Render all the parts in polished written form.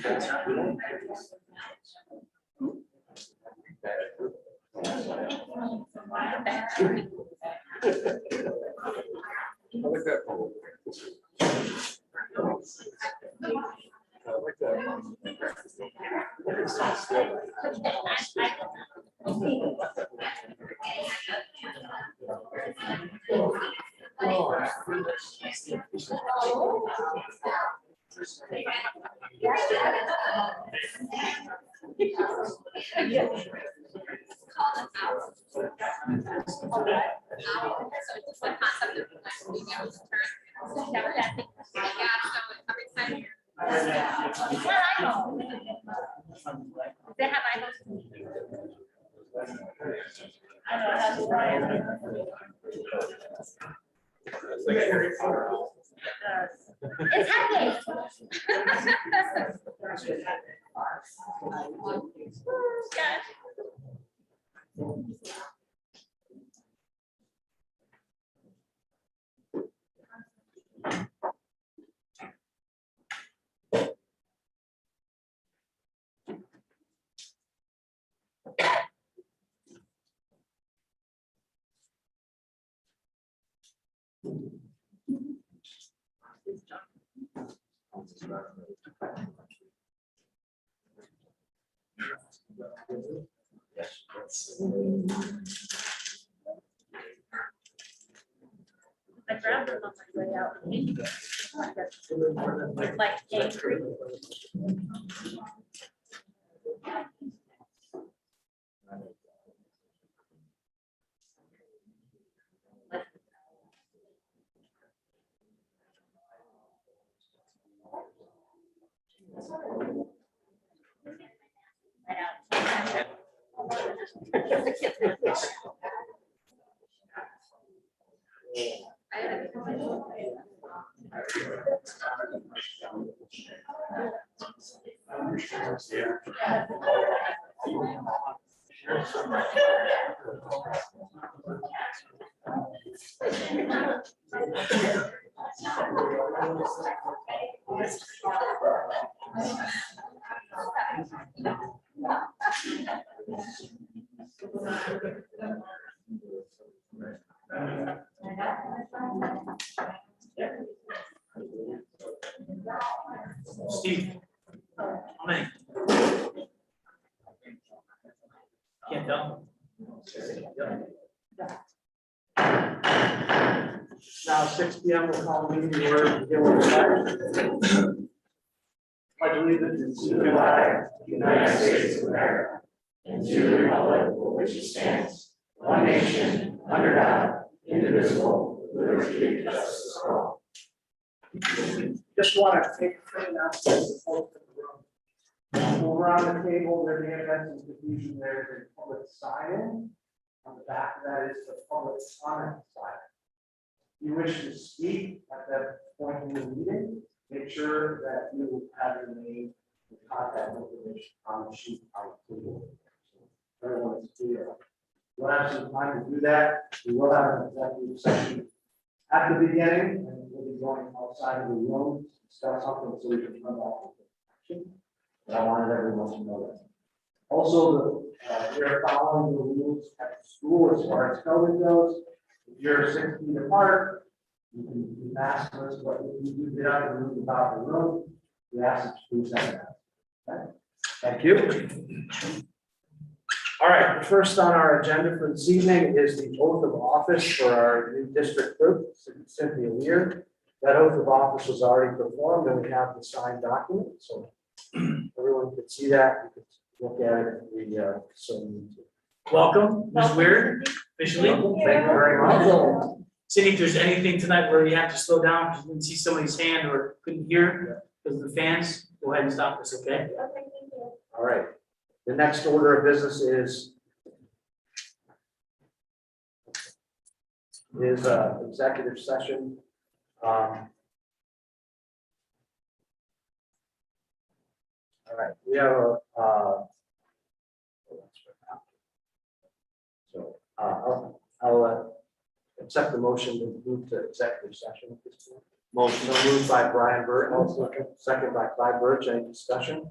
It's happening. I grabbed them on my way out. Like angry. Steve, how many? Can't tell. Now 6 p.m. we'll call the meeting to order. Begin with the pledge allegiance to the flag of the United States of America and to the republic for which it stands, one nation, under God, indivisible, with liberty and justice for all. Just want to take a minute now to the folks in the room. Around the table, there may have been some confusion. There is a public sign-in. On the back of that is the public comment sign. If you wish to speak at that point in the meeting, make sure that you have your name and contact information on the sheet on the table. Everyone is clear. We'll have some time to do that. We will have an executive session at the beginning, and we'll be going outside of the room to discuss something so we can come back to action. But I wanted everyone to know that. Also, we are following the rules at the school as far as COVID goes. If you're 6 feet apart, you can be maskless, but if you do get out of the room about the room, we ask that you please have that. Okay? Thank you. All right, first on our agenda for this evening is the oath of office for our new district clerk, Cynthia Lear. That oath of office was already performed, and we have the signed document, so everyone could see that. You could look at it if we so need to. Welcome, Ms. Weir, officially. Thank you very much. Cindy, if there's anything tonight where you have to slow down because you didn't see somebody's hand or couldn't hear because of the fans, go ahead and stop us, okay? All right. The next order of business is executive session. All right, we have a I'll accept the motion to move to executive session at this point. Motion moved by Brian Burt, second by Clyde Birch. Any discussion?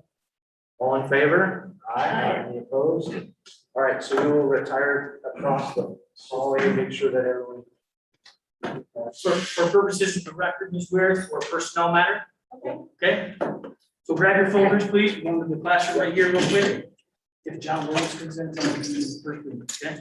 All in favor? Aye. Any opposed? All right, so we will retire across the hallway, make sure that everyone. For purposes of the record, Ms. Ware, for a personnel matter, Okay. okay? So grab your folders, please. We're going to the classroom right here real quick. If John Williams comes in, tell him to use the first room, okay?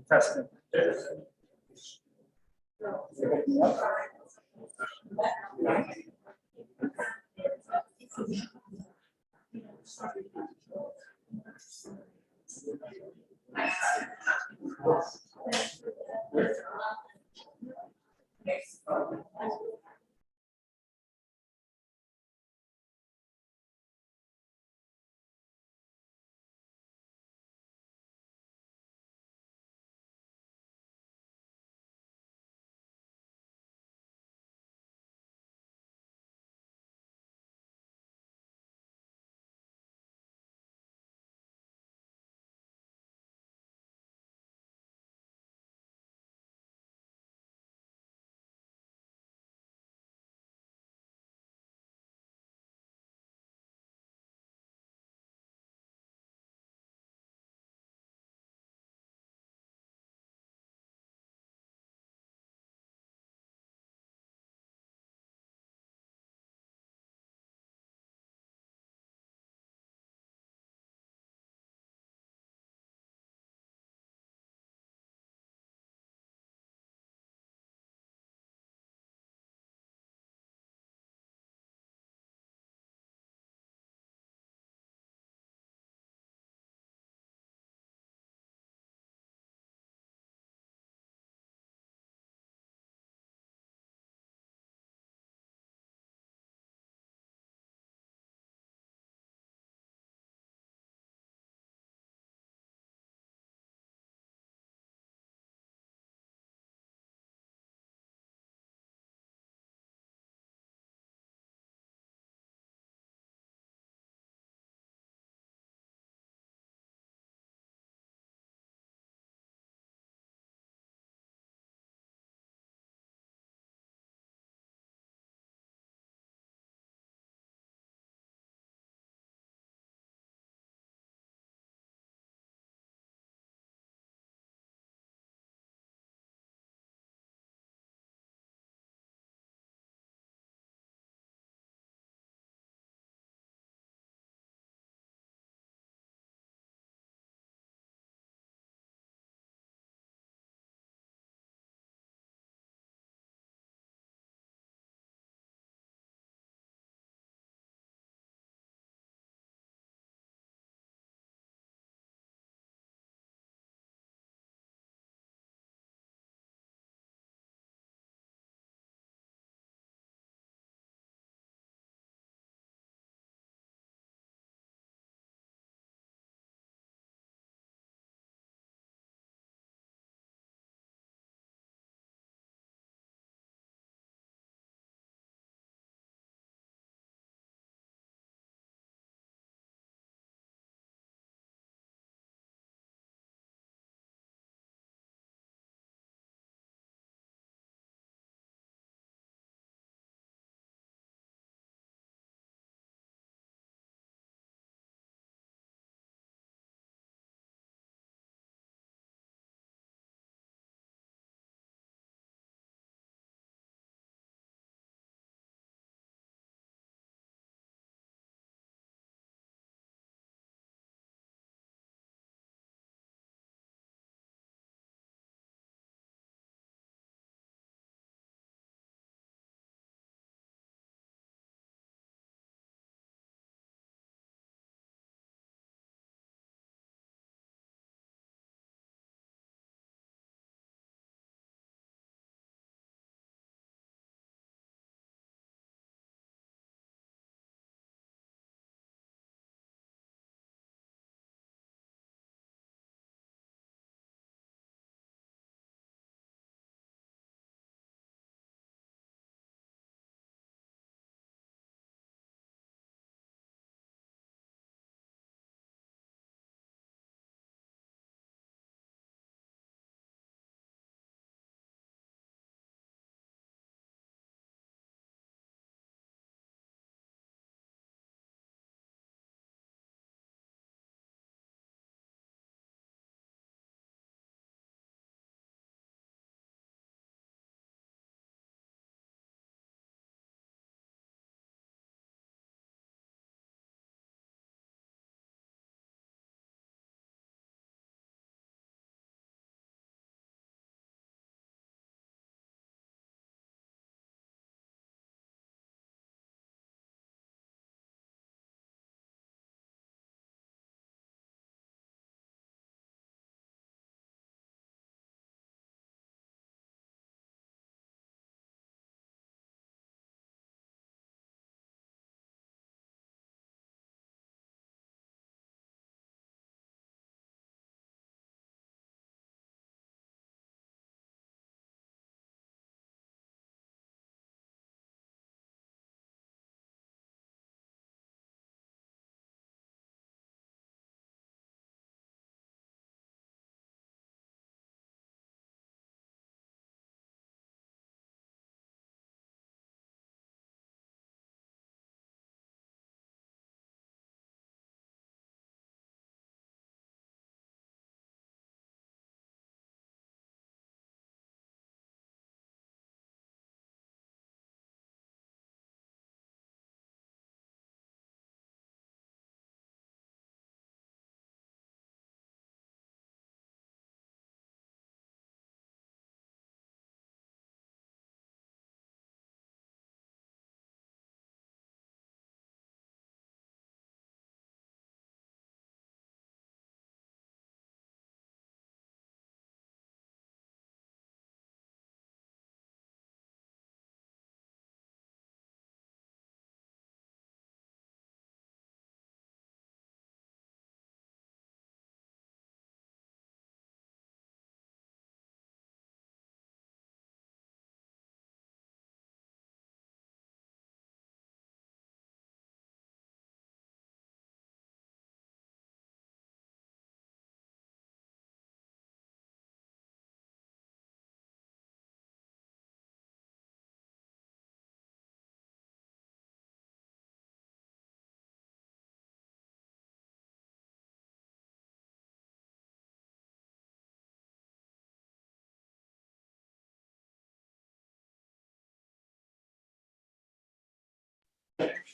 Testing.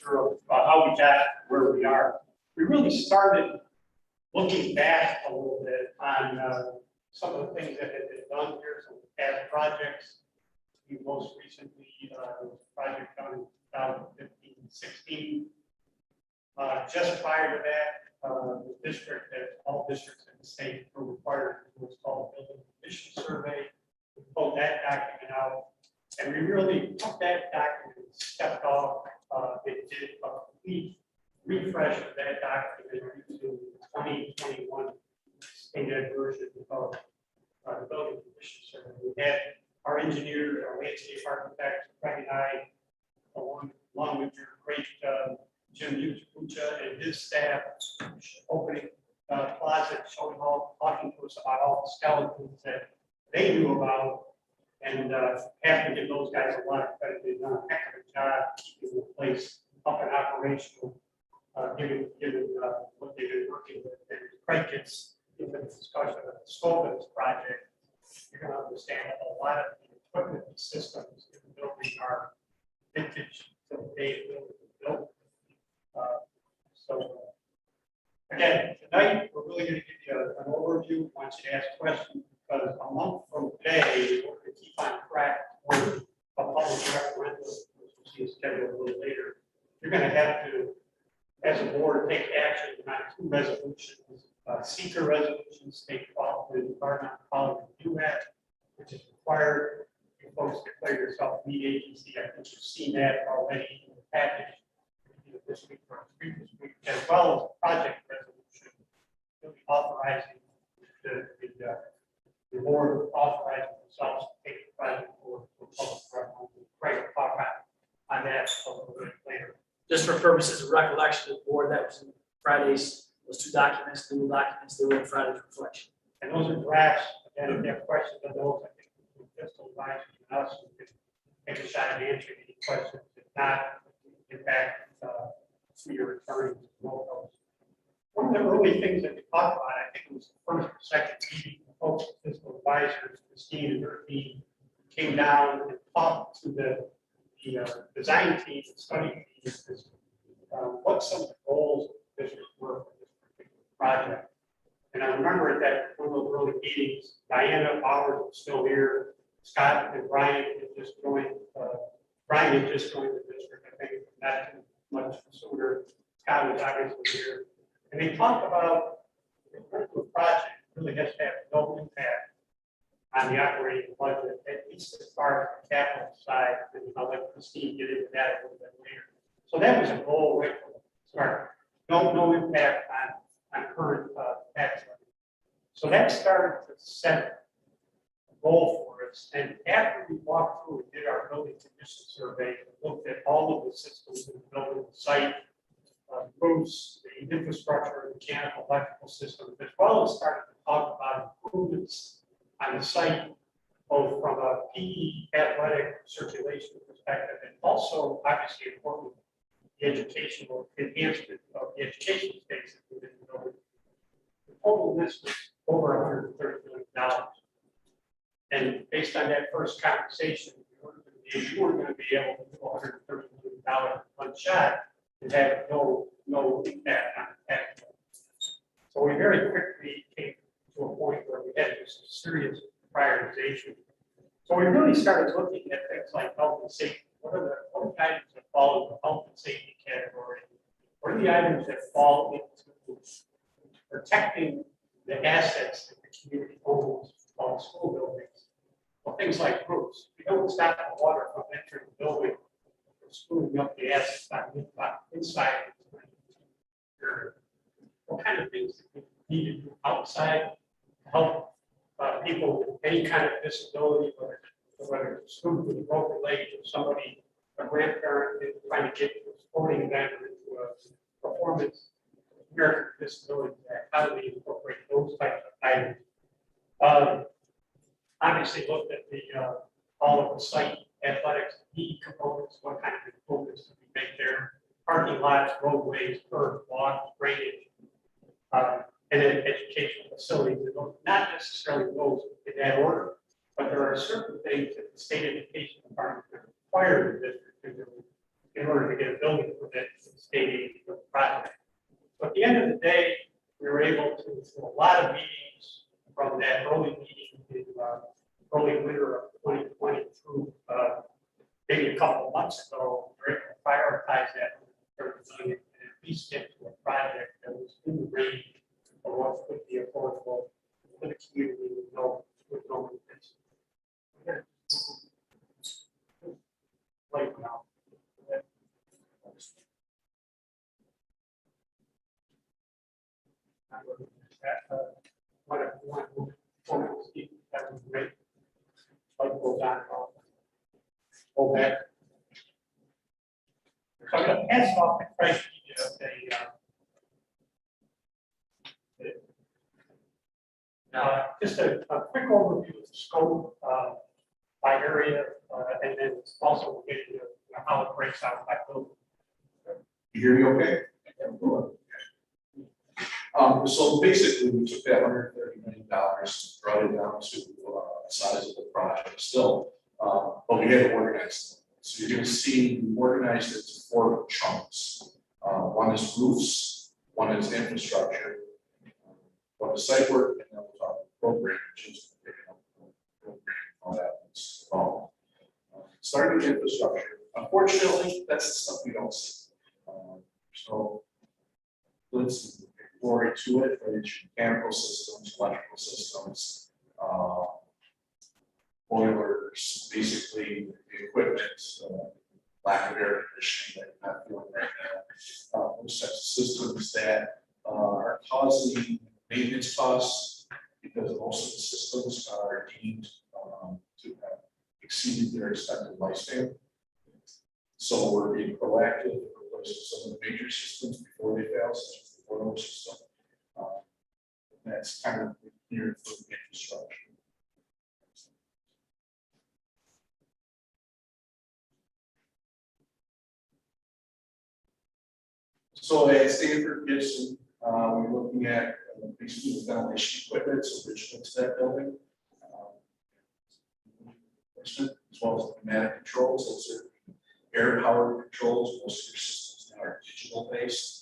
sure of how we got where we are. We really started looking back a little bit on some of the things that had been done here, some past projects. We most recently, project done in 2015, 16. Just prior to that, the district, as all districts in the state, were required to do what's called a building condition survey. We pulled that document out, and we really took that document and stepped off. It did a complete refresh of that document into 2021 standard version of the building condition survey. We had our engineer, our landscape architect, Craig and I, along with your great Jim Ucha and his staff, opening closet, showing all, talking to us about all the skeletons that they knew about, and have to give those guys a lot of credit. They've done a heck of a job keeping the place up and operational, given what they've been working with. And Craig gets into the discussion of the scope of this project. You're going to understand that a lot of the equipment and systems in the building are vintage to the day the building was built. Again, tonight we're really going to give you an overview. I want you to ask questions because a month from today, we're going to keep on track for a public referendum, which we'll see a schedule a little later. You're going to have to, as a board, take action on 2 resolutions. Seeker resolution, state quality, environmental quality review act, which is required. You folks declare yourself lead agency. I think you've seen that already in the package this week or previous week, as well as project resolution, really authorizing the board authorizing themselves to take the project forward for public referendum. Craig will talk on that a little bit later. Just for purposes of recollection of the board, that was in Friday's, those 2 documents, the new documents, they were in Friday's reflection. And those are drafts. Again, if you have questions on those, I think the fiscal advisors and us can take a shot at answering any questions. If not, get back to your attorneys. One of the early things that we talked about, I think it was the first or second meeting, the folks, fiscal advisors, Christine and her team, came down and talked to the design team, the study team, what some of the goals of the district were for this particular project. And I remember that one of those early meetings, Diana Bowers was still here, Scott and Brian had just joined. Brian had just joined the district, I think, not too much sooner. Scott was obviously here. And they talked about the project really has to have no impact on the operating budget, at least as far as the capital side. And I'll let Christine get into that a little bit later. So that was a goal right from the start. No impact on current tax levy. So that started to set a goal for us. And after we walked through and did our building condition survey, we looked at all of the systems in the building, the site, roofs, the infrastructure, mechanical, electrical systems, as well as started to talk about improvements on the site, both from a PE athletic circulation perspective and also obviously important the educational enhancement of the education space within the building. The total list was over $130 million. And based on that first conversation, we weren't going to be able to do $130 million one shot and have no impact on the tax bill. So we very quickly came to a point where we had to do some serious prioritization. So we really started looking at things like health and safety. What are the items that fall in the health and safety category? What are the items that fall into protecting the assets that the community owns on school buildings? Well, things like roofs. We don't stop the water from entering the building or spooling up the assets inside. What kind of things do we need to do outside to help people with any kind of disability, whether it's a student with a broken leg or somebody, a grandparent is trying to get to a sporting event or into a performance, American Disabilities Act, how do we incorporate those types of items? Obviously looked at all of the site athletics, PE components, what kind of improvements do we make there, parking lots, roadways, curb, walks, drainage, and then educational facilities, not necessarily those in that order, but there are certain things that the state education department requires the district to do in order to get a building permit. bit in state aid for the project. But at the end of the day, we were able to, through a lot of meetings from that early meeting in early winter of 2020 through maybe a couple of months ago, we were able to prioritize that and at least get to a project that was in the range of what could be affordable for the community with no expense. Like now. That was great. Like go back. Go back. So I'm going to pass off the question. Just a quick overview of the scope by area, and then also we'll get into how it breaks out by building. You hear me okay? So basically, we took that $130 million, brought it down to a sizable project still, but we had to organize it. So you're going to see we organized it to 4 chunks. One is roofs, one is infrastructure, one is site work, and then we'll talk about program, which is all that. Starting with infrastructure. Unfortunately, that's the stuff we don't see. So let's glory to it, but it's mechanical systems, electrical systems, boilers, basically the equipment, lack of air conditioning that you're not feeling right now. Those types of systems that are causing maintenance costs because most of the systems are deemed to have exceeded their expected lifespan. So we're being proactive in replacing some of the major systems before they fail, such as the boiler system. That's kind of near for infrastructure. So at Stanford Gibson, we're looking at basically the ventilation equipment, so original to that building, as well as the pneumatic controls. Those are air powered controls. Most of your systems now are digital based.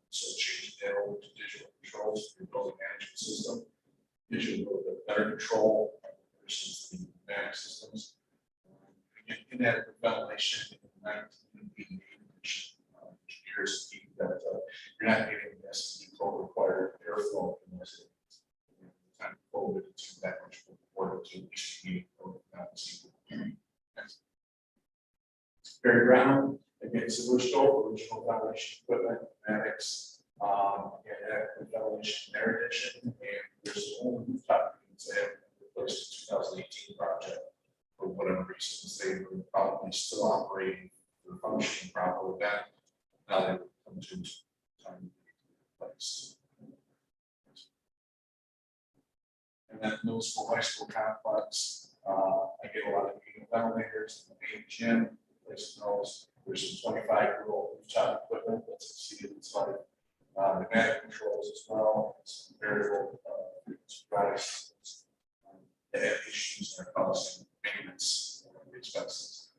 So changing that over to digital controls for your building management system gives you a little bit better control versus the pneumatic systems. Inadequate ventilation in 1988, which engineers keep that you're not getting the S&P code required airflow unless it's time of COVID, it's that much more to HCP code. Very ground, again, similar scope, original ventilation equipment, pneumatics, and ventilation in air addition, and there's only rooftop units that have been replaced in 2018 project. For whatever reasons, they were probably still operating or functioning properly then. Now they would come to time to place. And then middle school, high school complex, I get a lot of ventilators in the main gym. There's 25-year-old rooftop equipment that's exceeded its life. Pneumatic controls as well, some variable devices that have issues that are causing maintenance expenses.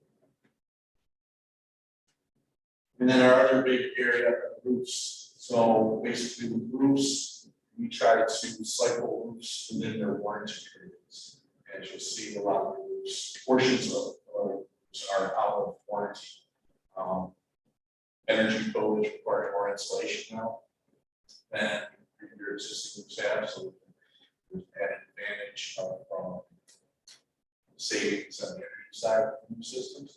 And then our other big area are roofs. So basically with roofs, we try to cycle roofs within their warranty periods. As you'll see, a lot of roofs, portions of roofs are out of warranty. Energy code is requiring more insulation now than your existing roofs have, so there's added advantage of savings on the energy side of the new systems.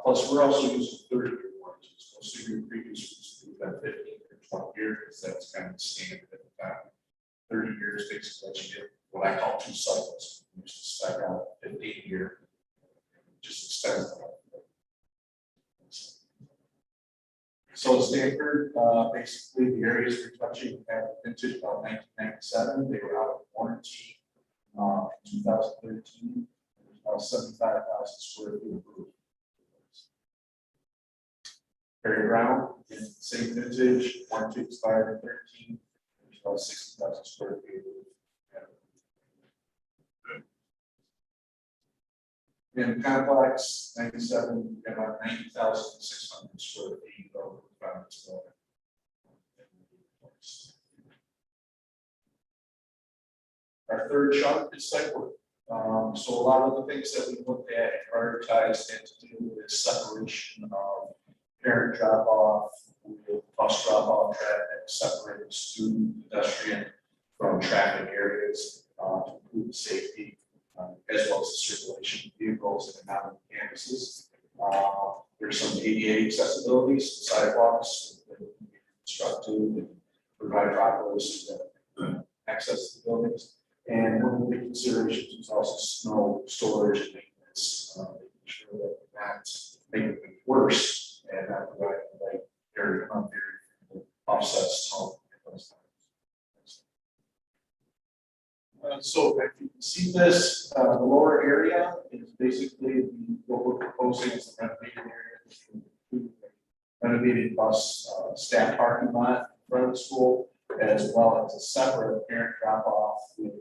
Plus, we're also using 30-year warranties. Most of your previous roofs have been 15 or 20 years, because that's kind of the standard at the time. 30 years basically lets you get what I call 2 cycles. We used to spec out 15-year, just extends that. So Stanford, basically the areas we're touching have vintage about 1997. They were out of warranty in 2013. There's about 75,000 square feet of roof. Very Brown, same vintage, warranty expired in 13. There's about 60,000 square feet of roof. In complex 97, we got about 90,600 square feet. Our third chunk is site work. So a lot of the things that we looked at and prioritized had to do with separation of parent drop off, bus drop off traffic, separating student, pedestrian from traffic areas to improve safety, as well as the circulation of vehicles and on campuses. There's some ADA accessibility, some sidewalks that can be constructed and provide driveways to access the buildings. And one of the big considerations is also snow storage and maintenance, making sure that we're not making it worse and not providing like area offset snow at those times. So if you can see this, the lower area is basically what we're proposing is the renovated area, renovated bus staff parking lot in front of the school, as well as a separate parent drop off with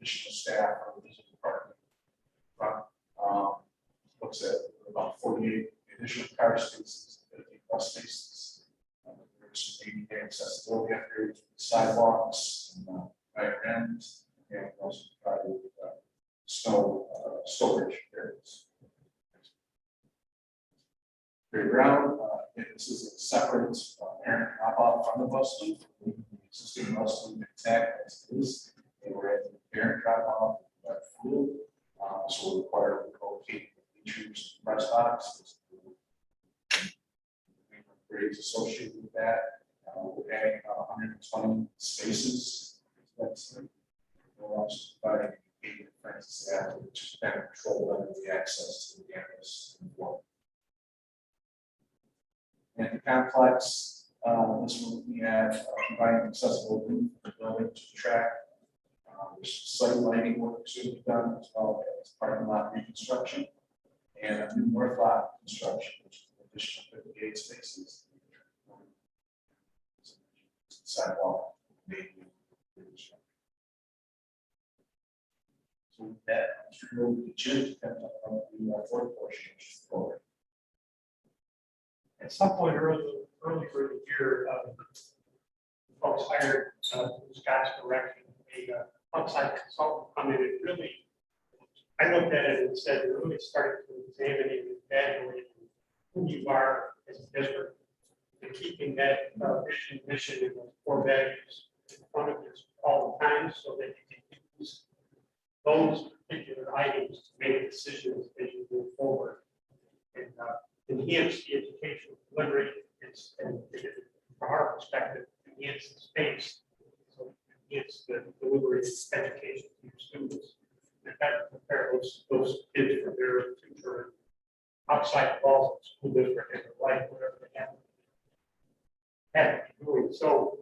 additional staff or visitor parking. Looks at about 48 additional car spaces, 50 bus spaces. There's some ADA accessibility upgrades, sidewalks, and right ends, and also provided snow storage areas. Ground, this is a separate parent drop off from the bus loop. The existing bus loop intact as it is, and we're at the parent drop off fuel. So we require co-locating features, press boxes, grades associated with that. We're adding 120 spaces. That's we're also providing gated fences that which kind of control under the access to the campus and floor. And the complex, this one we have providing accessible roof for the building to the track. There's site lighting work to be done as well as parking lot reconstruction and a new north lot construction, which is an additional 58 spaces. Sidewalk, maybe. So with that, I'm sure the Jim to kind of talk about the fourth portion forward. At some point earlier in the year, folks hired Scott's direction, a outside consultant come in and really, I looked at it and said, really started to examine and evaluate who you are as a district and keeping that vision, mission, and those core values in front of you all the time so that you can use those particular items to make decisions as you move forward and enhance the educational delivery and from our perspective, enhance the space. So enhance the delivery of education to your students and better prepare those kids for their future outside the walls of the school district and their life, whatever they have to be doing. So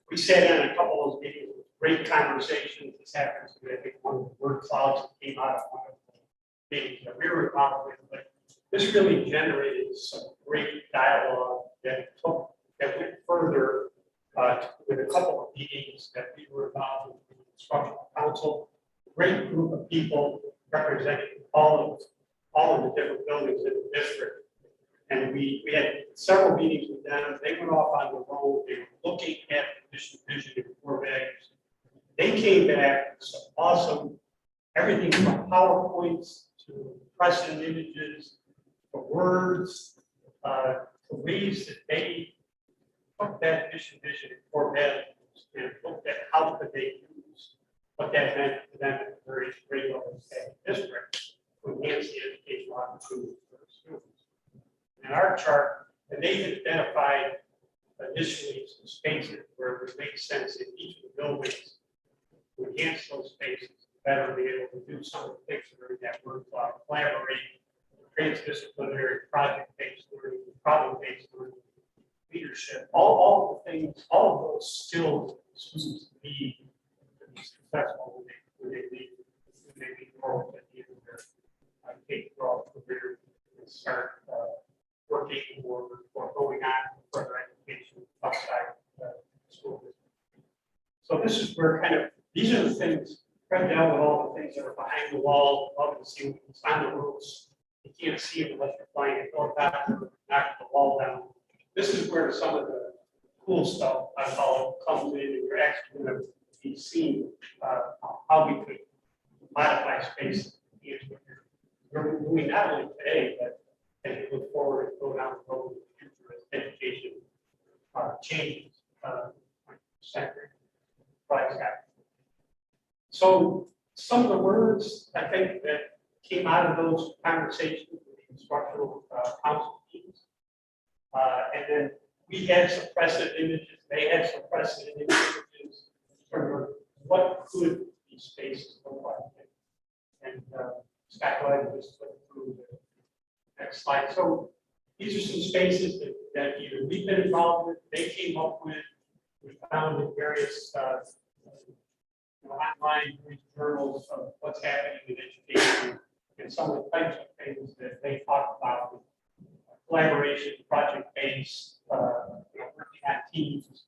we sat in a couple of those meetings with great conversations. This happens to be, I think, one of the word clouds that came out of one of the meetings that we were involved with, but this really generated some great dialogue that went further with a couple of meetings that we were involved with the Instructional Council, great group of people representing all of the different buildings in the district. And we had several meetings with them. They went off on the road. They were looking at the mission, vision, and core values. They came back with some awesome, everything from PowerPoints to precedent images, to words, to ways that they took that mission, vision, and core values and looked at how could they use what that meant to them at a very great level of district to enhance the educational opportunities for the students. And our chart, and they identified initially some spaces where it would make sense in each of the buildings to enhance those spaces, better be able to do some of the things that are in that word cloud, collaborate, transdisciplinary, project-based learning, problem-based learning, leadership, all the things, all of those skills students need to be successful when they leave forward at the end of their K-12 career and start working or going on for further education outside the school district. So this is where these are the things, right now with all the things that are behind the wall, above the ceiling, on the roofs. You can't see them unless you're flying a helicopter, knock the wall down. This is where some of the cool stuff, I call it, comes in, and you're actually going to be seen, how we could modify space. We're moving not only today, but as we look forward and go down the road in the future as education changes, sector, price act. So some of the words I think that came out of those conversations with the instructional council teams, and then we had some precedent images, they had some precedent images for what could these spaces look like. And Scott, go ahead and just flip through the next slide. So these are some spaces that either we've been involved with, they came up with, we found in various online journals of what's happening in education and some of the types of things that they talk about with collaboration, project-based, working on teams,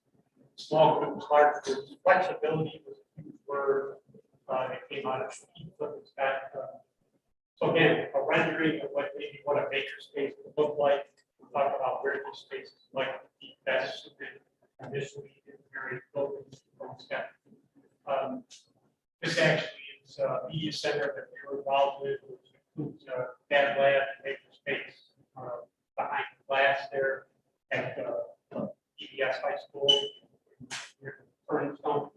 small groups, large groups. Flexibility was a huge word that came out of the so again, a rendering of what a makerspace would look like. We'll talk about where these spaces like to be best suited initially in various buildings. This actually is a media center that we were involved with, which includes data lab and makerspace behind the glass there at EBS High School. Stone.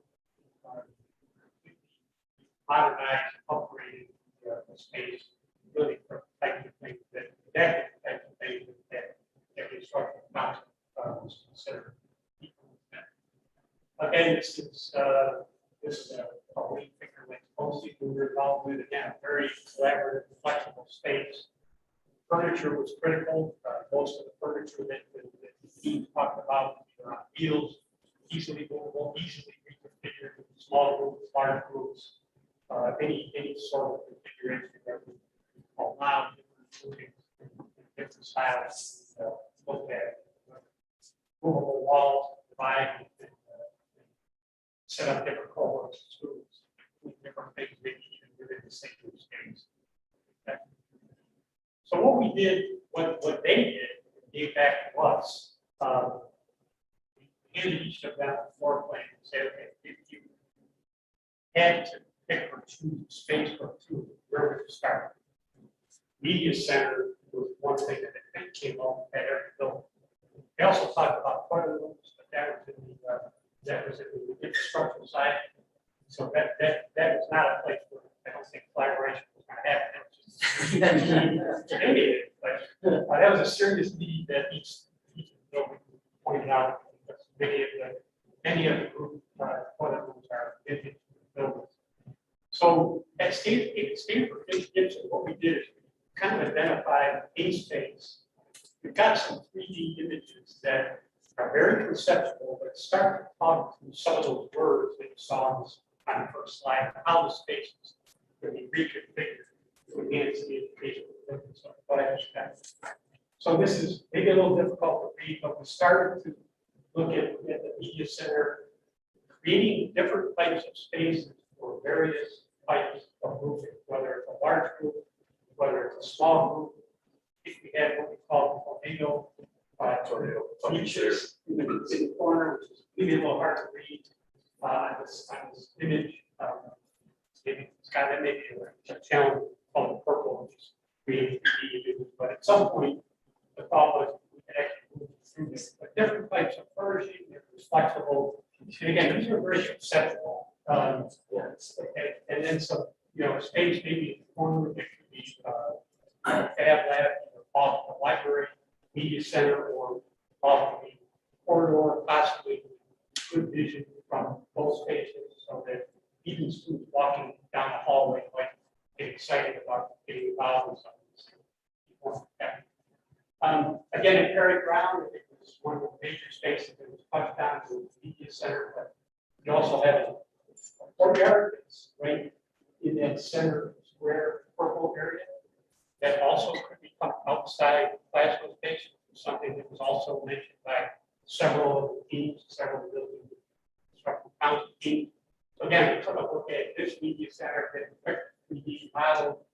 Modernized, upgraded the space, really for the type of things that the instructional council was considered. Again, this is a weak figure like mostly we were involved with, again, a very collaborative, flexible space. Furniture was critical. Most of the furniture that the team talked about on wheels, easily movable, easily reconfigured, small groups, large groups, any sort of configuration that would allow different styles look at movable walls, divide, and set up different cohorts of schools, different things, maybe even within the same space. Okay. So what we did, what they did, gave back to us, we handed each of them a floor plan and said, okay, if you had to pick or choose space for two, where would you start? Media center was one thing that came up at every building. They also talked about toilet rooms, but that was in the infrastructure side. So that was not a place where I don't think collaboration was going to happen. Maybe, but that was a serious need that each building pointed out. Because many of the group toilet rooms are in buildings. So at Stanford, what we did is we kind of identified a space. We've got some 3D images that are very conceptual, but start to talk through some of those words that you saw on the first slide, how the spaces can be reconfigured to enhance the education. So this is maybe a little difficult to read, but we started to look at the media center, creating different types of spaces for various types of movement, whether it's a large group, whether it's a small group. If we had what we call tornado features in the corner, which is maybe a little hard to read on this image. Maybe Scott, that may be a challenge called the purple, which is creating 3D images. But at some point, the thought was we could actually move through this. But different types of furnishing, it was flexible. And again, these are very conceptual. And then some, space maybe in the corner, it could be fab lab, off the library, media center, or off the corridor, possibly good vision from both spaces, so that even students walking down the hallway might get excited about getting involved in something. Again, at Perry Brown, it was one of the major spaces that was touched on to the media center, but we also have a courtyard that's right in that center square purple area that also could become outside classroom space, something that was also mentioned by several of the teams, several of the instructional council teams. So again, we took a look at this media center, that 3D model,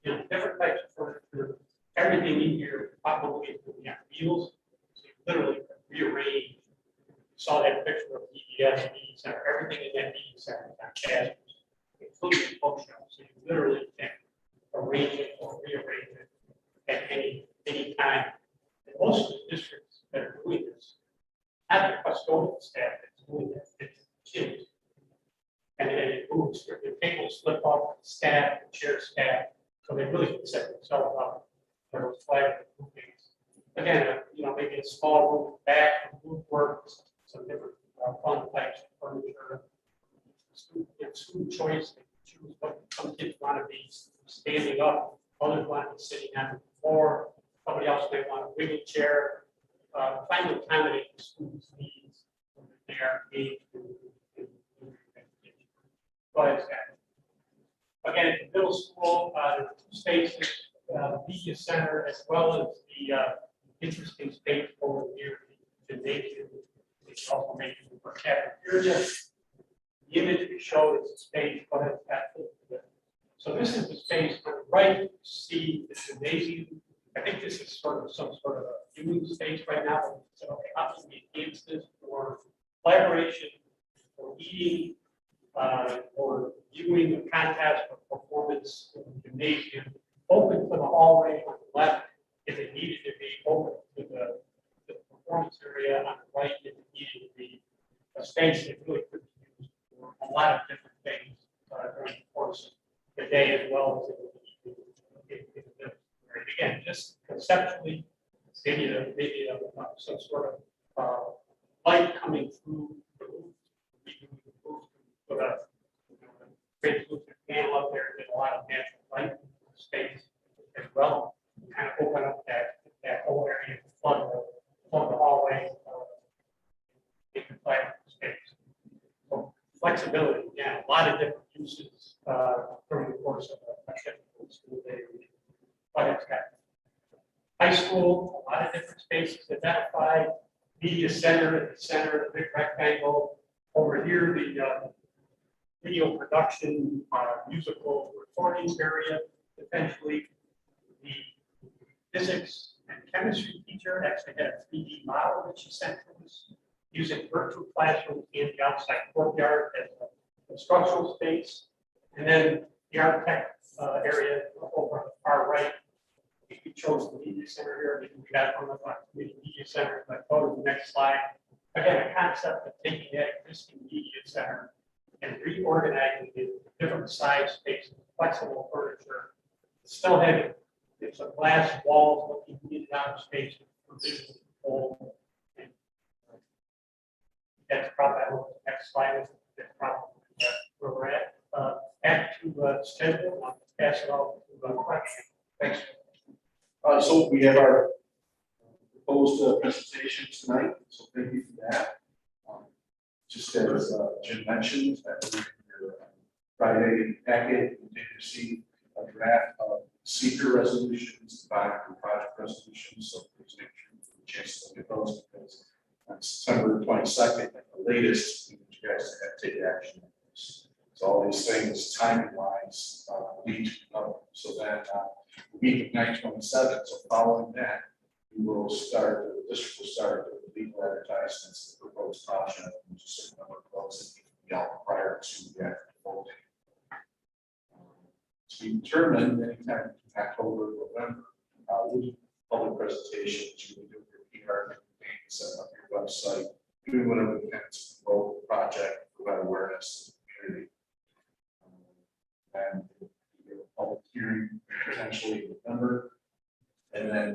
different types of furniture, everything in here probably is going to be on wheels. So you literally rearrange. You saw that picture of EBS media center, everything in that So, there was flag. Again, maybe a small room back, roof work, some different fun types of furniture. Student choice, they choose what some kids want to be standing up, others want to be sitting on the floor, somebody else may want a wiggle chair. Trying to accommodate the students' needs when they are engaged in education. But again, at the middle school, there are two spaces, the media center, as well as the interesting space over near the gymnasium. It's also made for cafeteria. The image we showed is a space, go ahead, Pat. So this is the space on the right, you see the gymnasium. I think this is sort of some sort of a viewing space right now. So okay, how can we enhance this for collaboration, for eating, or viewing the contest or performance in the gymnasium, open to the hallway on the left if it needed to be, open to the performance area on the right if it needed to be. A space that really could be used for a lot of different things during the course of the day as well as in the again, just conceptually, maybe some sort of light coming through the roof. Put a translucent panel up there, get a lot of natural light in the space as well. Kind of open up that whole area, flood the hallway, in the classroom space. So flexibility, yeah, a lot of different uses during the course of a typical school day. But it's got high school, a lot of different spaces identified, media center at the center, the big rectangle. Over here, the video production, musical recording area, potentially. The physics and chemistry teacher actually had a 3D model that she sent to us, using virtual classrooms and the outside courtyard as a instructional space. And then the architect area over on the far right. We chose the media center here, because we got one of the media centers, but go to the next slide. Again, a concept of taking that existing media center and reorganizing it into different size spaces, flexible furniture. Still having it's a glass walls looking in and out of space for visual control. And that's probably the next slide. That's probably where we're at. Back to schedule. I'll pass it off to question. Thanks. So we have our proposed presentation tonight, so thank you for that. Just as Jim mentioned, that in your Friday packet, you did receive a draft of seeker resolutions, project resolutions, so please make sure you have a chance to look at those, because on September 22nd, at the latest, we need you guys to have to take action on this. So all these things, timing wise, need to know, so that week of 9/27, so following that, we will start, the district will start the legal advertisements, the proposed project, and just a certain number of votes that need to be out prior to the actual voting. To be determined anytime in October, November, with public presentations, you can do your PR campaign, set up your website, doing whatever you can to promote the project, provide awareness to the community. And a public hearing potentially in November, and then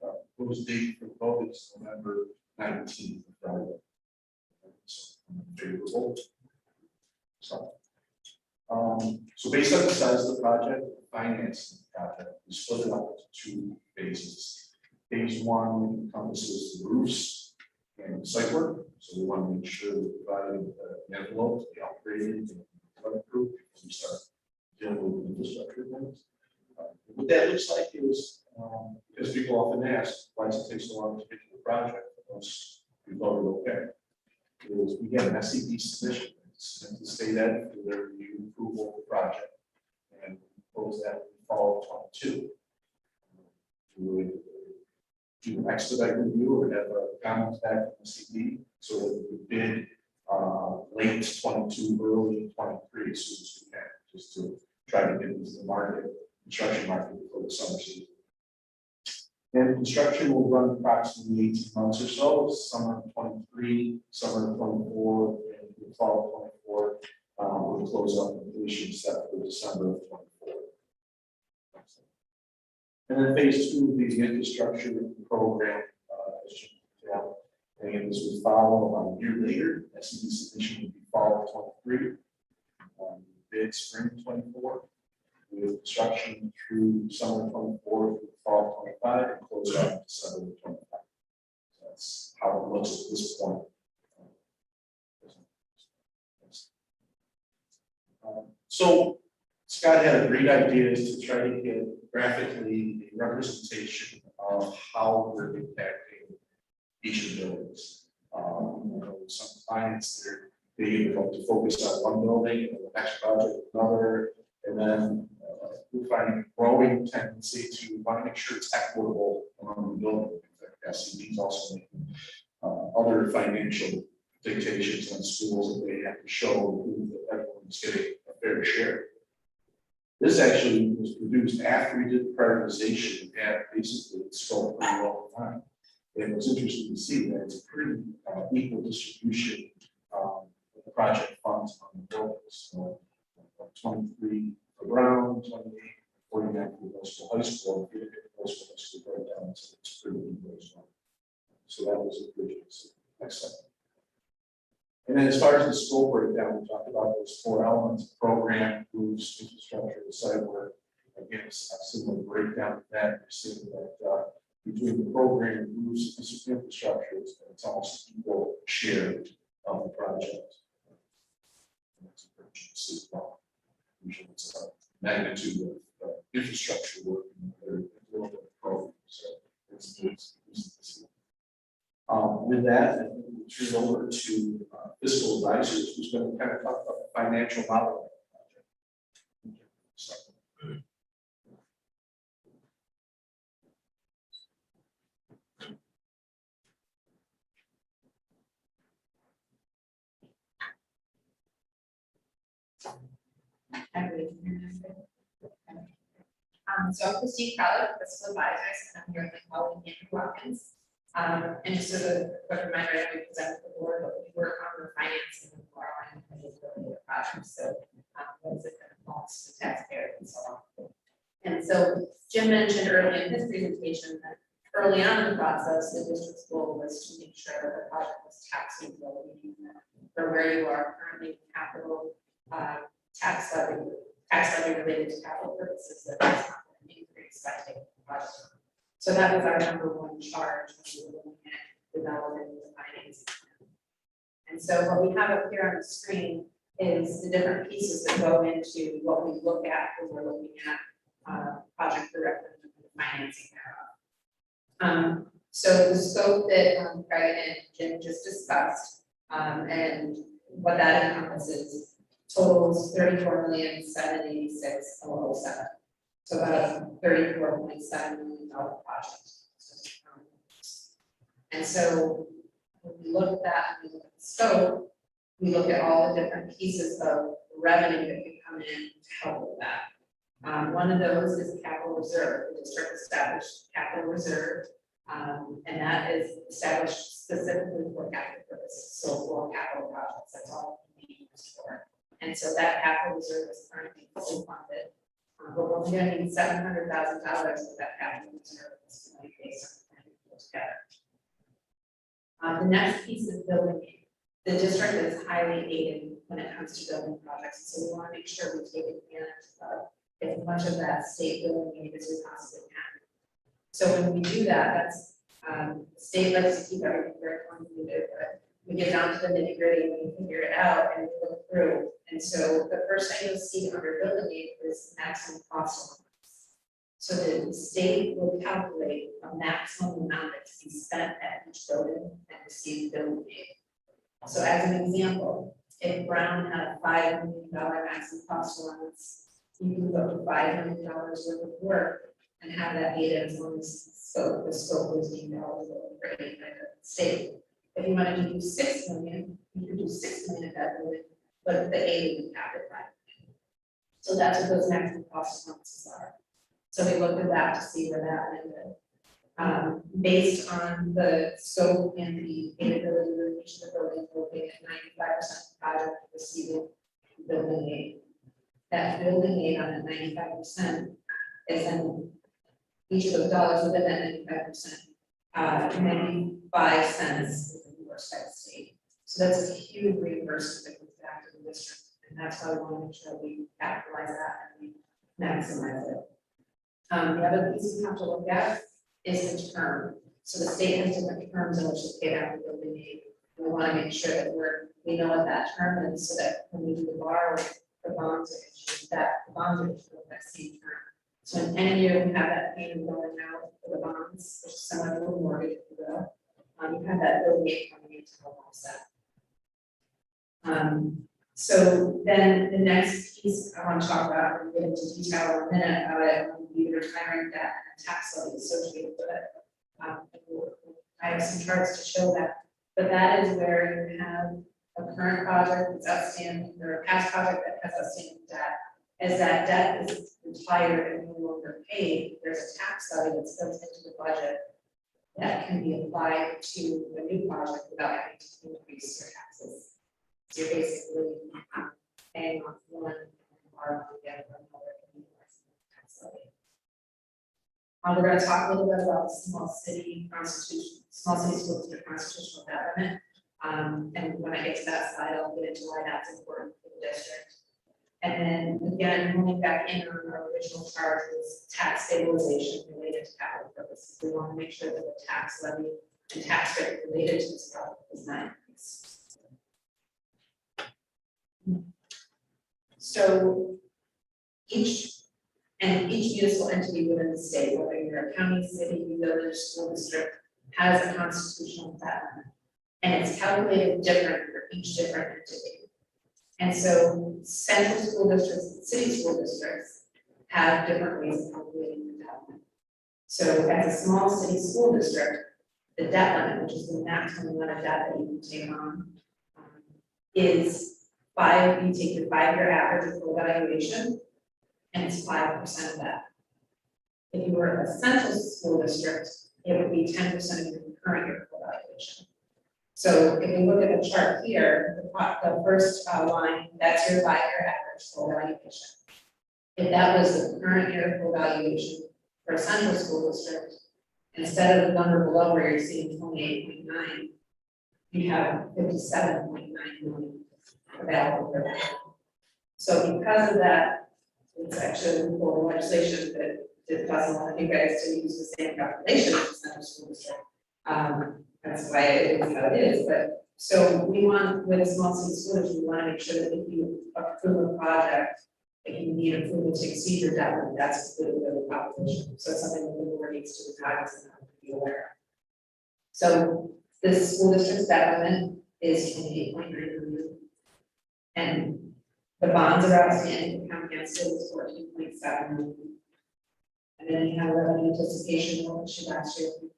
the proposed date for the vote is November 19th, Friday. So, favorable. So based on the size of the project, the financing of the project, we split it up into two phases. Phase one encompasses the roofs and site work, so we want to make sure we're providing the envelope, the upgrading, the weatherproof, before we start dealing with infrastructure things. What that looks like is, because people often ask, why does it take so long to get to the project? Once we voted okay, is we get an SED submission. It's the state ed for their review approval of the project, and propose that in fall of 22. We would do an expedite review or have a comment back from the CD, so that we bid late 22, early 23 as soon as we can, just to try to get into the market, construction market before the summer season. And construction will run approximately 18 months or so, summer 23, summer 24, and the fall of 24. We'll close up completion set for December of 24. And then phase two would be the infrastructure program, as you know, and this would follow a year later. SED submission would be fall of 23, bid spring 24, with construction through summer 24 through fall 25, and close out in December 25. So that's how it looks at this point. So Scott had a great idea to try to get graphically a representation of how we're impacting each of the buildings. You know, some clients, they like to focus on one building and the next project another, and then we're finding a growing tendency to want to make sure it's equitable among the buildings. SCD's also making other financial dictations on schools that they have to show that everyone's getting a fair share. This actually was produced after we did prioritization and basically it's still pretty well defined. And it was interesting to see that it's a pretty equal distribution of the project funds on the buildings. So 23 for Brown, 28, 49 for middle school, high school. If you look at the middle school, high school breakdown, it's pretty equal as well. So that was a good thing. Next slide. And then as far as the scope breakdown, we talked about those four elements: program, roofs, infrastructure, the site work. Again, a similar breakdown of that. You're seeing that between the program, roofs, and infrastructure, it's almost equal share of the project. Usually it's a magnitude of infrastructure work and a little bit of program. So it's with that, I think we'll turn it over to fiscal advisors, who's going to kind of talk about the financial model of the project. So, So I'm Christine Crowder, fiscal advisors, and I'm here with my colleague Andrew Watkins. And just as a quick reminder, we present to the board, but we work on the financing of borrowing and the projects. So what is it that costs the taxpayer and so on. And so Jim mentioned early in his presentation that early on in the process, the district's goal was to make sure that the project was tax neutral, meaning that for where you are currently capital tax levy related to capital purposes, that that's not going to increase by taking the project. So that was our number one charge when we were looking at developing the financing plan. And so what we have up here on the screen is the different pieces that go into what we look at when we're looking at project directly and the financing thereof. So the scope that Craig and Jim just discussed, and what that encompasses totals $34,786,007. So about $34.7 million project. And so when we look at that, and we look at the scope, we look at all the different pieces of revenue that can come in to help with that. One of those is capital reserve. The district established capital reserve, and that is established specifically for capital purposes. So for capital projects, that's all we need for. And so that capital reserve is currently fully funded. But we're only going to need $700,000 of that capital reserve based on the plan we put together. The next piece is building aid. The district is highly aided when it comes to building projects, so we want to make sure we take advantage of as much of that state building aid as we possibly can. So when we do that, that's the state likes to keep everything very convoluted, but we get down to the nitty gritty and we figure it out and we look through. And so the first thing you'll see under building aid is maximum cost allowance. So the state will calculate a maximum amount that can be spent at each building and receive building aid. So as an example, if Brown had a $5 million maximum cost allowance, you can go to $5 million worth of work and have that aid as long as the scope was deemed eligible for aid by the state. If you wanted to do $6 million, you could do $6 million at that building, but the aid would be capped at $5 million. So that's what those maximum cost allowances are. So we looked at that to see where that landed. Based on the scope and the capability of each of the buildings, we're looking at 95% of the project receiving building aid. That building aid on that 95% is then each of those dollars within that 95%, 95 cents is reimbursed by the state. So that's a huge reimbursement that comes back to the district, and that's why we want to make sure we capitalize that and we maximize it. The other piece we have to look at is the term. So the state has different terms in which to pay out the building aid. We want to make sure that we know what that term is, so that when we do the borrow, the bonds are issued, that the bonds are issued that same term. So in any year, we have that payment going out for the bonds, which is similar to a mortgage, if you will. You have that building aid coming in to help offset. So then the next piece I want to talk about, and get into detail in a minute, about it, will be the retiring debt and tax levy associated with it. I have some charts to show that, but that is where you have a current project that's outstanding, or a past project that has outstanding debt. As that debt is retired and no longer paid, there's a tax levy that's built into the budget that can be applied to a new project without having to increase your taxes. So you're basically paying off one and borrowing again from another tax levy. We're going to talk a little bit about small city school district constitutional development. And when I get to that slide, I'll get into why that's important for the district. And then again, moving back in on our original charge was tax stabilization related to capital purposes. We want to make sure that the tax levy and tax rate related to this project is not increased. So each municipal entity within the state, whether you're a county, city, village, school district, has a constitutional debt limit. And it's calculated different for each different entity. And so central school districts and city school districts have different ways of calculating the debt limit. So as a small city school district, the debt limit, which is the maximum amount of debt that you can take on, is you take your 5-year average of full valuation, and it's 5% of that. If you were a central school district, it would be 10% of your current year full valuation. So if we look at the chart here, the first line, that's your 5-year average full valuation. If that was the current year full valuation for a central school district, instead of the number below where you're seeing 28.9, you have 57.9 million available for that. So because of that, it's actually for legislation that doesn't want you guys to use the same calculation as the central school district. That's why it is how it is. But so we want, with a small city school district, we want to make sure that if you approve a project, if you need approval to exceed your debt limit, that's included in the proposition. So it's something that the board needs to decide and be aware of. So this school district's debt limit is 28.9 million. And the bonds are outstanding, the comprehensive is 14.7 million. And then you have revenue anticipation note issued last year, 3.5.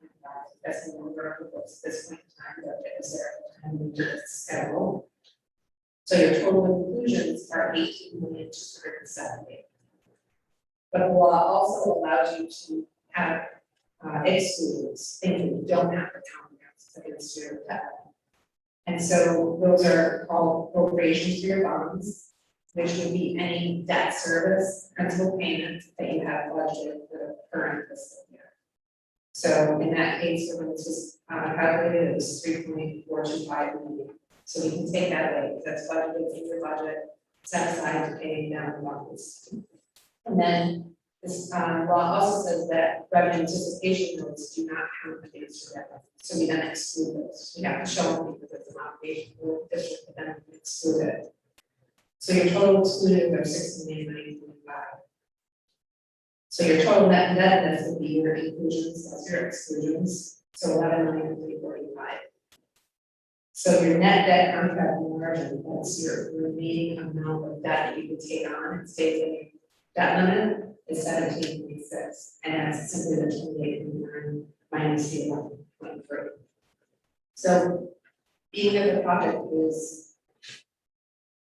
That's the number of books at this point in time, but it was there at the time we did this schedule. So your total inclusions are 18,270,000. But the law also allows you to have exclusions, things that you don't have to count against your debt. And so those are called appropriations for your bonds, which would be any debt service, principal payments that you have budgeted for the current fiscal year. So in that case, when it's just calculated, it was 3.425 million. So we can take that away because that's budgeted in your budget, set aside to pay down the bonds. And then this law also says that revenue anticipation notes do not count against your debt. So we then exclude those. We have to show them because it's an obligation for the district, but then we exclude it. So your total excluded are 6,925,000. So your total net indebtedness would be your inclusions plus your exclusions. So 11,345,000. So your net debt contract margin, that's your remaining amount of debt that you can take on and stays in your debt limit, is 17.6, and that's simply the 28.9 minus the 11.3. So being that the project is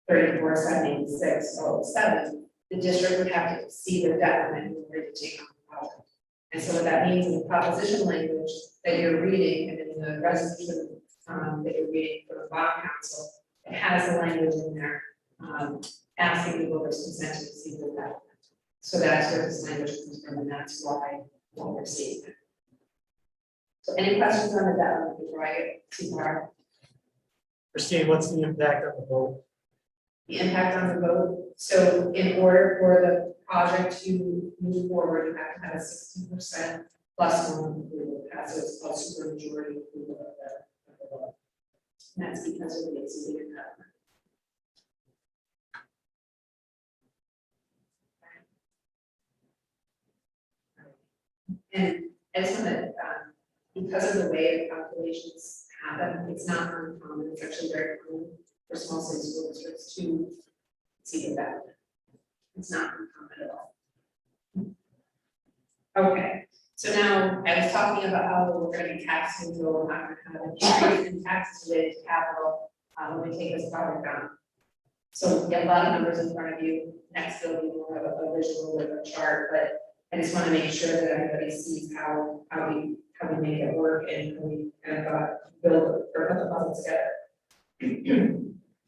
34,786,07, the district would have to exceed the debt limit in order to take on the project. And so what that means in the proposition language that you're reading and in the resolution that you're reading from the bond council, it has the language in there asking the voters' consent to exceed the debt limit. So that's where this language comes from, and that's why while we're seeing it. So any questions on the debt limit before I get too far? Christine, what's the impact on the vote? The impact on the vote, so in order for the project to move forward, you have to have a 60% plus one approval, so it's called super majority approval of the vote. And that's because of the existing investment. And I just want to, because of the way the calculations happen, it's not uncommon, it's actually very common for small city school districts to see the benefit. It's not uncommon at all. Okay, so now I was talking about how we're going to be taxing, so we're not going to have an increase in taxes related to capital when we take this project down. So we have a lot of numbers in front of you. Next, there'll be more of a visual with a chart, but I just want to make sure that everybody sees how we make it work and how we kind of build or put the puzzle together.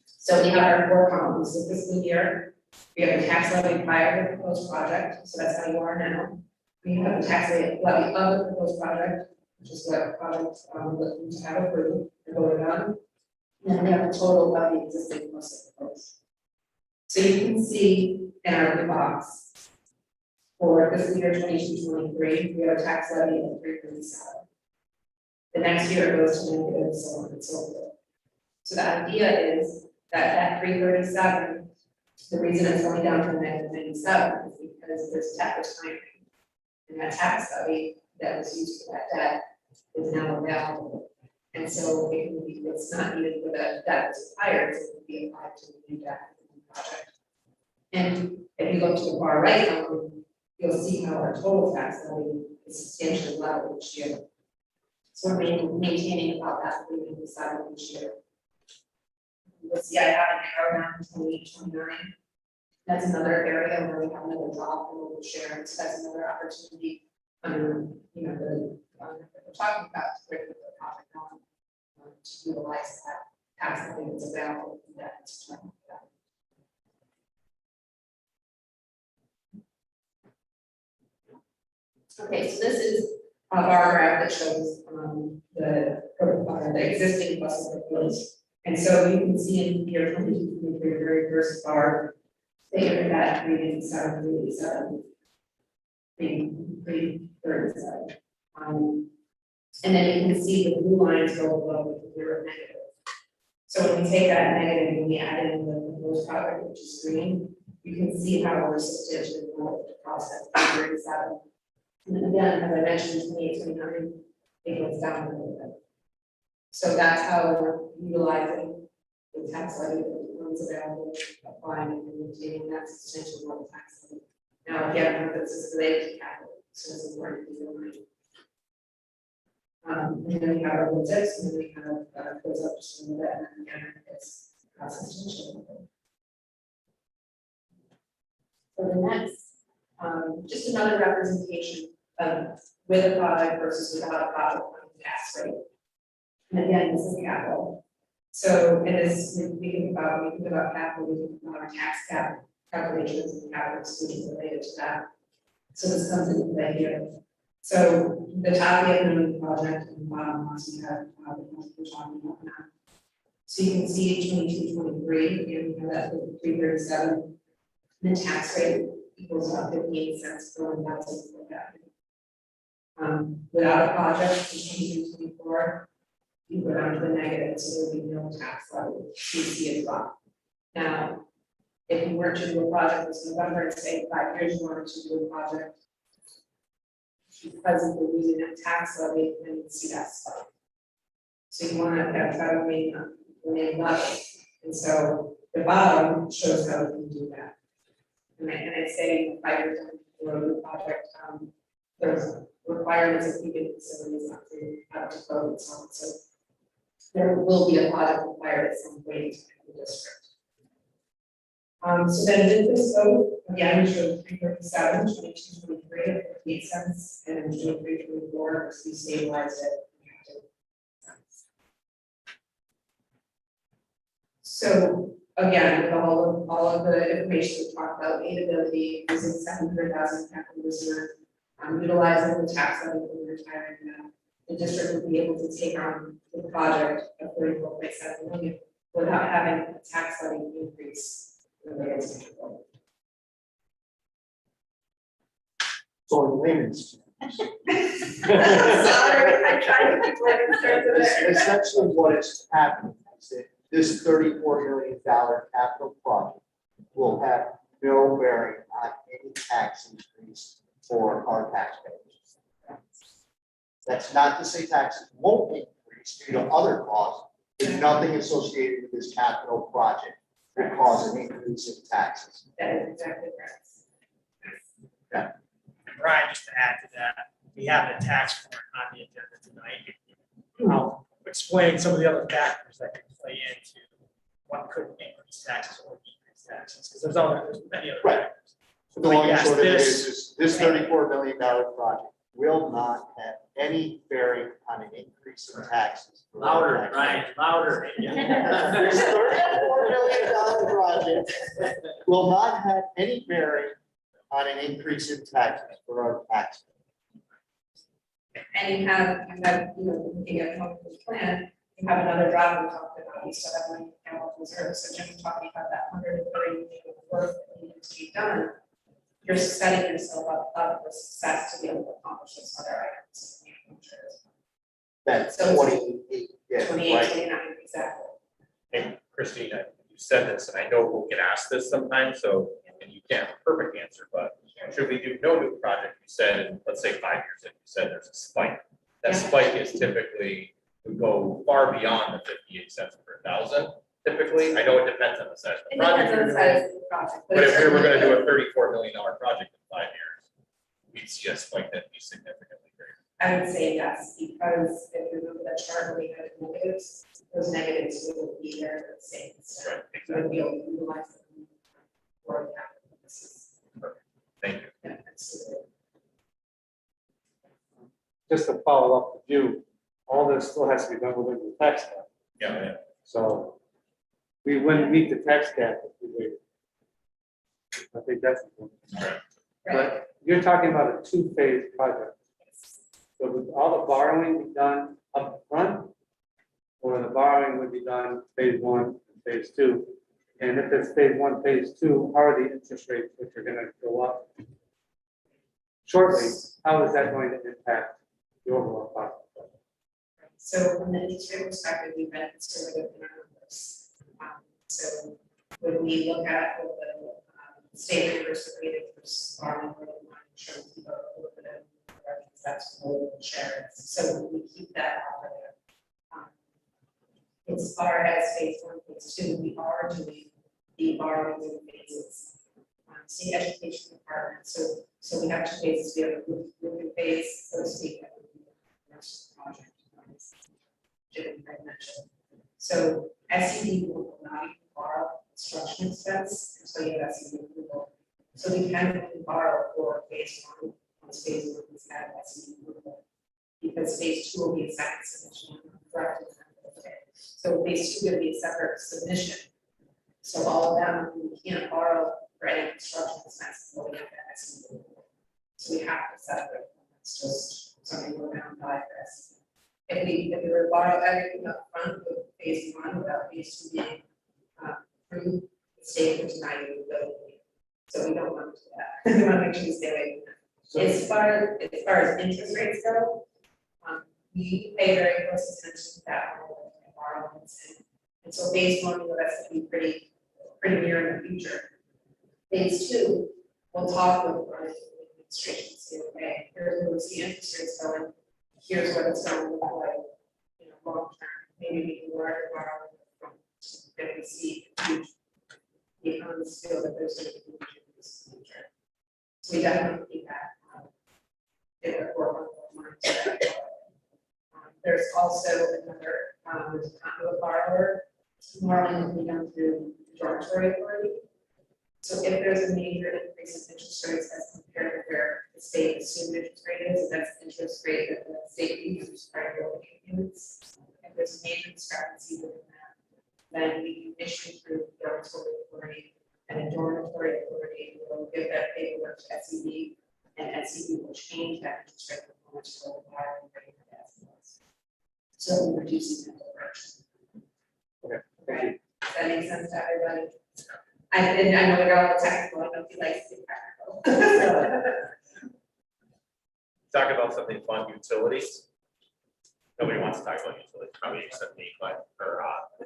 So we have our 4 columns this fiscal year. We have the tax levy prior to the proposed project, so that's how you are now. We have the tax levy of the proposed project, which is what project we're looking to have approved and voted on. And then we have the total of the existing plus the proposed. So you can see in our blue box, for fiscal year 22-23, we have a tax levy of 337. The next year it goes to negative, so on and so forth. So the idea is that 337, the reason it's going down to negative 97 is because there's tax timing. And that tax levy that was used for that debt is now available. And so it can be, it's not needed for the debt that's expired, so it can be applied to the new debt in the project. And if you look to the far right column, you'll see how our total tax levy is substantially level each year. So we're maintaining about that 387 each year. You'll see I have an arrow down to 28-29. That's another area where we have another drop in local share. So that's another opportunity, you know, that we're talking about to bring the project on to utilize that tax levy that's available in that instrument. Okay, so this is a bar graph that shows the existing plus the proposed. And so you can see in year 22, the very first bar, they are at 387, 387, 337. And then you can see the blue lines go below with 0 negative. So when we take that negative and we add in the proposed product, which is green, you can see how we're substantially below the process 337. And then again, as I mentioned, 28-29, it goes down a little bit. So that's how we're utilizing the tax levy that becomes available, applying and maintaining that substantial level tax levy. Now, if you haven't heard, this is related to capital, so it's important to keep in mind. And then we have our widgets, and then we have goes up just a little bit, and then again, it's substantial. So the next, just another representation of with a product versus without a product on the tax rate. And again, this is capital. So it is, we think about capital, we think about our tax cap calculations and capital exclusions related to that. So this comes into play here. So the top of the project and the bottom ones we have the ones we're talking about now. So you can see 22-23, and we have that 337. The tax rate equals about 58 cents per 1,000 for that. Without a project in 2024, you go down to the negative, so there will be no tax levy. You see a drop. Now, if you were to do a project this November and say 5 years you wanted to do a project, because of the losing that tax levy, then you see that spike. So you want to try to remain level. And so the bottom shows how we can do that. And I say 5 years for the project, there's requirements of keeping facilities up to code and so on. So there will be a project required at some point in the district. So then with this vote, again, we showed 337, 22-23 at 58 cents, and 23-24, we stabilized it. So again, with all of the information we talked about, aidability, using 700,000 capital reserve, Utilizing the tax levy when retiring them, the district would be able to take on the project of 34.7 million without having a tax levy increase related to the building. So in layman's. Sorry, I tried to keep layman's terms in there. Essentially what is happening is that this $34 million capital project will have no bearing on any tax increase for our taxpayers. That's not to say taxes won't increase due to other costs. There's nothing associated with this capital project that cause an increase in taxes. That is exactly right. Brian, just to add to that, we have the tax warrant on the agenda tonight. I'll explain some of the other factors that can play into what could increase taxes or decrease taxes, because there's many other Right. factors. The long and Yes, short of it this- is this $34 million project will not have any bearing on an increase in taxes. for our Louder, taxpayers. Brian, louder. This $34 million project will not have any bearing on an increase in taxes for our taxpayers. And you have, looking at the plan, you have another job we talked about, you still have money in capital reserves, so Jim's talking about that 130 million work that needs to be done. You're setting yourself up for success to be able to accomplish those other items. That's So- 28, yeah, 28, right. 29, exactly. And Christina, you said this, and I know we'll get asked this sometimes, so, and you can't have a perfect answer, but should we do no new project, you said, in, let's say 5 years, and you said there's a spike. That Yeah. spike is typically, would go far beyond the 58 cents per thousand, typically. I know it depends on the size of It the project. depends on the size of the project. But if we were gonna do certainly- a $34 million project in 5 years, we'd see a spike that'd be significantly greater. I would say yes, because if you remember that chart where we had negatives, those negatives will be there at the same. So Right, you exactly. would be able to utilize them for capital purposes. Thank you. Yeah, absolutely. Just to follow up with you, all this still has to be done within the tax cap. Yeah, So we wouldn't meet the tax cap if we waited. I think that's important. Right. But you're talking about a two-phase project. So would all the borrowing be done up front? Or the borrowing would be done phase 1 and phase 2? And if it's phase 1, phase 2, how are the interest rates which are gonna go up shortly? How is that going to impact the overall cost? So from the industry perspective, we've been conservative in our numbers. So when we look at what the state university borrowing for the insurance, we go a little bit of, that's more insurance. So we keep that out there. As far as phase 1, phase 2, we are doing the borrowings in phases. State education department, so we have 2 phases, we have a roofing phase, so to speak, that would be the rest of the project. Jim had mentioned. So SED will allow you to borrow construction expense until you have SED approval. So we can only borrow for phase 1, once phase 1 is had SED approval. Because phase 2 will be a second submission, correct? So phase 2 will be a separate submission. So all of them, we can't borrow for any construction expense until we have that SED approval. So we have to separate. It's just something we're bound by for SED. If we were to borrow everything up front with phase 1 without phase 2 being approved, the state would deny you the ability. So we don't want to do that. We want to make sure we stay away from that. As far as interest rates go, we pay very close attention to that whole borrowings. And so phase 1, you know, that's going to be pretty near in the future. Phase 2, we'll talk with the administration, and say, okay, here's where we see interest rates going. Here's what it's going to look like, you know, long term. Maybe we can work borrow from that we see huge. The economists feel that there's going to be huge increase in the future. So we definitely keep that in the forefront of mind. There's also another, there's a conduit borrower, borrowing will be done through the dormitory authority. So if there's a major increase in interest rates as compared to where the state assumed interest rate is, and that's the interest rate that the state uses prior to payments. If there's a major discrepancy within that, then we can issue through the dormitory authority, and the dormitory authority will give that paperwork to SED, and SED will change So we're reducing that first. Okay, Right, does that make sense to everybody? I know they're all technical, I know if you like to be technical. Talk about something fun, utilities. Nobody wants to talk about utilities, probably except me, but,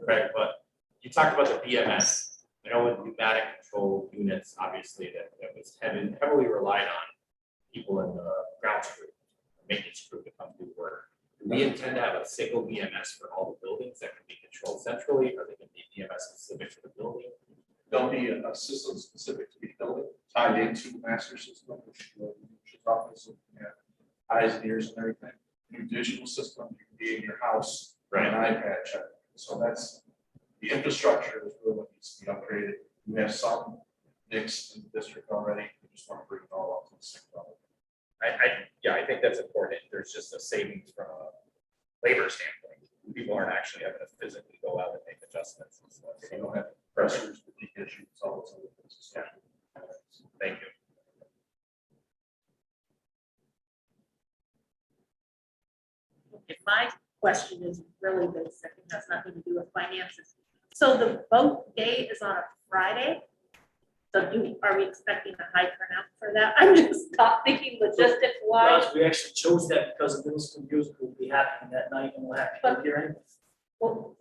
Craig, but you talked about the BMS. I know with pneumatic control units, obviously, that was heavily relied on people in the ground crew, maintenance crew to come do work. Do we intend to have a single BMS for all the buildings that can be controlled centrally? Are they going to be BMS specific to the building? There'll be a system specific to each building, tied into the master system, which is office, eyes and ears and everything. Your digital system, you can be in your house, run an iPad check. So that's, the infrastructure is really what needs to be upgraded. We have some mixed in the district already, we just want to bring it all up to the same level. I think that's important. There's just a savings from a labor standpoint. People aren't actually having to physically go out and make adjustments and stuff. You don't have pressures, leak issues, all those other things. Thank you. Okay, my question is really basic, it has nothing to do with finances. So the vote day is on a Friday? So are we expecting a high turnout for that? I'm just not thinking logistics wise. We actually chose that because the middle school music will be happening that night and we'll have people here anyway. Well,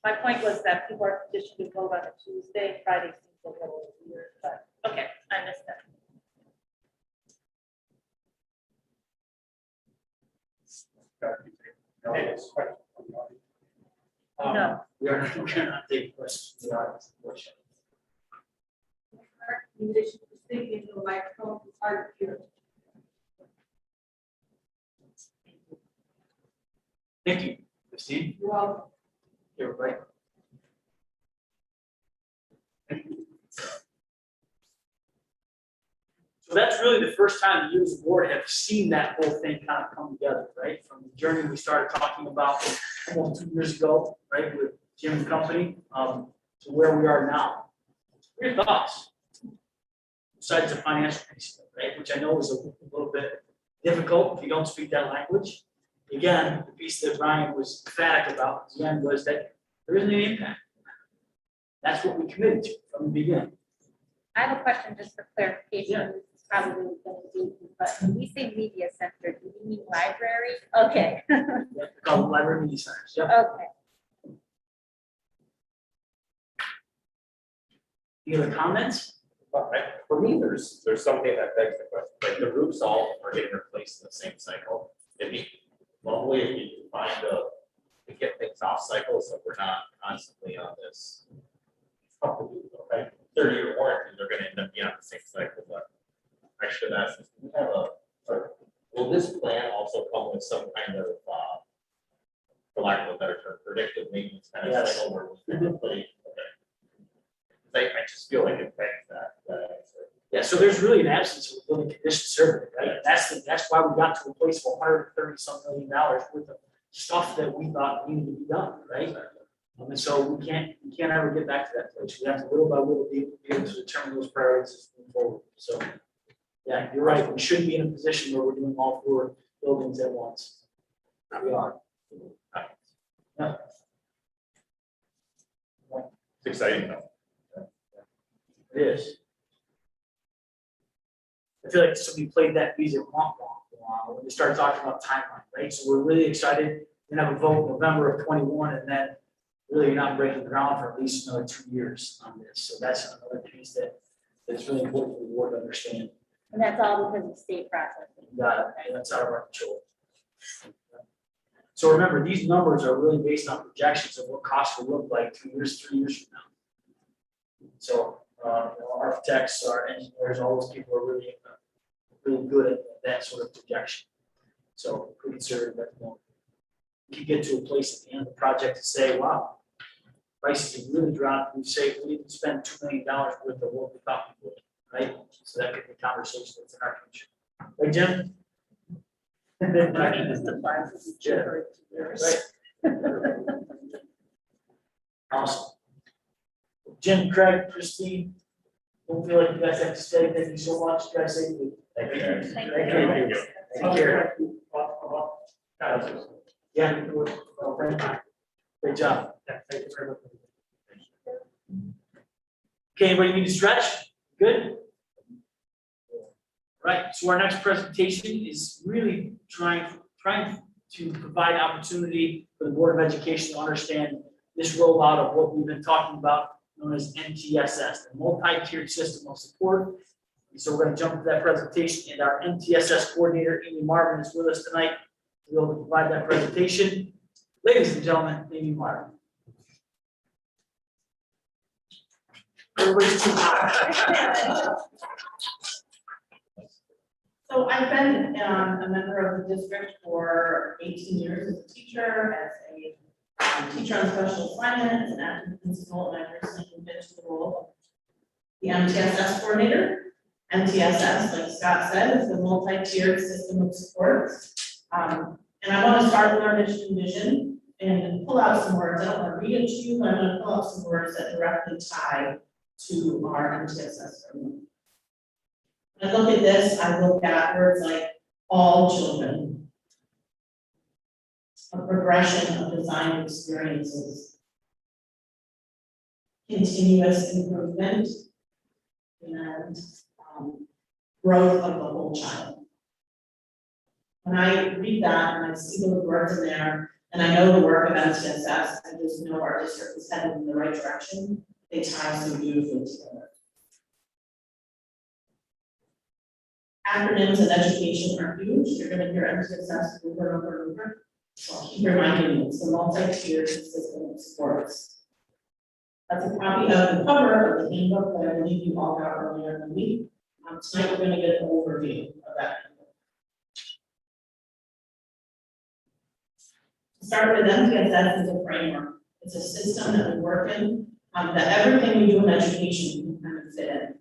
my point was that people are petitioned to vote on a Tuesday, Friday seems a little weird, but, okay, I missed that. No. We are not taking questions. We are worship. In addition to speaking into a microphone, it's hard to hear. Thank you, Christine. You're welcome. You're right. So that's really the first time you as a board have seen that whole thing kind of come together, right? From the journey we started talking about almost 2 years ago, right, with Jim and company, to where we are now. What are your thoughts? Besides the financial piece, of it, right, which I know is a little bit difficult if you don't speak that language. Again, the piece that Brian was emphatic about at the end was that there isn't any impact. That's what we committed to from the beginning. I have a question just for clarification. This is probably going to be, but when we say media center, do we mean library? Okay. Yeah, we call them library media centers. Yep. Okay. Any other comments? For me, there's something that begs the question, like the roofs all are getting replaced in the same cycle. It'd be lovely if you could find to get things off cycle, so we're not constantly on this. Okay, 30-year warranty, they're gonna end up being on the same cycle, but I should ask, do we have will this plan also come with some kind of, for lack of a better term, predictive maintenance kind of Yes. cycle where we can replace? Okay. I just feel like it begs that answer. Yeah, so there's really an absence of a building condition survey, right? That's why we got to a place of $130-some million worth of stuff that we thought needed to be done, right? And so we can't ever get back to that place. We have to little by little be able to determine those priorities as we move forward. So, yeah, you're right. We shouldn't be in a position where we're doing all 4 buildings at once. We are. Yeah. It's exciting though. It is. I feel like somebody played that music when they started talking about timeline, right? So we're really excited. We're gonna have a vote in November of 21, and then really you're not breaking ground for at least another 2 years on this. So that's another piece that's really important for the board to understand. And that's all because of state process. You got it. And that's out of our control. So remember, these numbers are really based on projections of what costs will look like 2 years, 3 years from now. So architects, our engineers, all those people are really good at that sort of projection. So pretty conservative at the moment. We could get to a place at the end of the project to say, wow, prices have really dropped. We say we didn't spend $2 million worth of what we thought we would, right? So that could be a conversation that's in our future. Right, Jim? Right. Awesome. Jim, Craig, Christine, don't feel like you guys have to stay. Thank you so much. You guys say good. Thank you. Thank you. Take care. Yeah. Great job. Yeah, thank you very much. Okay, anybody need to stretch? Good? Right, so our next presentation is really trying to provide opportunity for the Board of Education to understand this rollout of what we've been talking about, known as MTSS, the multi-tiered system of support. And so we're gonna jump to that presentation, and our MTSS coordinator, Amy Marvin, is with us tonight to be able to provide that presentation. Ladies and gentlemen, Amy Marvin. Everybody's too high. So I've been a member of the district for 18 years as a teacher, as a teacher on special assignment, as an active principal, and I've recently moved into the role of the MTSS coordinator. MTSS, like Scott said, is the multi-tiered system of supports. And I want to start with our mission and vision and pull out some words. I don't want to read it to you, but I'm going to pull out some words that directly tie to our MTSS framework. When I look at this, I look at words like all children, a progression of design experiences, continuous improvement, and growth of the whole child. When I read that and I see those words in there, and I know the work of MTSS, I just know our district is headed in the right direction. They tie so beautifully together. Acronyms in education are huge. You're going to hear MTSS over and over and over. So I'll keep reminding you, it's the multi-tiered system of supports. That's a copy of the cover of the handbook that I believe you all got earlier in the week. Tonight we're going to get an overview of that handbook. To start with, MTSS is a framework. It's a system that we work in, that everything we do in education can kind of fit in.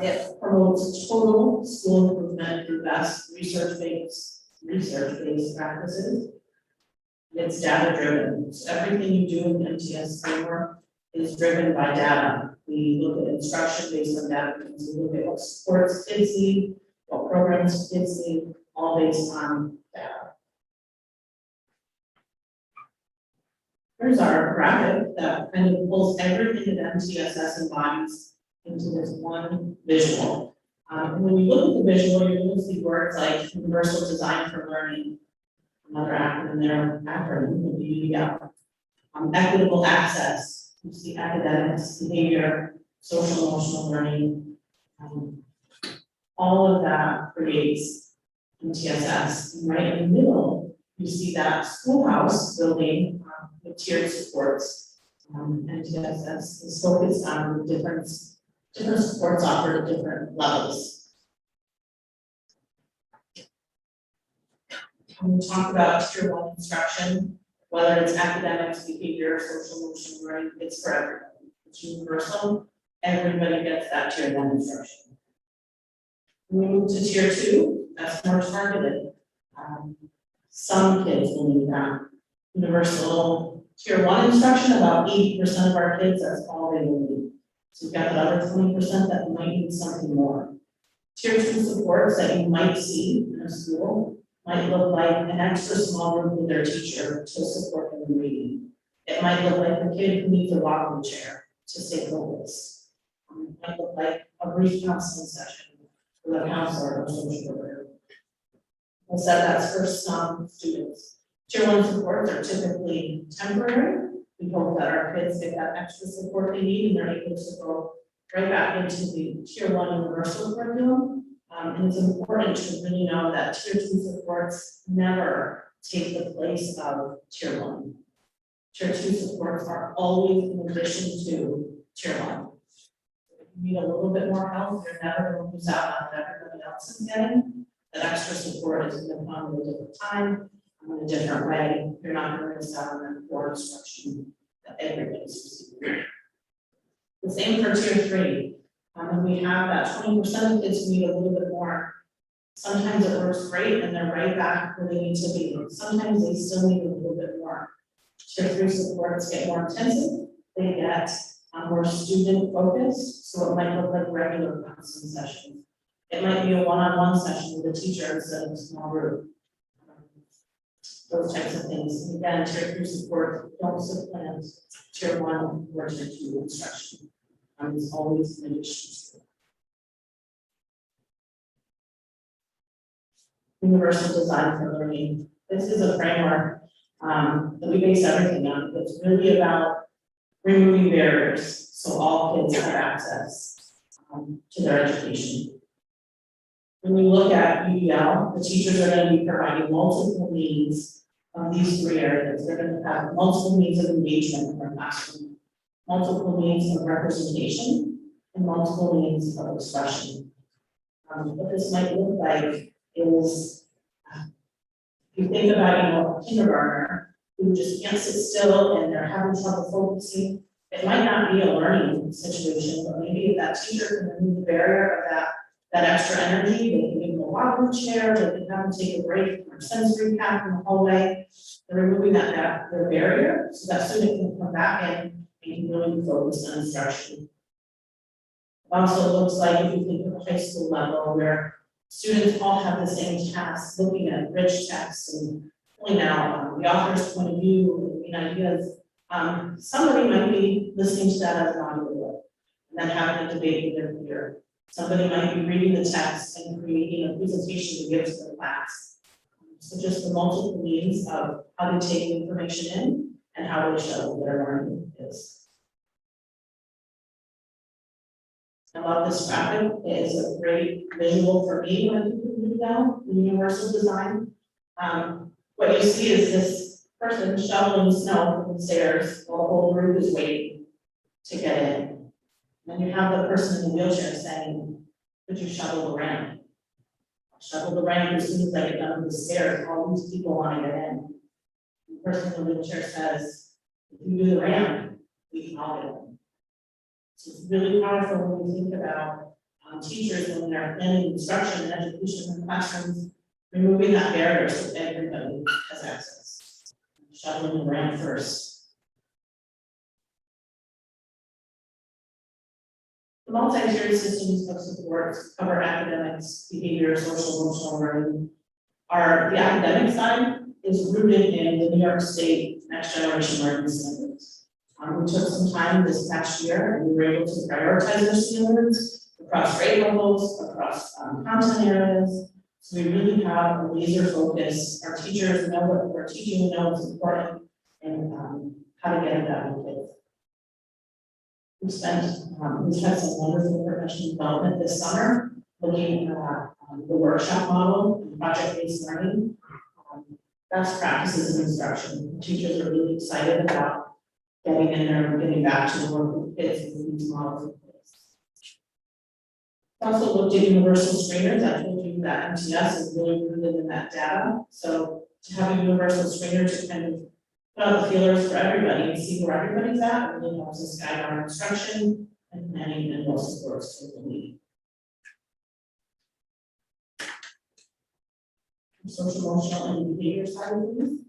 It promotes total school improvement through best research-based practices. It's data-driven. So everything you do in the MTS framework is driven by data. We look at instruction based on data. We look at what supports kids need, what programs kids need, all based on data. Here's our graphic that kind of pulls everything that MTSS embodies into this one visual. And when you look at the visual, you're going to see words like universal design for learning, another acronym there, would be equitable access. You see academics, behavior, social emotional learning. All of that creates MTSS. And right in the middle, you see that schoolhouse building with tiered supports. MTSS is focused on different supports offered at different levels. When we talk about tier 1 instruction, whether it's academics, behavior, social emotional learning, it's for everybody. It's universal. Everybody gets that tier 1 instruction. When we move to tier 2, that's more targeted. Some kids will need that. Universal tier 1 instruction, about 80% of our kids, that's all they will need. So we've got that other 20% that might need something more. Tier 2 supports that you might see in a school might look like an extra small group with their teacher to support them in reading. It might look like the kid who needs a rocking chair to stay focused. It might look like a brief counseling session with a counselor or social worker. We'll say that's for some students. Tier 1 supports are typically temporary. We hope that our kids get that extra support they need and they're able to go right back into the tier 1 universal curriculum. And it's important to really know that tier 2 supports never take the place of tier 1. Tier 2 supports are always in addition to tier 1. If you need a little bit more help, you're never going to lose out on what everybody else is getting. That extra support is going to come at a different time, in a different way. You're not going to miss out on that core instruction that everybody's receiving. The same for tier 3. And we have that 20% of kids who need a little bit more. Sometimes it works great and they're right back where they need to be. Sometimes they still need a little bit more. Tier 3 supports get more intensive. They get more student focused. So it might look like regular counseling sessions. It might be a one-on-one session with a teacher instead of a small group. those types of things. And again, tier 3 support, don't supplant tier 1 or tier 2 instruction. It's always an addition. Universal design for learning. This is a framework that we base everything on. It's really about removing barriers so all kids have access to their education. When we look at UEL, the teachers are going to be providing multiple means of these 3 areas. They're going to have multiple means of engagement in their classroom, multiple means of representation, and multiple means of expression. What this might look like is, if you think about, a kindergartner who just can't sit still and they're having trouble focusing, it might not be a learning situation, but maybe if that teacher can remove the barrier of that extra energy, they can give them a walking chair, they can have them take a break from a sensory path in the hallway. They're removing their barrier so that student can come back in and can really be focused on instruction. Also, it looks like if you think of a high school level where students all have the same tasks, looking at rich text and pulling out the author's point of view and ideas. Somebody might be listening to that as an audiobook and then having a debate with their peer. Somebody might be reading the text and creating a presentation to give to the class. So just the multiple means of how to take information in and how to show what their learning is. I love this graphic. It is a great visual for me when I do down the universal design. What you see is this person shoveling snow from the stairs while the whole group is waiting to get in. And then you have the person in the wheelchair saying, could you shovel the ramp? I'll shovel the ramp as soon as I get down the stairs. All these people want to get in. The person in the wheelchair says, if you do the ramp, we can all get in. So it's really powerful when we think about teachers when they're planning instruction and education in the classrooms, removing that barrier so everybody has access. Shoveling the ramp first. The multi-tiered systems of support cover academics, behavior, social, emotional learning. The academic side is rooted in the New York State Next Generation Learning Standards. We took some time this past year and we were able to prioritize those standards across grade levels, across content areas. So we really have a laser focus. Our teachers know what we're teaching, know what's important, and how to get it done with kids. We've had some wonderful professional development this summer, looking at the workshop model and project-based learning, best practices in instruction. Teachers are really excited about getting in there and getting back to the work with kids and these models in place. Also looked at universal screeners. I told you that MTS is really rooted in that data. So to have a universal screener to kind of put out the feelers for everybody and see where everybody's at really helps us guide our instruction and planning and what supports for the need. Social, emotional, and behavior side of things.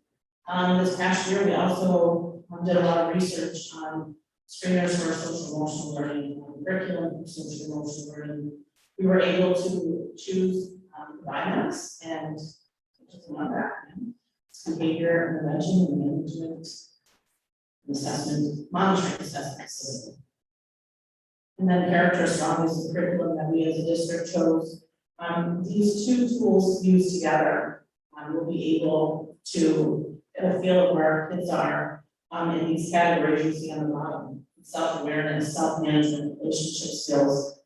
This past year, we also did a lot of research on screeners for social emotional learning, curriculum for social emotional learning. We were able to choose BIMAX and just another acronym, behavior intervention and management assessment, monitoring assessment system. And then Character Strong is the curriculum that we as a district chose. These two tools used together will be able to get a feel of where our kids are in these categories you see on the bottom. Self-awareness, self-management, relationship skills.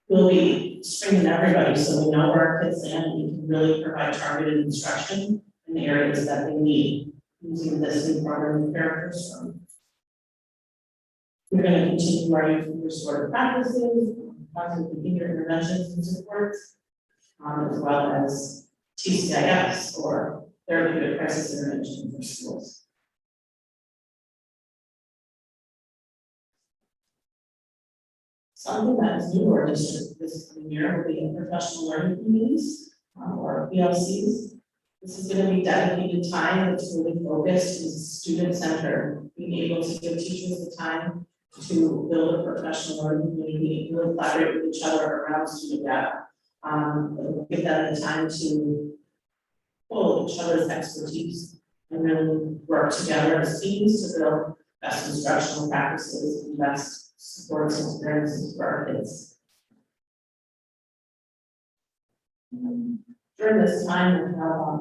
We'll be screening everybody so we know where our kids stand and we can really provide targeted instruction in the areas that they need using this new program of Character Strong. We're going to continue our youth restorative practices, positive behavior interventions and supports, as well as TCIS or therapeutic crisis intervention for schools. Something that is new to our district this coming year will be professional learning communities, or PLCs. This is going to be dedicated time that's really focused and student-centered, being able to give teachers the time to build a professional learning community, really collaborate with each other around student data. Give them the time to pull each other's expertise and really work together as teams to build best instructional practices and best supports and experiences for our kids. During this time, we have,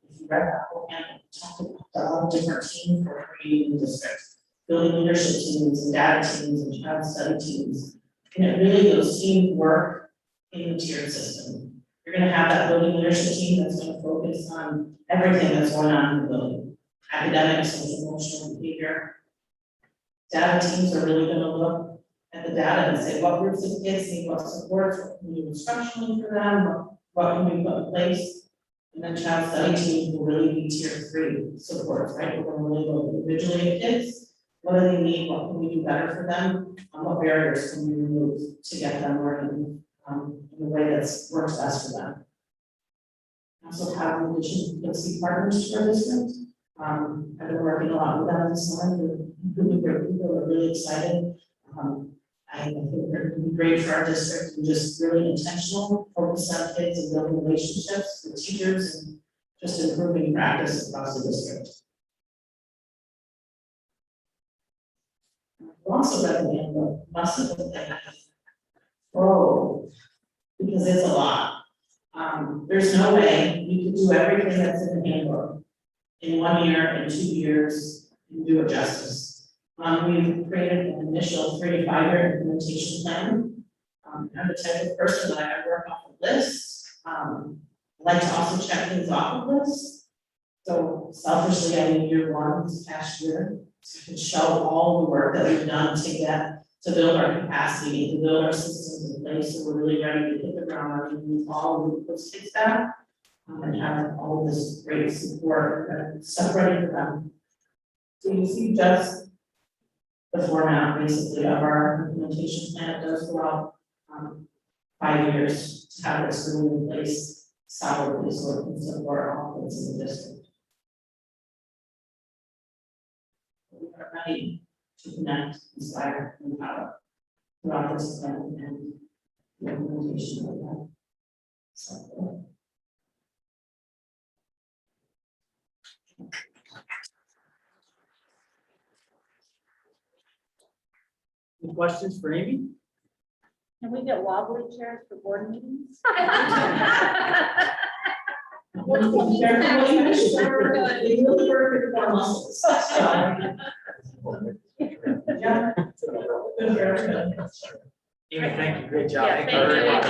if you read that whole handbook, we talked about all the different teams for creating districts, building leadership teams and data teams and child study teams. And it really, those teams work in the tiered system. You're gonna have that building leadership team that's gonna focus on everything that's going on in the building. Academic, social, emotional behavior. Data teams are really gonna look at the data and say, what groups of kids need what supports, what can we do instructionally for them, what can we put in place? And then child study teams will really be tier 3 supports, right? We're gonna really look individually at kids. What do they need? What can we do better for them? What barriers can we remove to get them learning in a way that works best for them? Also have Vision partners for our district. I've been working a lot with them this summer. They're really great people. Are really excited. I think they're going to be great for our district and just really intentional, focus on kids and building relationships with teachers and just improving practice across the district. I've also read the handbook, must have been thinking, oh, because it's a lot. There's no way you can do everything that's in the handbook in 1 year, in 2 years, and do it justice. We've created an initial 3 to 5 year implementation plan. I'm the type of person that I work off of lists. I like to also check things off of lists. So selfishly, I need year 1 this past year to show all the work that we've done to build our capacity, to build our systems in place, so we're really ready to hit the ground running and all of those kids back, and have all of this great support and stuff ready for them. So you see just the format basically of our implementation plan. It does go out 5 years to have this really in place solidly so it can support all kids in the district. We are ready to connect, inspire, and empower throughout this plan and the implementation of that. So, Any questions for Amy? Can we get wobbly chairs for board meetings? They really work with our muscles. So, yeah. Good for everybody. Amy, thank you, great job. Yeah, Thank thank very you. much.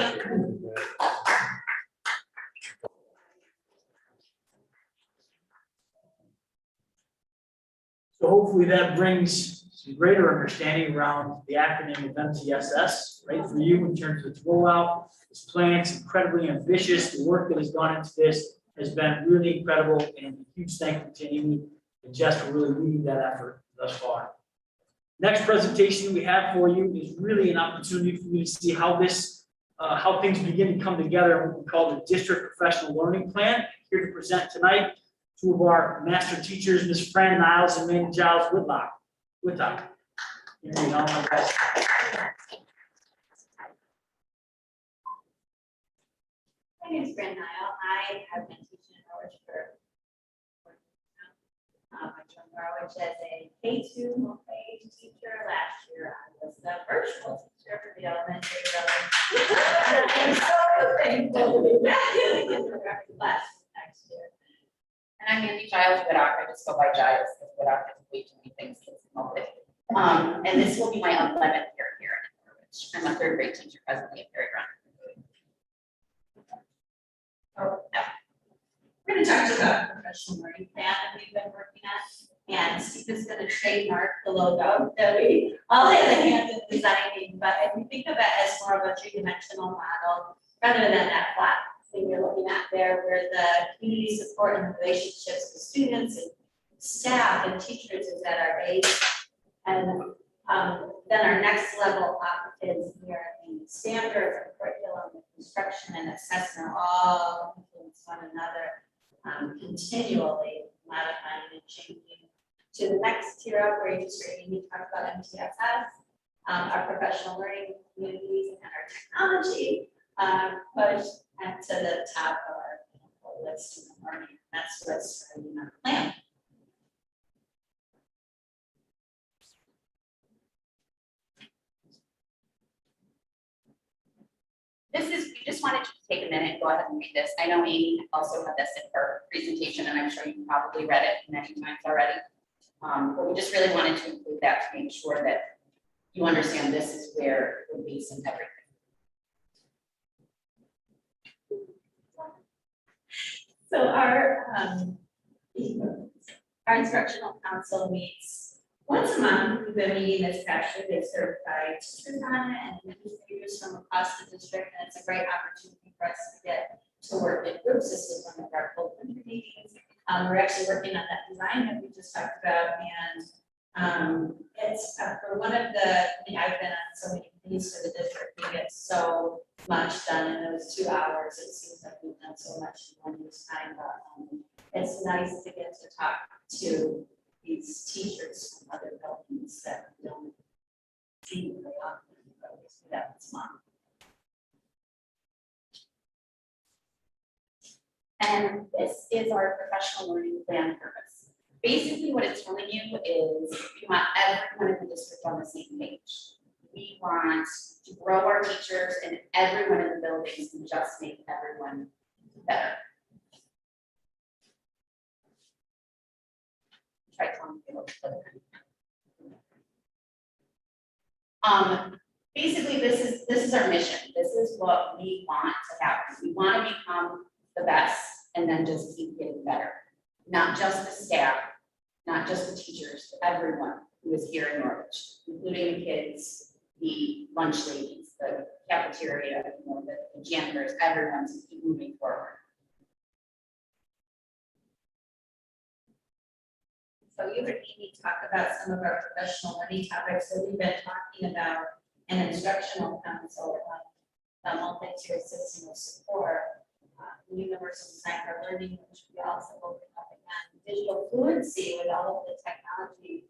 So hopefully that brings some greater understanding around the acronym of MTSS, right, for you in terms of its rollout. This plan is incredibly ambitious. The work that has gone into this has been really incredible, and a huge thank you to Amy and Jess for really leading that effort thus far. Next presentation we have for you is really an opportunity for you to see how how things begin to come together in what we call the District Professional Learning Plan. Here to present tonight, 2 of our master teachers, Ms. Fran Niles and Mandy Giles Whitlock. Here you go, my guys. My name is Fran Niles. I have been teaching in Norwich for I joined Norwich as a K2 multi-age teacher. Last year, I was the virtual teacher for the elementary level. I'm so thankful to be back in the kindergarten class next year. And I'm Mandy Giles Whitlock. I just go by Giles because Whitlock has way too many things kids come up with. And this will be my 11th year here in Norwich. I'm a 3rd grade teacher presently at Perry Run. Oh, yeah. We're going to talk to you about the professional learning plan that we've been working on. And Steve is going to trademark the logo that we all had a hand in designing. But if you think of it as more of a 3-dimensional model, rather than that flat thing you're looking at there, where the community support and relationships with students and staff and teachers is at our base. And then our next level up is where the standards of curriculum, instruction, and assessment all influence one another, continually modifying and changing. To the next tier up where you just heard me talk about MTSS, our professional learning communities and our technology push, and to the top of our with student learning. That's what's in our plan. This is, we just wanted to take a minute, go ahead and read this. I know Amy also had this in her presentation, and I'm sure you probably read it many times already. But we just really wanted to include that to make sure that you understand this is where we're basing everything. So our instructional council meets once a month. We've been meeting this past year. They certified teachers on it and administrators from across the district, and it's a great opportunity for us to get to work in groups. This is one of our full meetings. We're actually working on that design that we just talked about, and it's for one of the, I've been on so many committees for the district. We get so much done in those 2 hours. It seems like we've done so much in 1 year's time, but it's nice to get to talk to these teachers from other buildings that we don't see very often, but we see that this month. And this is our professional learning plan purpose. Basically, what it's telling you is we want everyone in the district on the same page. We want to grow our teachers in every one of the buildings and just make everyone better. Try telling people to put it. Basically, this is our mission. This is what we want to happen. We want to become the best and then just keep getting better. Not just the staff, not just the teachers, but everyone who is here in Norwich, including the kids, the lunch ladies, the cafeteria, the janitors, everyone to keep moving forward. So you heard Amy talk about some of our professional learning topics. So we've been talking about an instructional council, a multi-tier system of support, universal design for learning, which we also open up again, digital fluency with all of the technology,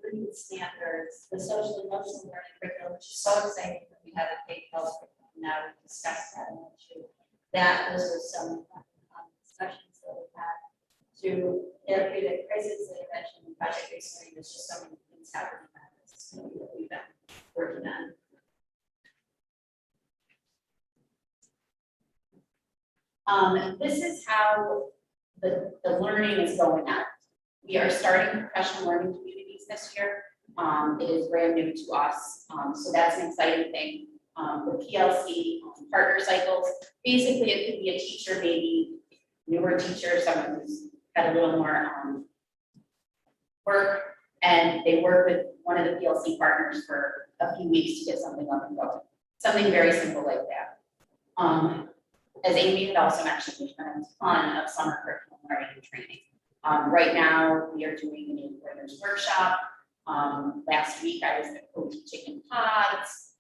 learning standards, the social emotional learning curriculum, which is so exciting that we have a big health curriculum now. We discussed that and those were some discussions that we had to therapeutic crisis intervention and project-based learning. There's just so many things happening on this that we've been working on. This is how the learning is going out. We are starting professional learning communities this year. It is brand new to us, so that's an exciting thing. The PLC partner cycles, basically it could be a teacher, maybe newer teacher, someone who's had a little more work, and they work with one of the PLC partners for a few weeks to get something up and going. Something very simple like that. As Amy had also mentioned, we've done a ton of summer curriculum learning and training. Right now, we are doing an learners workshop. Last week, I was co-teaching in pods.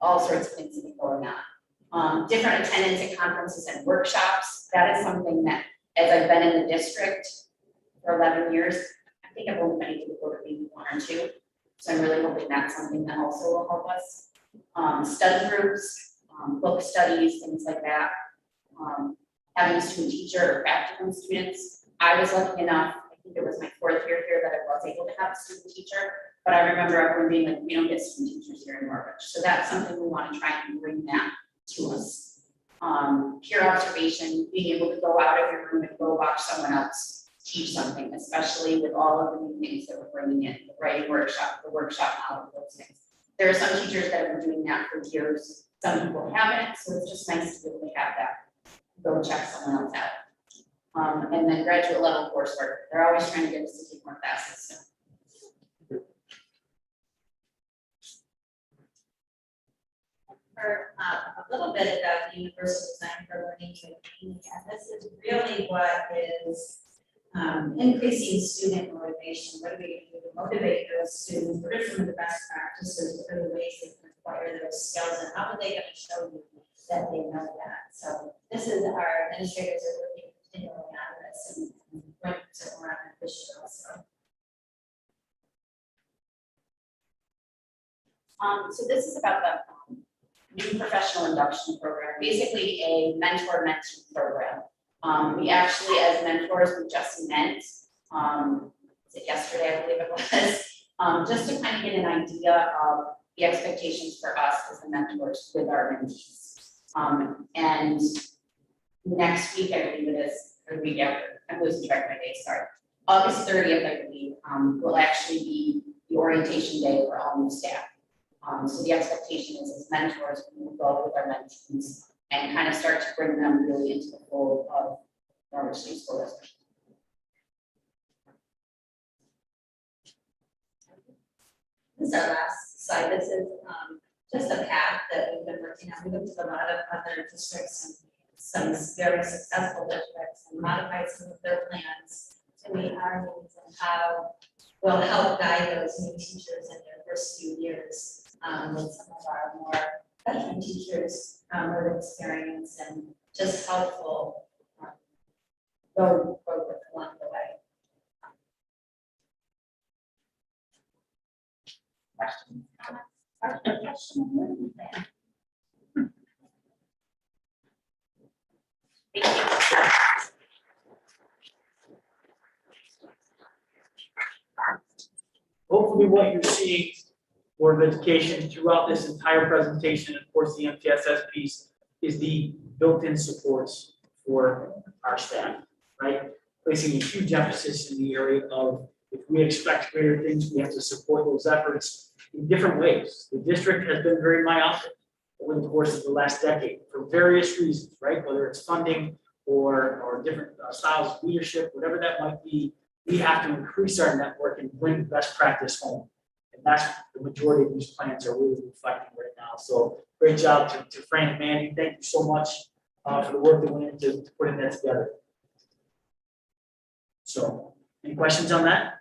All sorts of things have been going on. Different attendance at conferences and workshops. That is something that, as I've been in the district for 11 years, I think I've only been able to go to maybe 1 or 2. So I'm really hoping that's something that also will help us. Study groups. Book studies, things like that. Having student teacher or practicum students. I was lucky enough, I think it was my 4th year here that I was able to have a student teacher, but I remember everyone being like, we don't get student teachers here in Norwich. So that's something we want to try and bring that to us. Peer observation, being able to go out of your room and go watch someone else teach something, especially with all of the new things that we're bringing in, the writing workshop, the workshop model, those things. There are some teachers that have been doing that for years. Some people haven't, so it's just nice to be able to have that. Go check someone else out. And then graduate level coursework. They're always trying to get us to take more classes. So. For a little bit about the universal design for learning, and this is really what is increasing student motivation. What do we do to motivate those students? What are some of the best practices? What are the ways they can acquire those skills, and how are they going to show you that they know that? So this is our administrators are working continually on this and going to more on this also. So this is about the new professional induction program, basically a mentor-mentee program. We actually, as mentors, we just met, was it yesterday, I believe it was, just to kind of get an idea of the expectations for us as the mentors with our mentees. And next week, I believe it is, or the week after, I'm losing track of my days, sorry. August 30th, I believe, will actually be the orientation day for all new staff. So the expectation is as mentors, we will go with our mentees and kind of start to bring them really into the fold of Norwich City School District. This is our last slide. This is just a path that we've been working on. We looked at a lot of other districts and some very successful districts and modified some of their plans to meet our needs and how we'll help guide those new teachers in their first few years with some of our more veteran teachers with experience and just helpful go along the way. Questions, comments, questions? Thank you. Hopefully what you're seeing, Board of Education, throughout this entire presentation, and of course the MTSS piece, is the built-in supports for our staff, right? Placing a huge emphasis in the area of if we expect greater things, we have to support those efforts in different ways. The district has been very myopic over the course of the last decade for various reasons, right? Whether it's funding or different styles of leadership, whatever that might be, we have to increase our network and bring best practice home. And that's the majority of these plans are really reflecting right now. So great job to Fran and Mandy. Thank you so much for the work that went into putting that together. So any questions on that?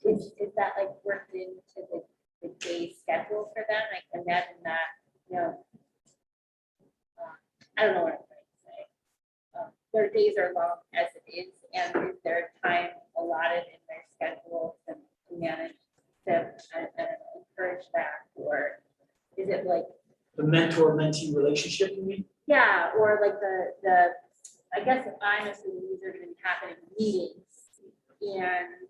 Is that like worked into the day schedule for them? I can imagine that, you know, I don't know what I'm trying to say. Their days are long as it is, and is there time allotted in their schedule to manage to encourage that, or is it like The mentor-mentee relationship, you mean? yeah, or like the I guess if I'm assuming these are going to be happening meetings, and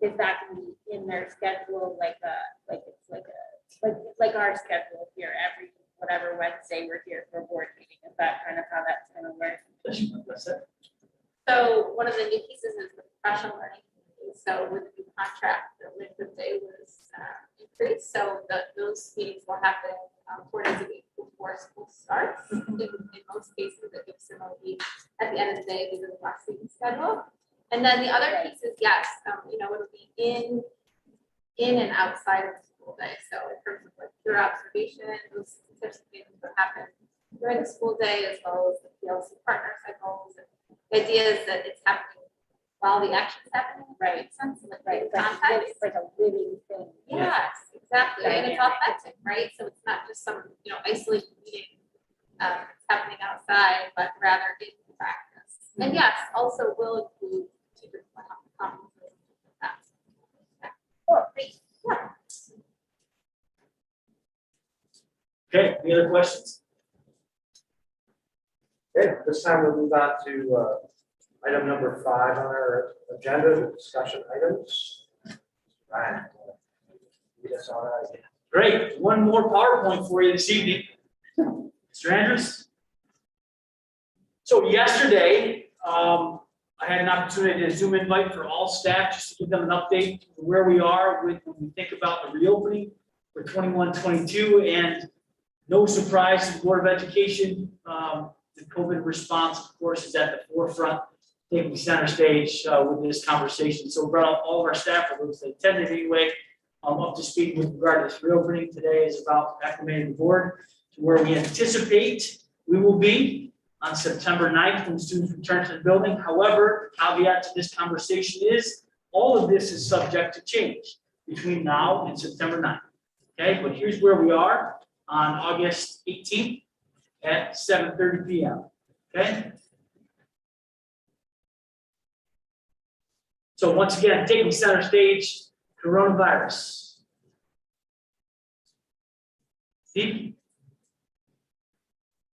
is that going to be in their schedule like our schedule here every whatever Wednesday we're here for a board meeting? Is that kind of how that's going to work? That's it. So one of the new pieces is the professional learning community. So with the new contract, the length of day was increased. So those meetings will happen 4 days a week before school starts. In most cases, it gives them a week at the end of the day due to the last week's schedule. And then the other piece is yes, you know, it'll be in and outside of the school day. So in terms of like your observation, those types of things that happen during the school day, as well as the PLC partner cycles. And the idea is that it's happening while the action's happening. Right. Makes sense. Like, Right, context. it's like a living thing. Yes, exactly. And it's Dynamic. authentic, right? So it's not just some, you know, isolated meeting happening outside, but rather in practice. And yes, also will include teacher conferences. Oh, great. Yeah. Okay, any other questions? Okay, this time we'll move on to item number 5 on our agenda, the discussion items. Ryan, lead us on that again. Great, one more PowerPoint for you this evening. Mr. Andrews? So yesterday, I had an opportunity to Zoom invite for all staff, just to give them an update to where we are with when we think about the reopening for 21-22, and no surprise to the Board of Education, the COVID response, of course, is at the forefront, taking center stage with this conversation. So we brought all of our staff, or those that attended anyway, up to speed with regard to this reopening. Today is about acclimating the board to where we anticipate we will be on September 9th when students return to the building. However, caveat to this conversation is all of this is subject to change between now and September 9th. Okay, but here's where we are on August 18th at 7:30 p.m. Okay. So once again, taking center stage, coronavirus. Steve?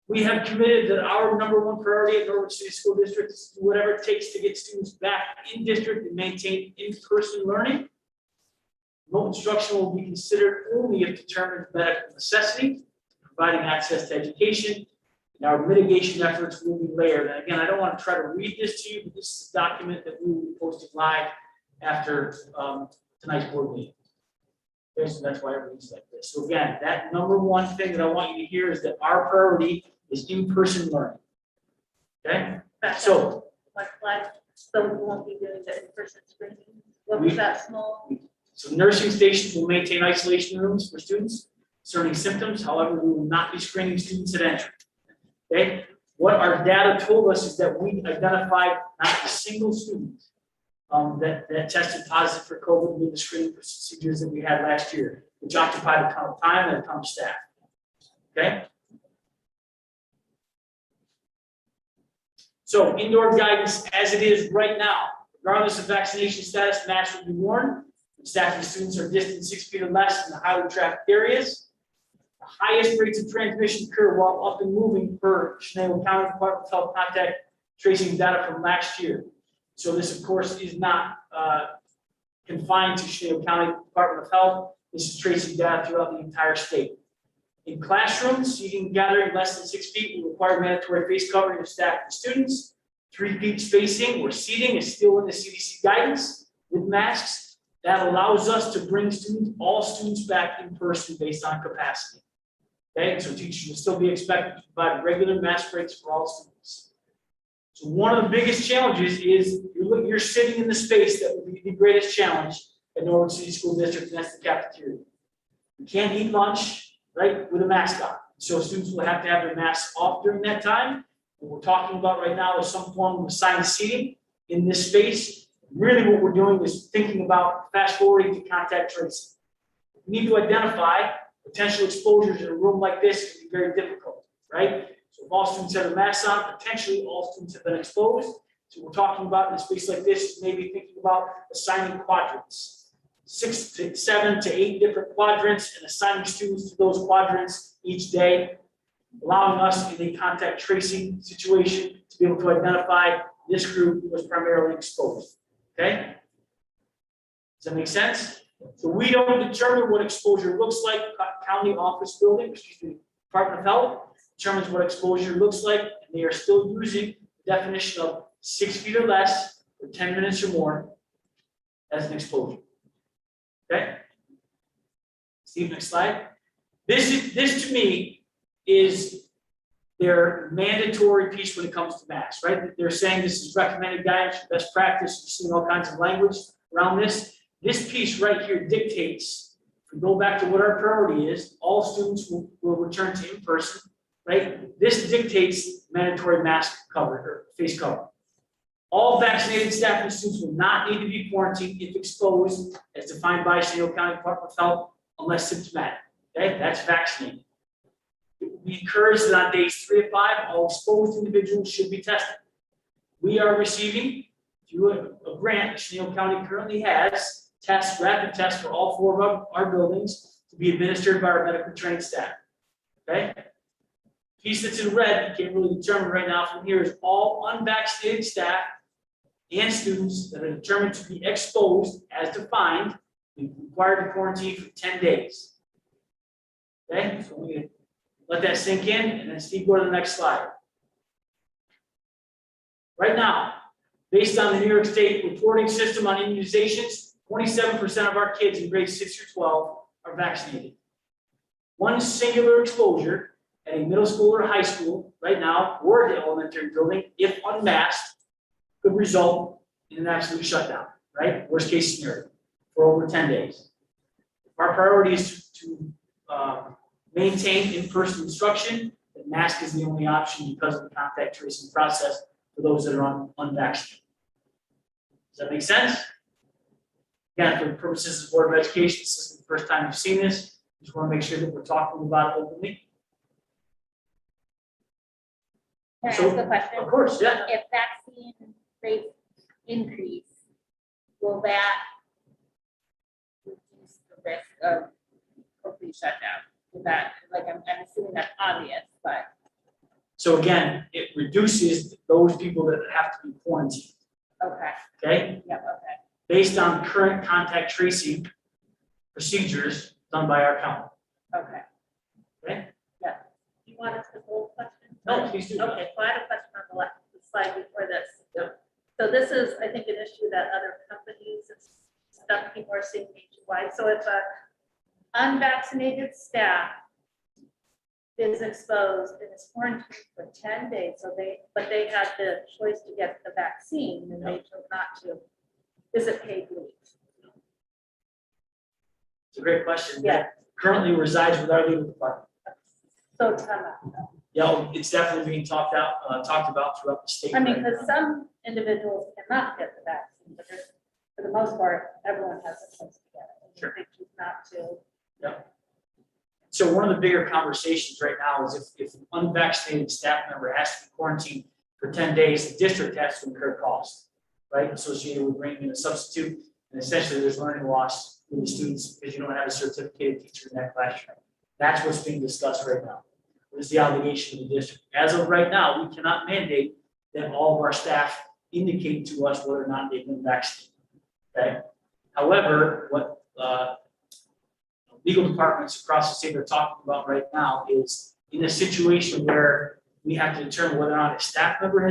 We have committed that our number one priority at Norwich City School District is to do whatever it takes to get students back in district and maintain in-person learning. Remote instruction will be considered only if determined medical necessity, providing access to education, and our mitigation efforts will be layered. And again, I don't want to try to read this to you, but this is a document that we will be posting live after tonight's board meeting. Okay, so that's why everything's like this. So again, that number one thing that I want you to hear is that our priority is in-person learning. Okay, so So we won't be doing the in-person screening. What was that small? So nursing stations will maintain isolation rooms for students concerning symptoms. However, we will not be screening students at entry. Okay, what our data told us is that we identified not a single student that tested positive for COVID with the screening procedures that we had last year, which occupied a ton of time and a ton of staff. Okay. So indoor guidance as it is right now, regardless of vaccination status, masks will be worn. Staff and students are distant 6 feet or less in the highly trafficked areas. The highest rates of transmission occur while up and moving per Chenango County Department of Health contact tracing data from last year. So this, of course, is not confined to Chenango County Department of Health. This is tracing data throughout the entire state. In classrooms, seating gathering less than 6 feet will require mandatory face covering of staff and students. 3 feet spacing or seating is still in the CDC guidance with masks. That allows us to bring all students back in person based on capacity. Okay, so teachers will still be expected to provide regular mask breaks for all students. So one of the biggest challenges is you're sitting in the space that will be the greatest challenge at Norwich City School District, and that's the cafeteria. You can't eat lunch, right, with a mask on. So students will have to have their masks off during that time. What we're talking about right now is some form of assigned seating in this space. Really what we're doing is thinking about fast forwarding to contact tracing. We need to identify potential exposures in a room like this can be very difficult, right? So if all students have their masks on, potentially all students have been exposed. So we're talking about in a space like this, maybe thinking about assigning quadrants, 6 to 7 to 8 different quadrants and assigning students to those quadrants each day, allowing us in a contact tracing situation to be able to identify this group was primarily exposed. Okay? Does that make sense? So we don't determine what exposure looks like. County office building, Department of Health determines what exposure looks like, and they are still using the definition of 6 feet or less for 10 minutes or more as an exposure. Okay? Steve, next slide. This to me is their mandatory piece when it comes to masks, right? They're saying this is recommended guidance, best practice. You're seeing all kinds of language around this. This piece right here dictates, if we go back to what our priority is, all students will return to in-person, right? This dictates mandatory mask cover or face cover. All vaccinated staff and students will not need to be quarantined if exposed as defined by Chenango County Department of Health unless symptomatic, okay? That's vaccinated. We encourage that on days 3 to 5, all exposed individuals should be tested. We are receiving, through a grant that Chenango County currently has, rapid tests for all 4 of our buildings to be administered by our medical trained staff. Okay? Piece that's in red, you can't really determine right now from here, is all unvaccinated staff and students that are determined to be exposed as defined, be required to quarantine for 10 days. Okay? So we're gonna let that sink in, and then Steve, go to the next slide. Right now, based on the New York State reporting system on immunizations, 27% of our kids in grades 6 through 12 are vaccinated. One singular exposure at a middle school or high school right now, or the elementary building, if unmasked, could result in an absolute shutdown, right? Worst case scenario for over 10 days. Our priority is to maintain in-person instruction. The mask is the only option because of the contact tracing process for those that are unvaccinated. Does that make sense? Again, for the purposes of the Board of Education, this is the first time you've seen this. Just want to make sure that we're talking about it openly. Can I So, ask a question? Of course, yeah. If vaccine rates increase, will that reduce the risk of complete shutdown? Is that, like, I'm assuming that's obvious, but, So again, it reduces those people that have to be quarantined, okay, okay? yep, okay. Based on current contact tracing procedures done by our county, Okay. okay? You want us to hold question? No, please do. Okay, so I had a question on the left, the slide before this. Yep. So this is, I think, an issue that other companies and stuff people are seeing nationwide. So if a unvaccinated staff is exposed and is quarantined for 10 days, so but they had the choice to get the vaccine and they chose not to, is it paid leave? It's a great question. Yeah. That currently resides with our legal department. So time out. Yeah, it's definitely being talked about throughout the state. I mean, right because now. some individuals cannot get the vaccine, but for the most part, everyone has a choice to get it. Sure. They choose not to. So one of the bigger conversations right now is if an unvaccinated staff member has to be quarantined for 10 days, the district has to incur costs, right? Associated with bringing in a substitute, and essentially there's learning loss for the students because you don't have a certificated teacher in that classroom. That's what's being discussed right now. What is the obligation of the district? As of right now, we cannot mandate that all of our staff indicate to us whether or not they've been vaccinated, okay? However, what legal departments across the state are talking about right now is in a situation where we have to determine whether or not a staff member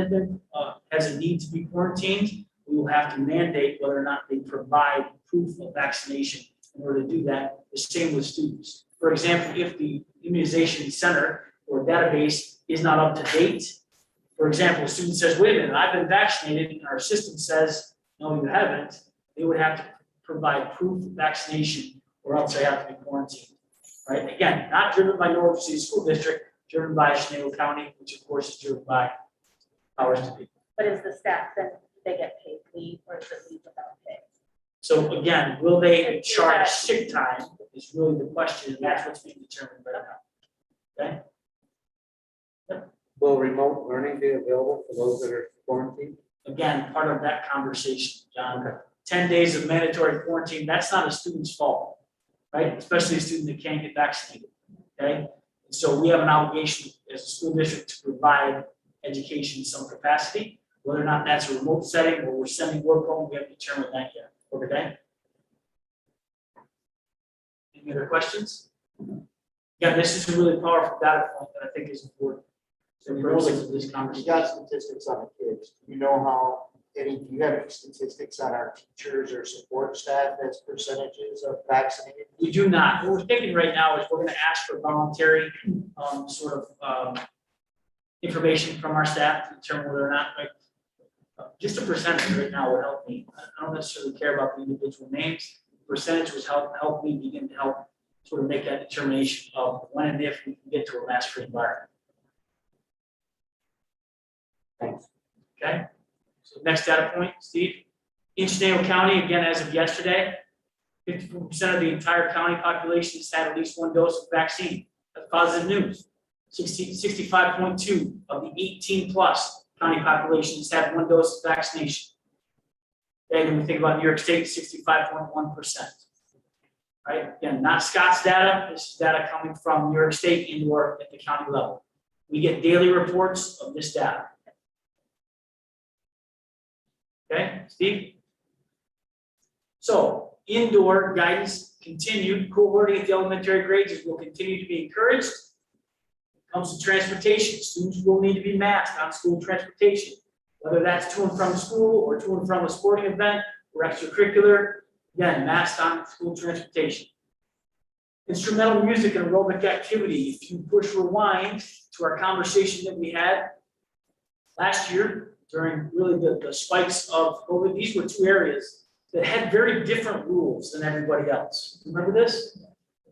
has a need to be quarantined, we will have to mandate whether or not they provide proof of vaccination in order to do that. The same with students. For example, if the immunization center or database is not up to date, for example, a student says, wait a minute, I've been vaccinated, and our system says, no, you haven't, they would have to provide proof of vaccination or else they have to be quarantined, right? Again, not driven by Norwich City School District, driven by Chenal County, which of course is driven by powers to be. But is the staff then, they get paid leave or is it leave without pay? So again, will they If you charge had- sick time is really the question, and that's what's being determined right now. Okay? Will remote learning be available for those that are quarantined? Again, part of that conversation, John. 10 days of mandatory quarantine, that's not a student's fault, right? Especially a student that can't get vaccinated, okay? And so we have an obligation as a school district to provide education in some capacity. Whether or not that's a remote setting or we're sending work home, we haven't determined that yet, okay? Any other questions? Yeah, this is a really powerful data point that I think is important. So the purposes of this You conversation. got statistics on the kids. Do you know do you have any statistics on our teachers or support staff as percentages of vaccinated? We do not. What we're thinking right now is we're gonna ask for voluntary, information from our staff to determine whether or not, just a percentage right now would help me. I don't necessarily care about the individual names. Percentage would help me begin to help sort of make that determination of when and if we can get to a mask-free environment. Thanks. Okay? So next data point, Steve. In Chenal County, again, as of yesterday, 54% of the entire county population has had at least one dose of vaccine. That's positive news. 65.2 of the 18+ county population has had one dose of vaccination. Okay, when we think about New York State, 65.1%. Right? Again, not Scott's data. This is data coming from New York State indoor at the county level. We get daily reports of this data. Okay, Steve? So indoor guidance continued. Cohorting at the elementary grades will continue to be encouraged. When it comes to transportation, students will need to be masked on school transportation, whether that's to and from school or to and from a sporting event or extracurricular. Again, masked on school transportation. Instrumental music and aerobic activity. If you push rewind to our conversation that we had last year during really the spikes of COVID, these were two areas that had very different rules than everybody else. Remember this?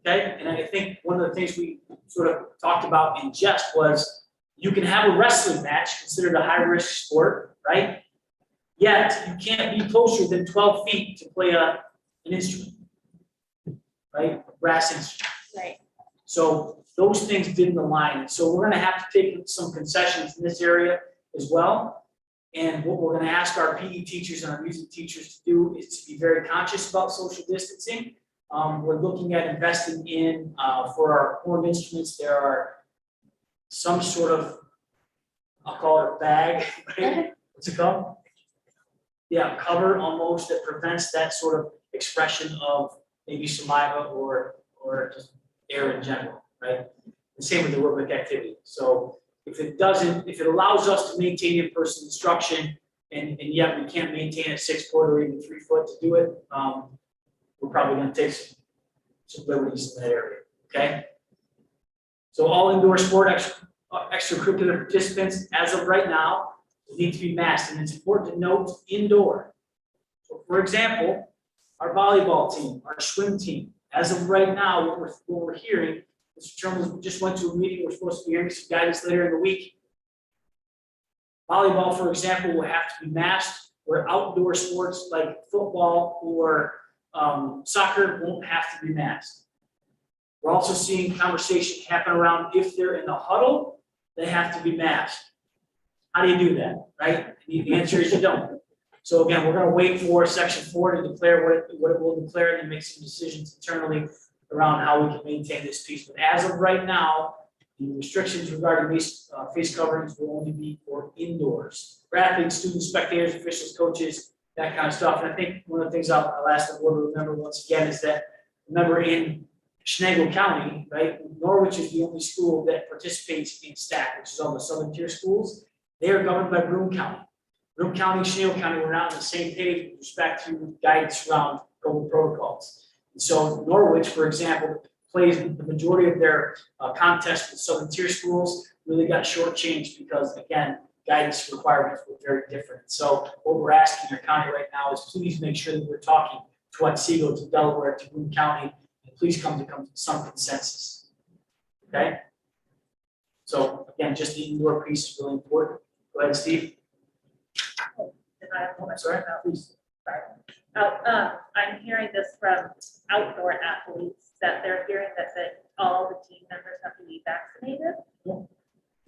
Okay, and I think one of the things we sort of talked about in jest was you can have a wrestling match considered a high-risk sport, right? Yet you can't be closer than 12 feet to play an instrument, right? A brass instrument. Right. So those things didn't align. And so we're gonna have to take some concessions in this area as well. And what we're gonna ask our PE teachers and our music teachers to do is to be very conscious about social distancing. We're looking at investing in, for our horn instruments, there are some sort of, I'll call it a bag, right? What's it called? Yeah, cover almost that prevents that sort of expression of maybe saliva or just air in general, right? The same with aerobic activity. So if it allows us to maintain in-person instruction and yet we can't maintain a 6 foot or even 3 foot to do it, we're probably gonna take some liberties in that area, okay? So all indoor sport extracurricular participants, as of right now, need to be masked, and it's important to note indoor. So for example, our volleyball team, our swim team, as of right now, what we're hearing, Mr. Chairman just went to a meeting, we're supposed to be hearing some guidance later in the week. Volleyball, for example, will have to be masked, where outdoor sports like football or soccer won't have to be masked. We're also seeing conversation happen around if they're in the huddle, they have to be masked. How do you do that, right? The answer is you don't. So again, we're gonna wait for section 4 to declare what it will declare and then make some decisions internally around how we can maintain this piece. But as of right now, the restrictions regarding face coverings will only be for indoors. For athletes, students, spectators, officials, coaches, that kind of stuff. And I think one of the things I'll ask the board to remember once again is that, remember in Chenango County, right, Norwich is the only school that participates in STAC, which is all the southern tier schools. They are governed by Broome County. Broome County and Chenango County were not on the same page with respect to guidance around COVID protocols. And so Norwich, for example, plays the majority of their contests with southern tier schools, really got shortchanged because, again, guidance requirements were very different. So what we're asking your county right now is please make sure that we're talking to Otsego, to Delaware, to Broome County, and please come to some consensus. Okay? So again, just the indoor piece is really important. Go ahead, Steve. And I have one. Sorry, please. I'm hearing this from outdoor athletes, that they're hearing that all the team members have to be vaccinated. No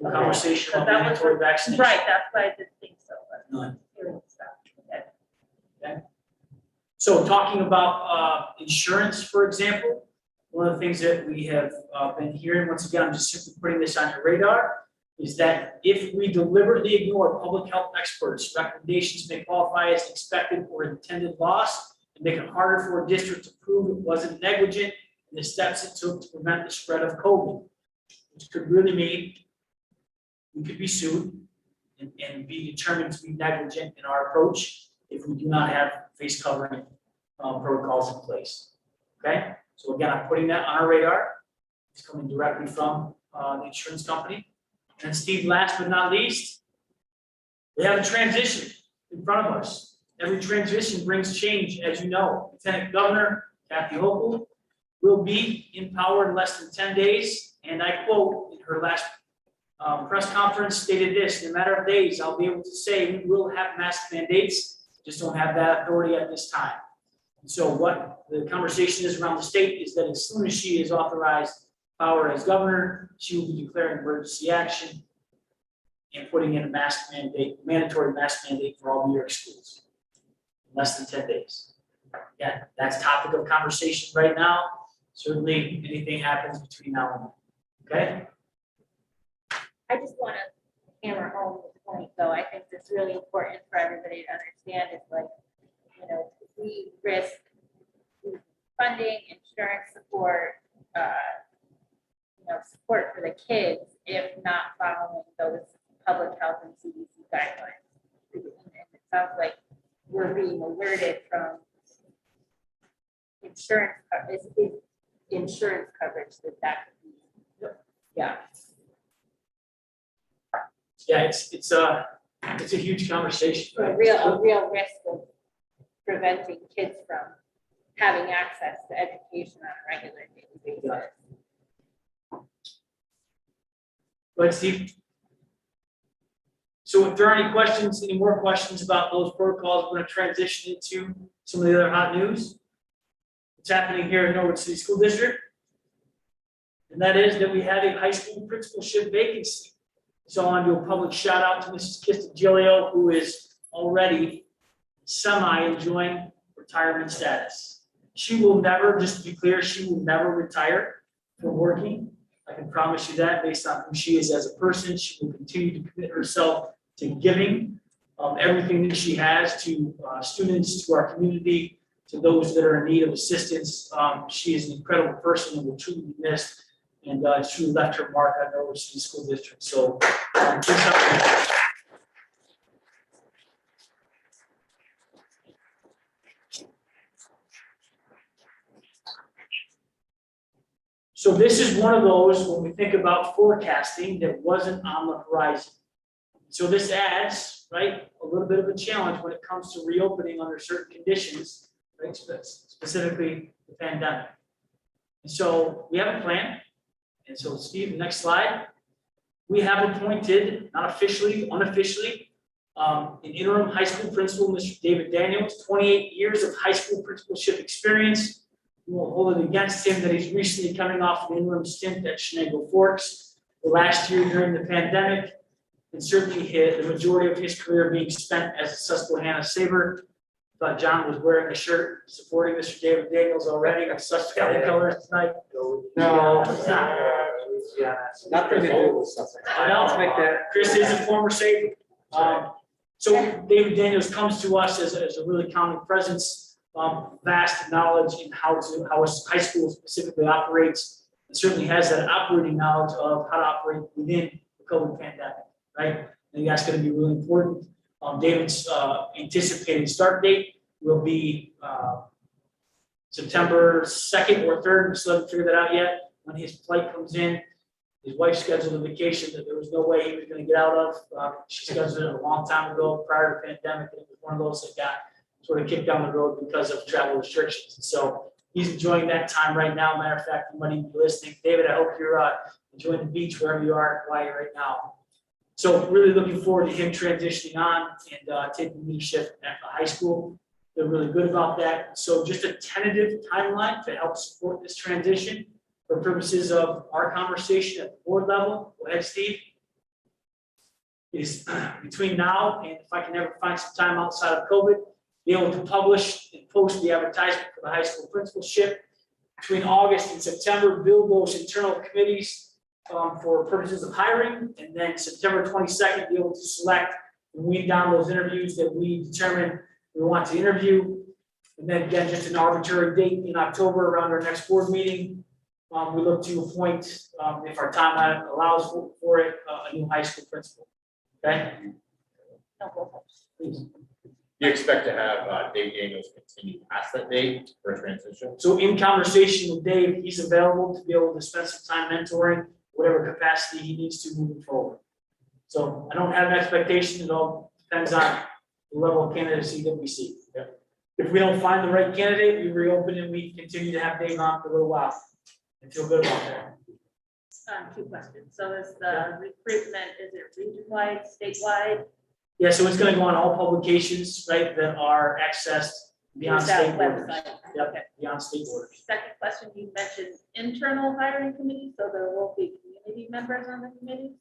Okay. conversation So about that was mandatory vaccination. Right, that's why I didn't think so, but None. hearing stuff. Okay. So talking about insurance, for example, one of the things that we have been hearing, once again, I'm just simply putting this on your radar, is that if we deliberately ignore public health experts' recommendations may qualify as expected or intended loss and make it harder for a district to prove it wasn't negligent in the steps it took to prevent the spread of COVID, which could really mean we could be sued and be determined to be negligent in our approach if we do not have face covering protocols in place. Okay, so again, I'm putting that on our radar. It's coming directly from the insurance company. And Steve, last but not least, we have a transition in front of us. Every transition brings change, as you know. Lieutenant Governor Kathy Hochul will be in power in less than 10 days. And I quote, in her last press conference stated this: in a matter of days, I'll be able to say we will have mask mandates, just don't have that authority at this time. And so what the conversation is around the state is that as soon as she is authorized power as governor, she will be declaring emergency action and putting in a mask mandate, mandatory mask mandate for all New York schools in less than 10 days. Yeah, that's topic of conversation right now. Certainly anything happens between now and then. Okay? I just want to hammer home the point, though. I think it's really important for everybody to understand is like, you know, we risk funding, insurance support, support for the kids if not following those public health and CDC guidelines. And it sounds like we're being alerted from insurance, insurance coverage that could be, yeah. Yeah, it's a huge conversation. A real risk of preventing kids from having access to education on a regular daily basis. Go ahead, Steve. So if there are any more questions about those protocols, we're going to transition into some of the other hot news. What's happening here in Norwich City School District? And that is that we have a high school principalship vacancy. So I want to do a public shout out to Mrs. Kistagilio, who is already semi-enjoying retirement status. She will never, just to be clear, she will never retire from working. I can promise you that based on who she is as a person. She will continue to commit herself to giving everything that she has to students, to our community, to those that are in need of assistance. She is an incredible person and will truly be missed, and truly left her mark on Norwich City School District. So please help me. So this is one of those, when we think about forecasting, that wasn't on the horizon. So this adds, right, a little bit of a challenge when it comes to reopening under certain conditions, right, specifically the pandemic. And so we have a plan. And so Steve, next slide. We have appointed, not officially, unofficially, an interim high school principal, Mr. David Daniels, 28 years of high school principalship experience. We will hold it against him that he's recently coming off an interim stint at Shenango Forks the last year during the pandemic, and certainly the majority of his career being spent as a Susquehanna Sabre. Thought John was wearing a shirt supporting Mr. David Daniels already with Susquehanna colors tonight. No. It's not. Nothing to do with something. I know. Let's make that. Chris is a former Sabre. So David Daniels comes to us as a really common presence. Vast knowledge in how a high school specifically operates, and certainly has that operating knowledge of how to operate within the COVID pandemic, right? I think that's going to be really important. David's anticipated start date will be September 2nd or 3rd. We still haven't figured that out yet. When his flight comes in, his wife scheduled a vacation that there was no way he was going to get out of. She scheduled it a long time ago prior to the pandemic, and it was one of those that got sort of kicked down the road because of travel restrictions. So he's enjoying that time right now. Matter of fact, you might even be listening. David, I hope you're enjoying the beach wherever you are in Hawaii right now. So really looking forward to him transitioning on and taking leadership at the high school. They're really good about that. So just a tentative timeline to help support this transition for purposes of our conversation at the board level. Go ahead, Steve. Is between now and if I can ever find some time outside of COVID, be able to publish and post the advertisement for the high school principalship. Between August and September, build those internal committees for purposes of hiring, and then September 22nd, be able to select and weed down those interviews that we determine we want to interview. And then again, just an arbitrary date in October around our next board meeting. We look to appoint, if our timeline allows for it, a new high school principal. Okay? Please. Do you expect to have Dave Daniels continue past that date for a transition? So in conversation with Dave, he's available to be able to spend some time mentoring, whatever capacity he needs to moving forward. So I don't have an expectation. It all depends on the level of candidacy that we see. Yeah. If we don't find the right candidate, we reopen and we continue to have Dave on for a little while and feel good about that. 2 questions. So is the recruitment, is it region-wide, statewide? Yeah, so it's going to go on all publications, right, that are accessed beyond Is that state borders. website? Yep, Okay. beyond state borders. Second question, you mentioned internal hiring committee, so there will be community members on the committees?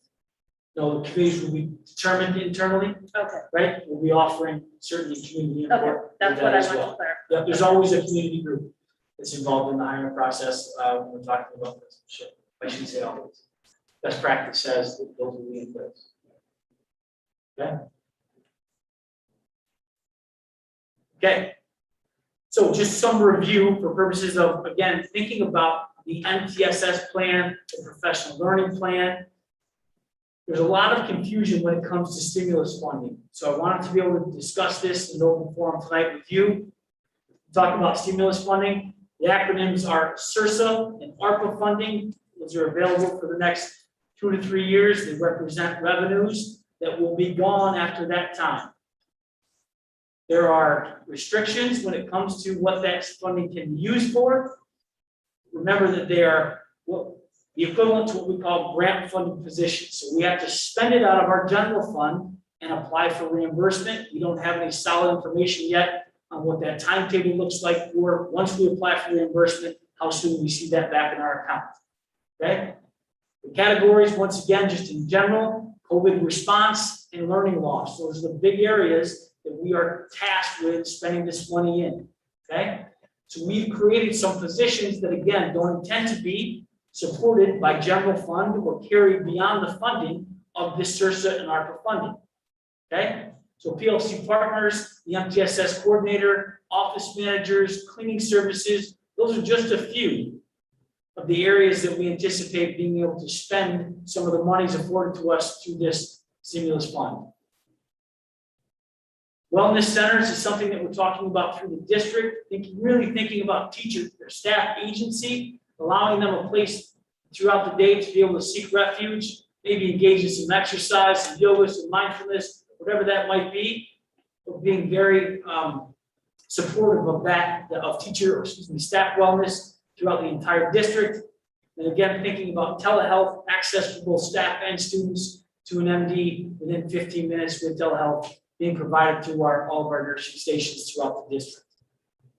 No, the committees will be determined internally, Okay, right? We'll be offering certainly community okay, input. that's with what that I as want well. to clarify. Yep, there's always a community group that's involved in the hiring process when we're talking about this. I shouldn't say always. Best practice says that those will be in place. Okay. Okay. So just some review for purposes of, again, thinking about the MTSS plan, the professional learning plan. There's a lot of confusion when it comes to stimulus funding. So I wanted to be able to discuss this in an open forum tonight with you. Talk about stimulus funding. The acronyms are SRSA and ARPA funding. Those are available for the next 2 to 3 years. They represent revenues that will be gone after that time. There are restrictions when it comes to what that funding can be used for. Remember that they are the equivalent to what we call grant funded positions. So we have to spend it out of our general fund and apply for reimbursement. We don't have any solid information yet on what that timetable looks like for once we apply for reimbursement, how soon we see that back in our account. Okay? The categories, once again, just in general, COVID response and learning loss. Those are the big areas that we are tasked with spending this money in. Okay? So we've created some positions that, again, don't intend to be supported by general fund or carried beyond the funding of this CIRSA and ARPA funding. Okay? So PLC partners, the MTSS coordinator, office managers, cleaning services, those are just a few of the areas that we anticipate being able to spend some of the monies afforded to us through this stimulus fund. Wellness centers is something that we're talking about through the district, really thinking about teachers, their staff agency, allowing them a place throughout the day to be able to seek refuge, maybe engage in some exercise, some yoga, some mindfulness, whatever that might be, but being very supportive of that, of staff wellness throughout the entire district. And again, thinking about telehealth access for both staff and students to an MD within 15 minutes with telehealth being provided to all of our nursing stations throughout the district.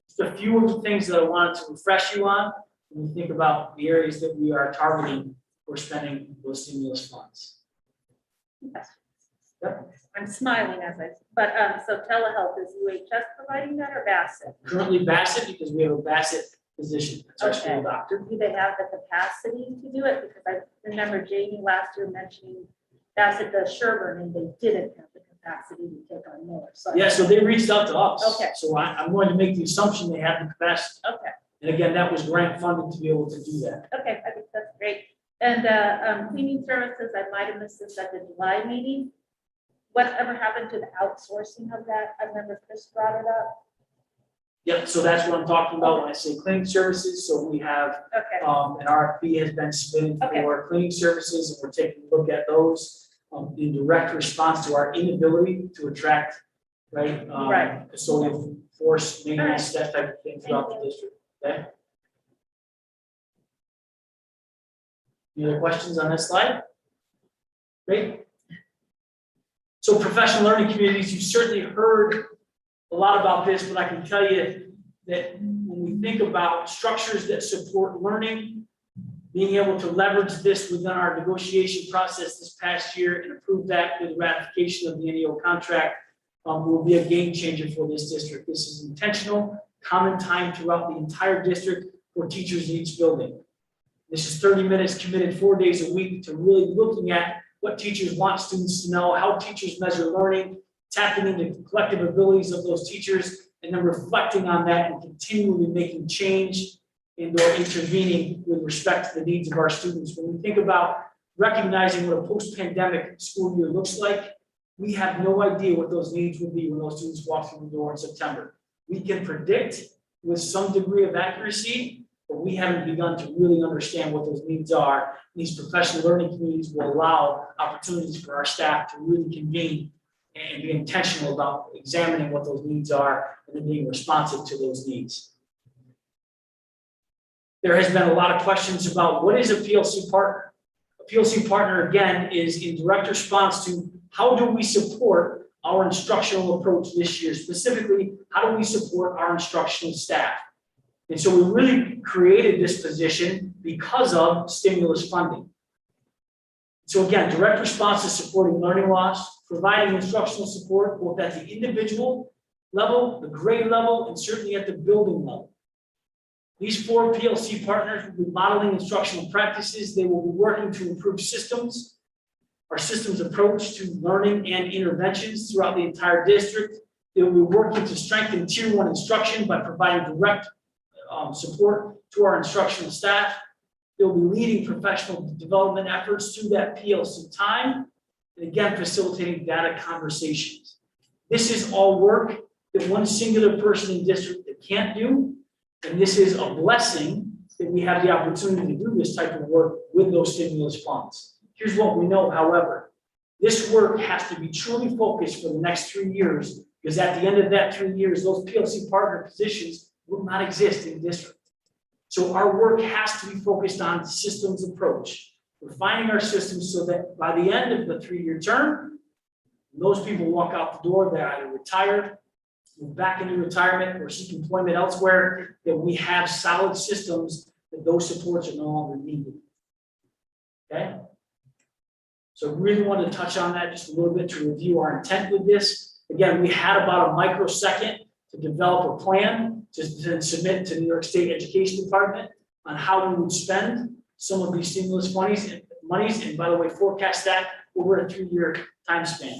Just a few of the things that I wanted to refresh you on when we think about the areas that we are targeting for spending those stimulus funds. Yep. I'm smiling as but so telehealth, is UHS providing that or Bassett? Currently Bassett, because we have a Bassett position, that's our school Okay. doctor. Do they have the capacity to do it? Because I remember Jamie last year mentioning Bassett does Sherburne and they didn't have the capacity to take on more. So Yeah, so they reached out to us. Okay. So I'm going to make the assumption they have the capacity. Okay, And again, that was grant funded to be able to do that. okay, I think that's great. And cleaning services, I might have missed this at the July meeting. Whatever happened to the outsourcing of that? I remember Chris brought it up. Yep, so that's what I'm talking about when I say cleaning services. So we have, Okay, an RFP has been submitted Okay. for cleaning services, and we're taking a look at those in direct response to our inability to attract, right? Right. Custodial force, maintenance, that type of thing throughout the Thank you. district, okay? Any other questions on this slide? Great. So professional learning communities, you've certainly heard a lot about this, but I can tell you that when we think about structures that support learning, being able to leverage this within our negotiation process this past year and approve that with ratification of the NEO contract will be a game changer for this district. This is intentional, common time throughout the entire district for teachers in each building. This is 30 minutes committed 4 days a week to really looking at what teachers want students to know, how teachers measure learning, tapping into the collective abilities of those teachers, and then reflecting on that and continually making change and or intervening with respect to the needs of our students. When we think about recognizing what a post-pandemic school year looks like, we have no idea what those needs will be when those students walk through the door in September. We can predict with some degree of accuracy, but we haven't begun to really understand what those needs are. These professional learning communities will allow opportunities for our staff to really convene and be intentional about examining what those needs are and then being responsive to those needs. There has been a lot of questions about what is a PLC partner? A PLC partner, again, is in direct response to how do we support our instructional approach this year? Specifically, how do we support our instructional staff? And so we really created this position because of stimulus funding. So again, direct response is supporting learning loss, providing instructional support both at the individual level, the grade level, and certainly at the building level. These 4 PLC partners will be modeling instructional practices. They will be working to improve systems, our systems approach to learning and interventions throughout the entire district. They will be working to strengthen Tier 1 instruction by providing direct support to our instructional staff. They'll be leading professional development efforts through that PLC time, and again, facilitating data conversations. This is all work that one singular person in district that can't do, and this is a blessing that we have the opportunity to do this type of work with those stimulus funds. Here's what we know, however, this work has to be truly focused for the next 3 years, because at the end of that 3 years, those PLC partner positions will not exist in district. So our work has to be focused on systems approach, refining our systems so that by the end of the 3-year term, when those people walk out the door, they're either retired, move back into retirement, or seek employment elsewhere, that we have solid systems that those supports are no longer needed. Okay? So really wanted to touch on that just a little bit to review our intent with this. Again, we had about a microsecond to develop a plan to then submit to the New York State Education Department on how we would spend some of these stimulus monies, and by the way, forecast that over a 3-year time span.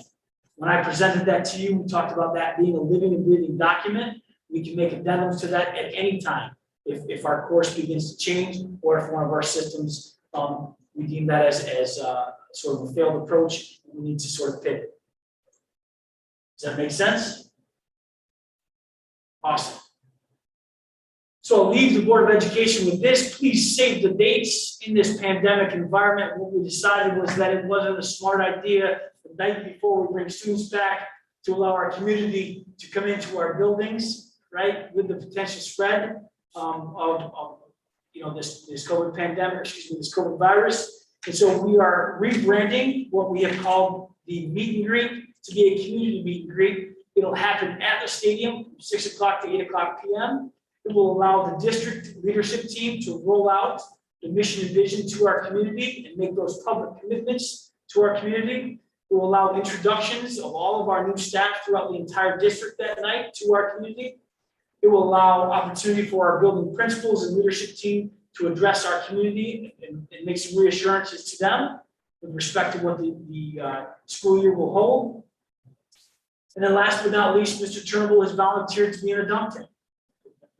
When I presented that to you, we talked about that being a living and breathing document. We can make addendums to that at any time if our course begins to change, or if one of our systems, we deem that as sort of a failed approach, we need to sort of pivot. Does that make sense? Awesome. So I'll leave the Board of Education with this. Please save the dates in this pandemic environment. What we decided was that it wasn't a smart idea the night before we bring students back to allow our community to come into our buildings, right, with the potential spread of this COVID pandemic, this COVID virus. And so we are rebranding what we have called the meet and greet to be a community meet and greet. It'll happen at the stadium from 6 o'clock to 8 o'clock p.m. It will allow the district leadership team to roll out the mission and vision to our community and make those public commitments to our community. It will allow introductions of all of our new staff throughout the entire district that night to our community. It will allow opportunity for our building principals and leadership team to address our community and make some reassurances to them with respect to what the school year will hold. And then last but not least, Mr. Turnbull has volunteered to be in a dunk tank.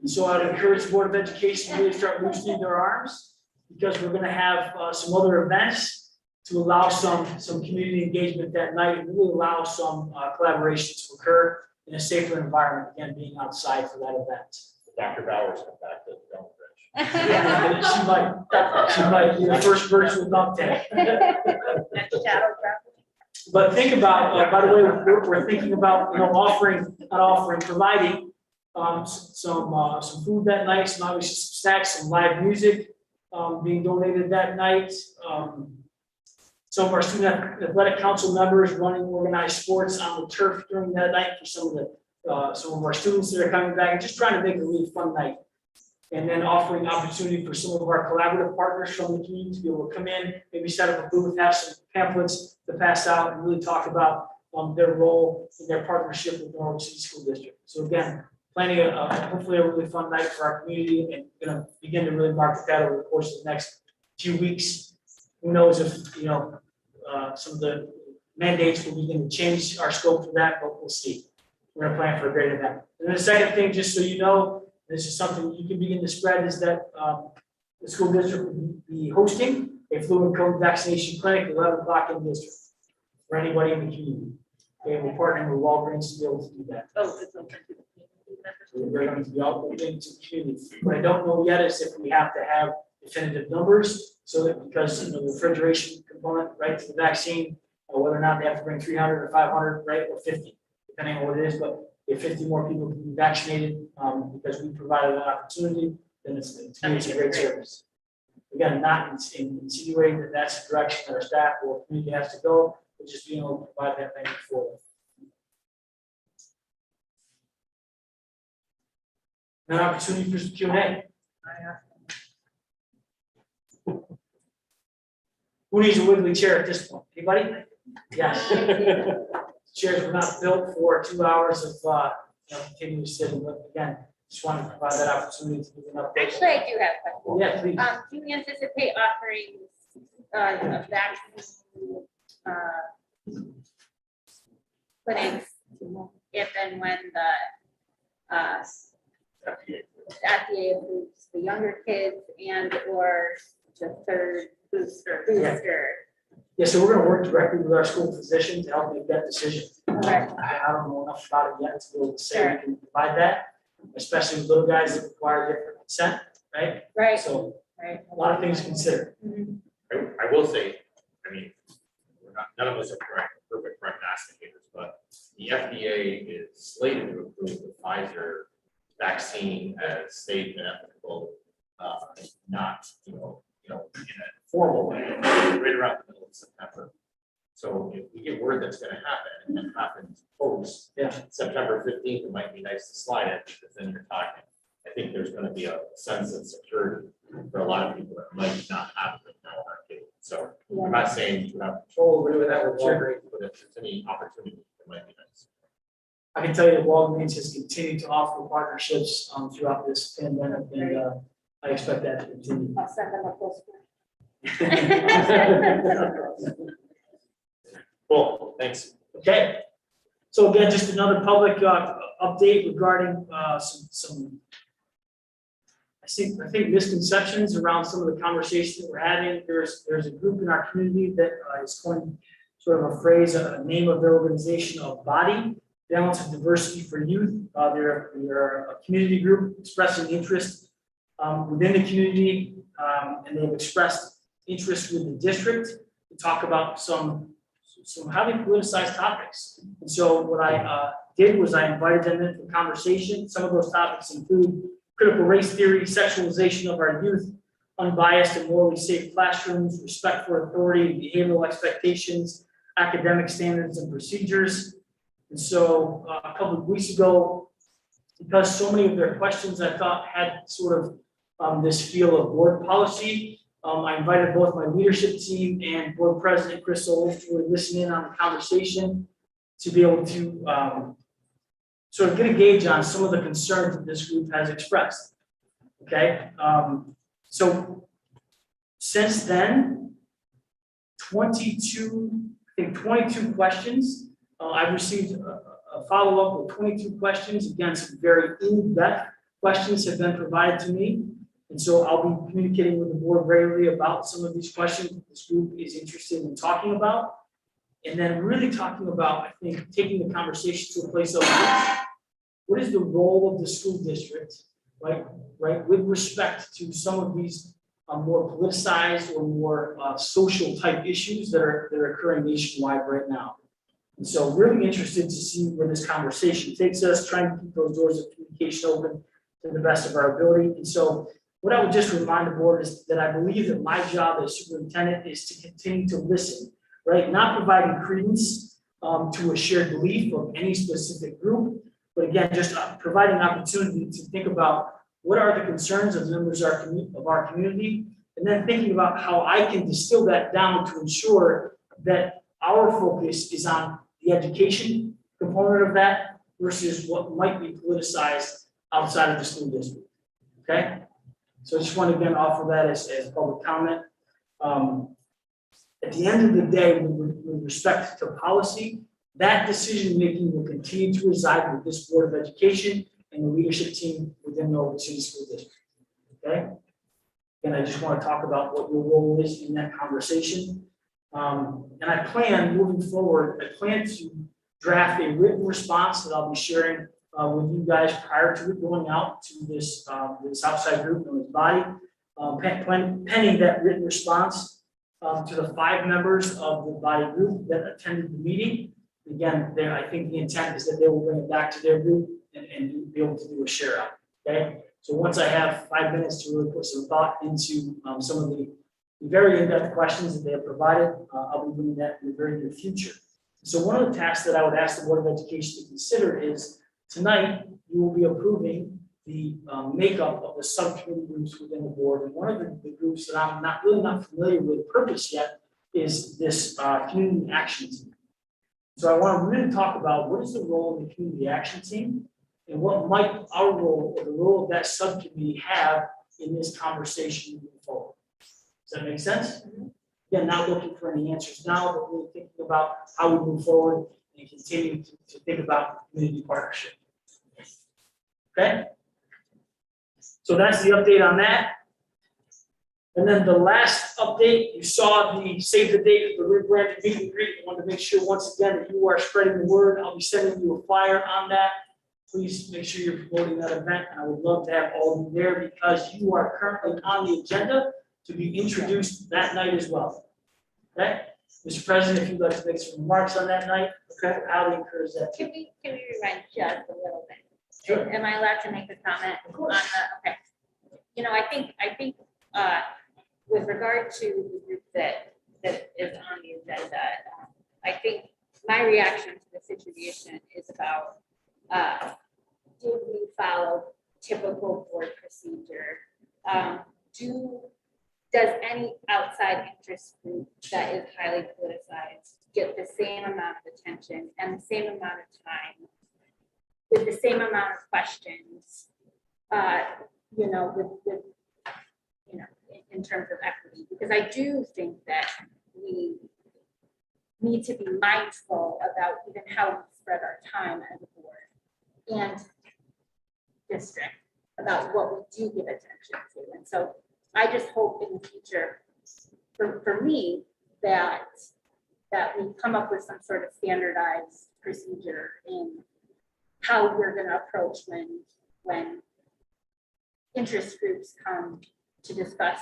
And so I'd encourage the Board of Education to really start loosening their arms, because we're going to have some other events to allow some community engagement that night and really allow some collaboration to occur in a safer environment, again, being outside for that event. Dr. Bowers come back to the dunk bench. She might be the first virtual dunk tank. That's shadow drop. But think about, by the way, we're thinking about, providing some food that night, some obviously some snacks, some live music being donated that night. Some of our student athletic council members running organized sports on the turf during that night for some of our students that are coming back, and just trying to make it a really fun night. And then offering opportunity for some of our collaborative partners from the community to be able to come in, maybe set up a booth, have some pamphlets to pass out, and really talk about their role in their partnership with Norwich City School District. So again, planning hopefully a really fun night for our community, and going to begin to really market that over the course of the next few weeks. Who knows if some of the mandates will begin to change our scope for that, but we'll see. We're going to plan for a great event. And then the second thing, just so you know, this is something you can begin to spread, is that the school district will be hosting a flu and COVID vaccination clinic at 11 o'clock in the district for anybody in the community. Okay, we're partnering with Walgreens to be able to do that. Oh, it's open to the community members. So we're going to be all open to the community. What I don't know yet is if we have to have definitive numbers, so that because the refrigeration component, right, to the vaccine, or whether or not they have to bring 300 or 500, right, or 50, depending on what it is. But if 50 more people can be vaccinated, because we provided an opportunity, then it's a great service. Again, not insinuating that that's the direction that our staff or community has to go, but just being able to provide that thing for them. An opportunity for some Q&A. Who needs a wiggly chair at this point? Anybody? Yes. Chairs were not built for 2 hours of continuous sitting, but again, just wanted to provide that opportunity to give an update. Actually, I do have a question. Yeah, please. Do you anticipate offering a vaccine clinics if and when the FDA approves the younger kids and or the third booster? Yeah, so we're gonna work directly with our school physician to help make that decision. Okay. I don't know enough about it yet to be able to say we can provide that, especially with little guys that require different consent, right? Right. So Right. a lot of things to consider. I will say, I mean, none of us are perfect prognosticators, but the FDA is slated to approve the Pfizer vaccine as safe and ethical, not, in a formal way, right around the middle of September. So if we get word that's gonna happen, and it happens post September 15th, it might be nice to slide it, because then you're talking. I think there's gonna be a sense of security for a lot of people that might not have it now. So I'm not saying you have control over that with Walgreens, but if there's any opportunity, it might be nice. I can tell you that Walgreens has continued to offer partnerships throughout this pandemic, and I expect that to continue. I'll send them a postcard. Cool, thanks. Okay, so again, just another public update regarding some I think misconceptions around some of the conversations that we're having. There's a group in our community that is coined sort of a phrase, a name of their organization of BODY, Balance of Diversity for Youth. They're a community group expressing interest within the community, and they've expressed interest with the district to talk about some highly politicized topics. And so what I did was I invited them into the conversation. Some of those topics include critical race theory, sexualization of our youth, unbiased and morally safe classrooms, respect for authority, behavioral expectations, academic standards and procedures. And so a couple of weeks ago, because so many of their questions I thought had sort of this feel of board policy, I invited both my leadership team and board president Chris Soles to really listen in on the conversation to be able to sort of get a gauge on some of the concerns that this group has expressed. Okay, so since then, 22 questions. I've received a follow-up with 22 questions. Again, some very in-depth questions have been provided to me. And so I'll be communicating with the board regularly about some of these questions that this group is interested in talking about. And then really talking about, I think, taking the conversation to a place of what is the role of the school district, right, with respect to some of these more politicized or more social type issues that are occurring nationwide right now. And so really interested to see where this conversation takes us, trying to keep those doors of communication open to the best of our ability. And so what I would just remind the board is that I believe that my job as superintendent is to continue to listen, right? Not providing credence to a shared belief of any specific group, but again, just providing opportunity to think about what are the concerns of members of our community, and then thinking about how I can distill that down to ensure that our focus is on the education component of that versus what might be politicized outside of the school district. Okay? So I just want to again offer that as public comment. At the end of the day, with respect to policy, that decision-making will continue to reside with this Board of Education and the leadership team within Norwich City School District. Okay? And I just want to talk about what your role is in that conversation. And I plan, moving forward, I plan to draft a written response that I'll be sharing with you guys prior to it going out to this outside group known as BODY. Pending that written response to the 5 members of the BODY group that attended the meeting. Again, I think the intent is that they will bring it back to their group and be able to do a share out. Okay, so once I have 5 minutes to really put some thought into some of the very in-depth questions that they have provided, I'll be doing that in the very near future. So one of the tasks that I would ask the Board of Education to consider is tonight you will be approving the makeup of the subcommittee groups within the board. And one of the groups that I'm not familiar with purpose yet is this community action team. So I want to really talk about what is the role of the community action team and what might our role or the role of that subcommittee have in this conversation moving forward. Does that make sense? Again, not looking for any answers now, but really thinking about how we move forward and continue to think about community partnership. Okay? So that's the update on that. And then the last update, you saw the save the date of the rebranded meet and greet. I wanted to make sure once again that you are spreading the word. I'll be sending you a flyer on that. Please make sure you're promoting that event. And I would love to have all of you there because you are currently on the agenda to be introduced that night as well. Okay? Mr. President, if you'd like to make some remarks on that night, okay, I would encourage that too. Can we rewind just a little bit? Sure. Am I allowed to make a comment on the, okay. You know, I think with regard to the group that is on the agenda, I think my reaction to the situation is about, do we follow typical board procedure? Does any outside interest group that is highly politicized get the same amount of attention and the same amount of time with the same amount of questions, you know, with, you know, in terms of equity, because I do think that we need to be mindful about even how we spread our time as a board and district about what we do give attention to. And so I just hope in the future, for me, that we come up with some sort of standardized procedure in how we're going to approach when interest groups come to discuss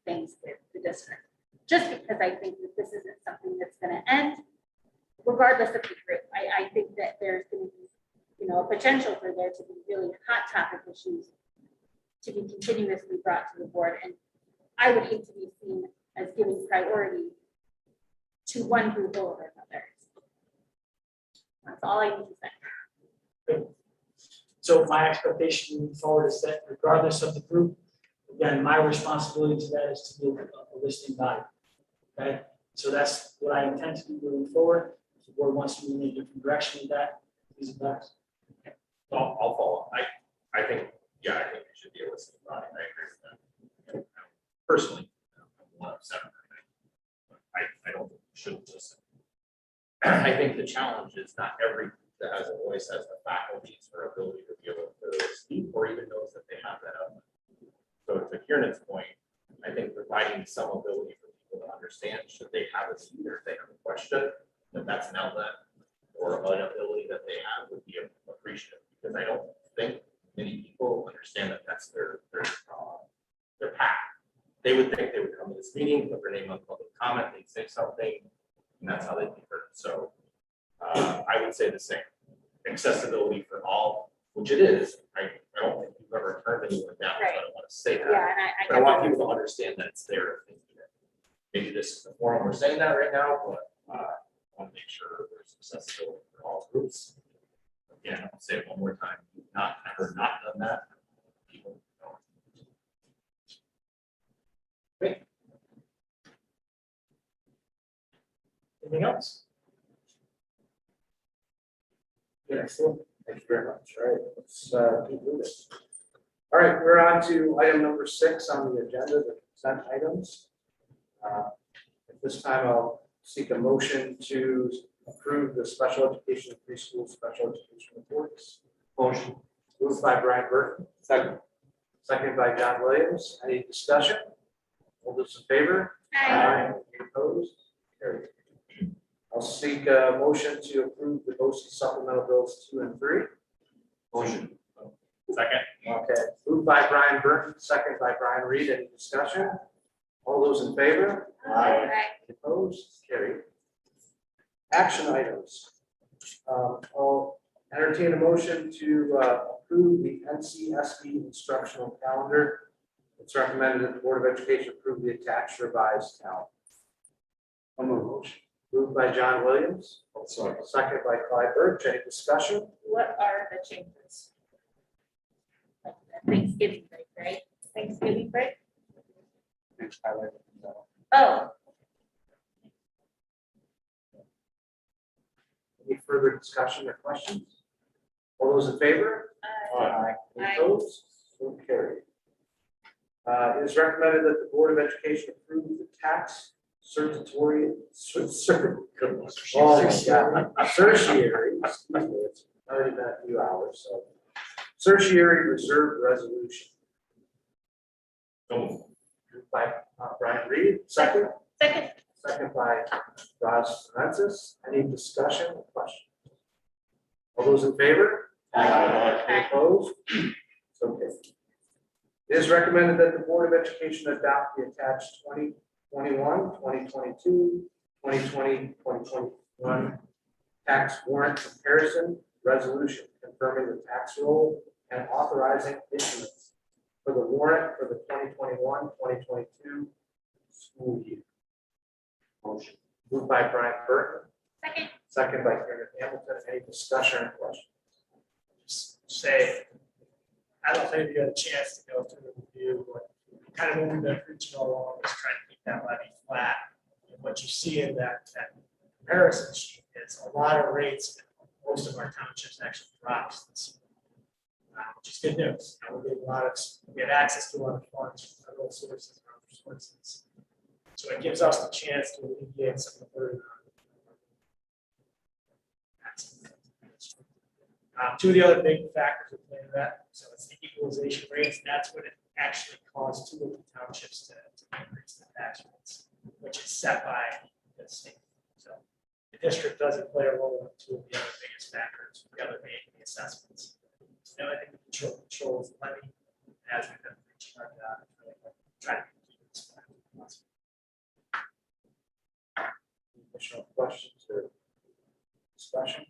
things with the district. Just because I think that this isn't something that's going to end regardless of the group. I think that there's going to be, you know, a potential for there to be really hot topic issues to be continuously brought to the board. And I would hate to be seen as giving priority to one group over another. That's all I need to say. So my expectation moving forward is that regardless of the group, again, my responsibility to that is to be a listing body. Okay, so that's what I intend to do moving forward. If the board wants to move in a different direction with that, please advise. I'll follow. I think we should be a listening body. I agree with that. Personally, I'm one of seven. I don't think we shouldn't listen. I think the challenge is not every group that has a voice has the faculties or ability to be able to speak or even knows that they have that element. So to Kiernan's point, I think providing some ability for people to understand, should they have a need or if they have a question, that's an outlet or an ability that they have would be appreciative, because I don't think many people understand that that's their path. They would think they would come to this meeting, put their name on public comment, they'd say something, and that's how they'd be heard. So I would say the same. Accessibility for all, which it is. I don't think we've ever turned anyone down, so I don't want to say that. Yeah, and But I want people to understand that it's there. Maybe this is the forum we're saying that right now, but I want to make sure there's accessibility for all groups. Again, I'll say it one more time. We've not ever not done that. People don't. Great. Anything else? Excellent. Thank you very much. All right, let's conclude this. All right, we're on to item number 6 on the agenda, the consent items. At this time, I'll seek a motion to approve the special education preschool special education reports. Motion. Moved by Brian Burton. Second. Second by John Williams. Any discussion? All those in favor? Aye. Any opposed? Carried. I'll seek a motion to approve the BOCE supplemental bills 2 and 3. Motion. Second. Okay, moved by Brian Burton, second by Brian Reed. Any discussion? All those in favor? Aye. Opposed? Carried. Action items. I'll entertain a motion to approve the NCSB instructional calendar. It's recommended that the Board of Education approve the attached revised calendar. I'll move motion. Moved by John Williams. Second by Clyde Birch. Any discussion? What are the changes? Like the Thanksgiving break, right? Thanksgiving break? Oh, Any further discussion or questions? All those in favor? Aye. Any opposed? So carried. It is recommended that the Board of Education approve the tax certiorari, certiorari, excuse me, it's already been a few hours, so. Certiorari reserve resolution. Moved by Brian Reed, second. second. Second by Ross Francis. Any discussion or questions? All those in favor? Any opposed? So okay. It is recommended that the Board of Education adopt the attached 2021, 2022, 2020, 2021 tax warrant comparison resolution confirming the tax roll and authorizing issuance for the warrant for the 2021, 2022 school year. Motion. Moved by Brian Burton. Second. Second by Karen Hamilton. Any discussion or questions? Just say, I don't think you got a chance to go through the review, but kind of what we've been preaching all along is trying to keep that levy flat. And what you see in that comparison sheet is a lot of rates most of our townships actually drops this year. Which is good news. We're getting we have access to a lot of funds from federal sources and other sources. So it gives us the chance to alleviate some of the burden. Two of the other big factors that play into that, so it's the equalization rates. That's what it actually caused two of the townships to increase the tax rates, which is set by the state. So the district doesn't play a role in two of the other biggest factors, the other being the assessments. So I think the controls levy as we've been reaching our trying to keep this. Additional questions or discussion?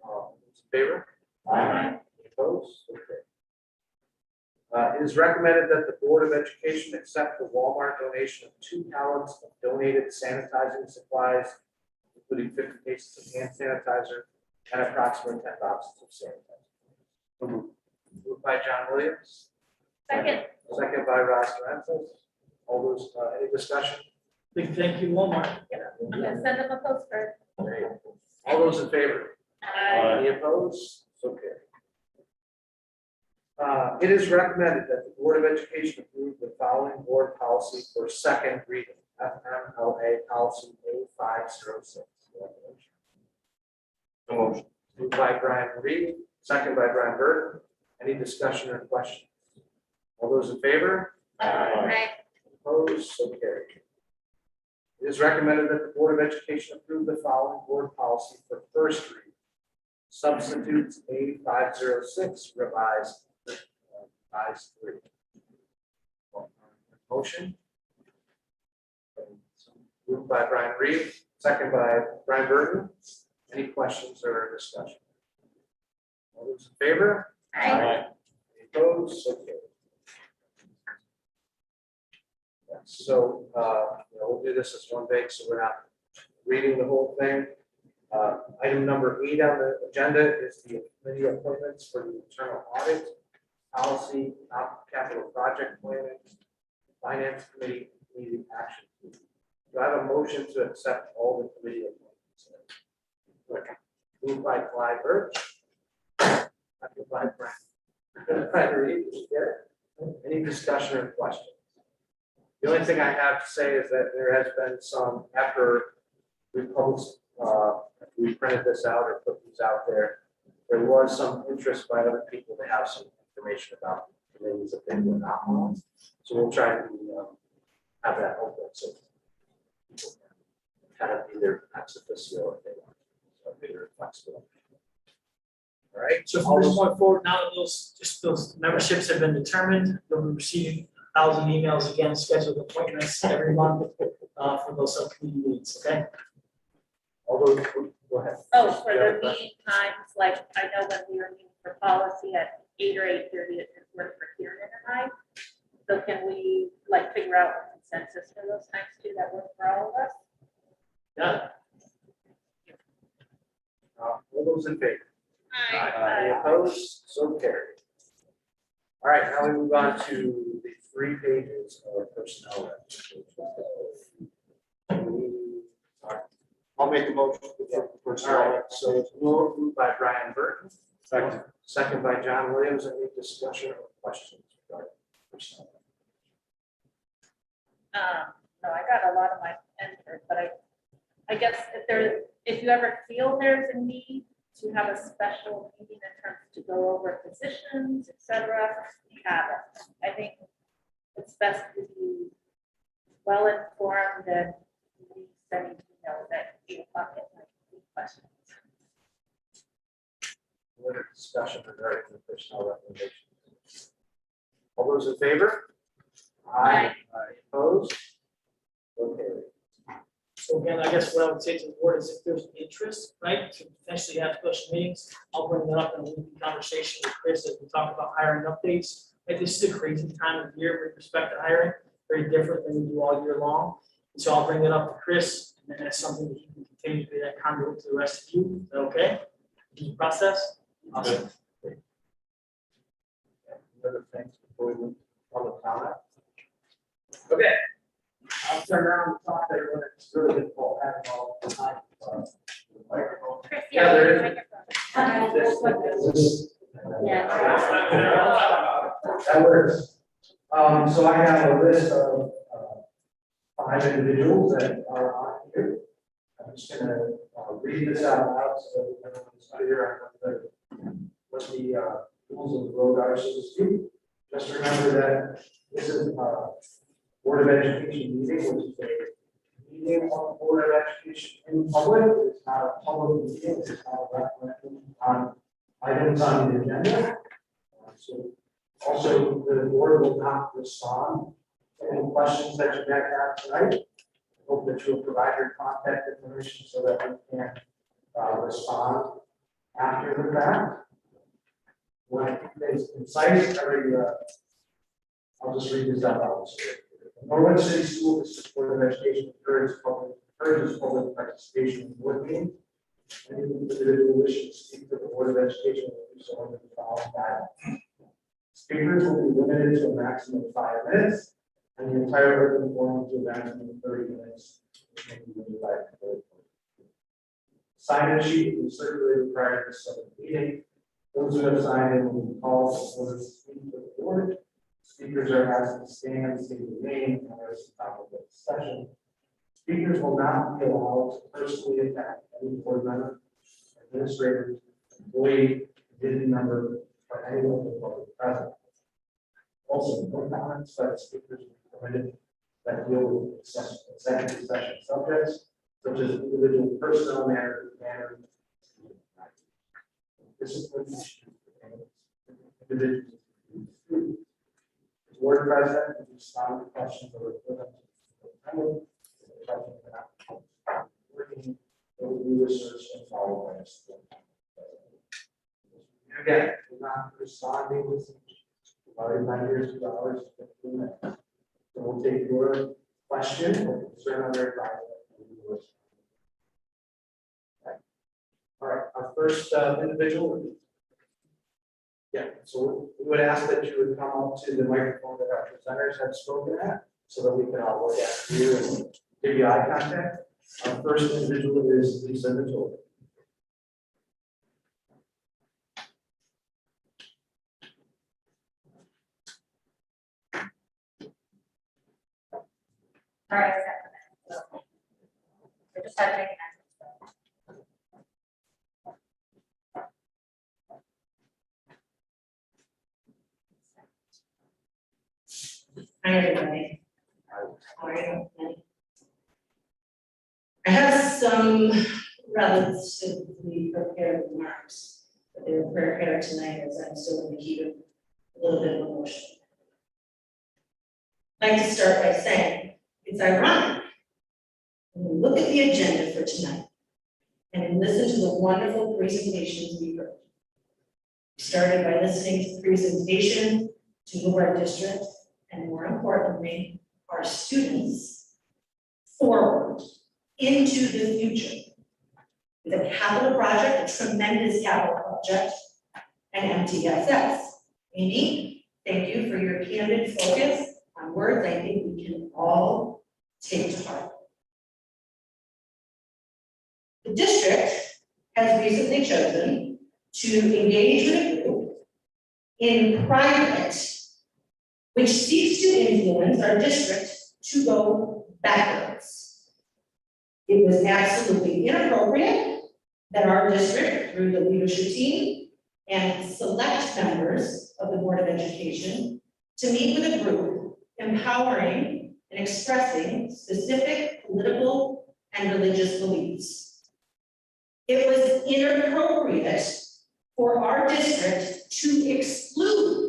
All those in favor? Aye. Any opposed? Okay. It is recommended that the Board of Education accept the Walmart donation of 2 pallets of donated sanitizing supplies, including 50 cases of hand sanitizer and approximately 10 boxes of sanitizer. Moved by John Williams. Second. Second by Ross Lorenzo. All those, any discussion? Big thank you, Walmart. I'm gonna send them a postcard. All those in favor? Any opposed? So carried. It is recommended that the Board of Education approve the following board policy for second reading. FMLA policy A506. Motion. Moved by Brian Reed, second by Brian Burton. Any discussion or questions? All those in favor? Aye. Opposed? So carried. It is recommended that the Board of Education approve the following board policy for first reading. Substitutes A506 revised 3. Motion. Moved by Brian Reed, second by Brian Burton. Any questions or discussion? All those in favor? Aye. Any opposed? So carried. So, we'll do this as one big, so we're not reading the whole thing. Item number 8 on the agenda is the committee appointments for the internal audit, policy, capital project planning, finance committee, community action. Do I have a motion to accept all the committee appointments? Moved by Clyde Birch. Second by Brian Reed. Any discussion or questions? The only thing I have to say is that there has been some, after we published, we printed this out or put these out there, there was some interest by other people to have some information about the committees that they were not on. So we'll try to have that open so people can kind of either ex officio if they want. So they're flexible. All right. So from this point forward, now that those memberships have been determined, you'll be receiving 1,000 emails again, scheduled appointments every month for those subcommittee meetings, okay? Although, go ahead. Oh, for the meeting times, like, I know when we were meeting for policy at 8 or 8:30, it didn't work for Kieran and I. So can we, like, figure out a consensus for those times too, that work for all of us? Yeah. All those in favor? Any Aye. opposed? So carried. All right, now we move on to the 3 pages of personnel records. I'll make the motion for All right, so it's moved by Brian Burton. Second by John Williams. Any discussion or questions regarding personnel? No, I got a lot of my entered, but I guess if you ever feel there's a need to have a special meeting in terms to go over positions, et cetera, have it. I think it's best to be well informed and sending, that 8 o'clock at night, questions. Other discussion regarding the personnel recommendations? All those in favor? Aye. Opposed? Okay. So again, I guess what I would say to the board is if there's interest, right, to potentially have special meetings, I'll bring that up in a weekly conversation with Chris as we talk about hiring updates. Like, this is a crazy time of year with respect to hiring, very different than we do all year long. And so I'll bring it up to Chris, and then that's something that he can continue to be that conduit to the rest of you. Is that okay? The process? Awesome. Other things before we move on the comment? Okay. I'll turn around and talk to everyone. It's really difficult having all the time. Microphone. Chris, Yeah, there is. Yeah. That works. So I have a list of 5 individuals that are on here. I'm just gonna read this out loud so everyone's clear on what the rules of the road are, so to speak. Just remember that this is Board of Education meeting, which is a meeting on the Board of Education in public. It's not a public meeting, it's not a referendum on items on the agenda. So also, the board will not respond to any questions that you might have tonight. I hope that you'll provide your contact information so that we can respond after the fact. When I think it's concise, I'll just read this out loud. The Norwich City School District Board of Education encourages public participation in board meetings. Any individual wishing to speak to the Board of Education will do so under the following guidelines. Speakers will be limited to a maximum of 5 minutes, and the entire open forum to a maximum of 30 minutes. Which may be limited by the board. Sign-in sheet will be circulated prior to the start of the meeting. Those who have signed in will be called to speak to the board. Speakers are asked to stand, state their name, and rest the topic of the session. Speakers will not be allowed to personally attack any board member, administrator, employee, committee member, or anyone in the public present. Also, no comments by the speakers will be permitted that deal with executive session subjects, such as individual personnel matters, discipline issues, individuals. The board president will respond to questions that are put up to the panel. Working, will do research and follow by us. Again, we're not responding with already 9 years, 2 hours, 15 minutes. So we'll take your question or concern on their advisor. All right, our first individual. Yeah, so we would ask that you would come up to the microphone that our presenters have spoken at, so that we can all look at you and give you eye contact. Our first individual is Lisa Mitchell. All right, so we just had to make an Hi, everybody. How are you? I have some relatively prepared remarks, but they were prepared tonight as I'm still going to keep it a little bit emotional. I'd like to start by saying it's ironic when we look at the agenda for tonight and listen to the wonderful presentations we heard. We started by listening to the presentation to move our district and, more importantly, our students forward into the future with a capital project, a tremendous capital project, and MTSS. Amy, thank you for your candid focus on words I think we can all take to heart. The district has recently chosen to engage with a group in private which seeks to influence our district to go backwards. It was absolutely inappropriate that our district, through the leadership team and select members of the Board of Education, to meet with a group empowering and expressing specific political and religious beliefs. It was inappropriate for our district to exclude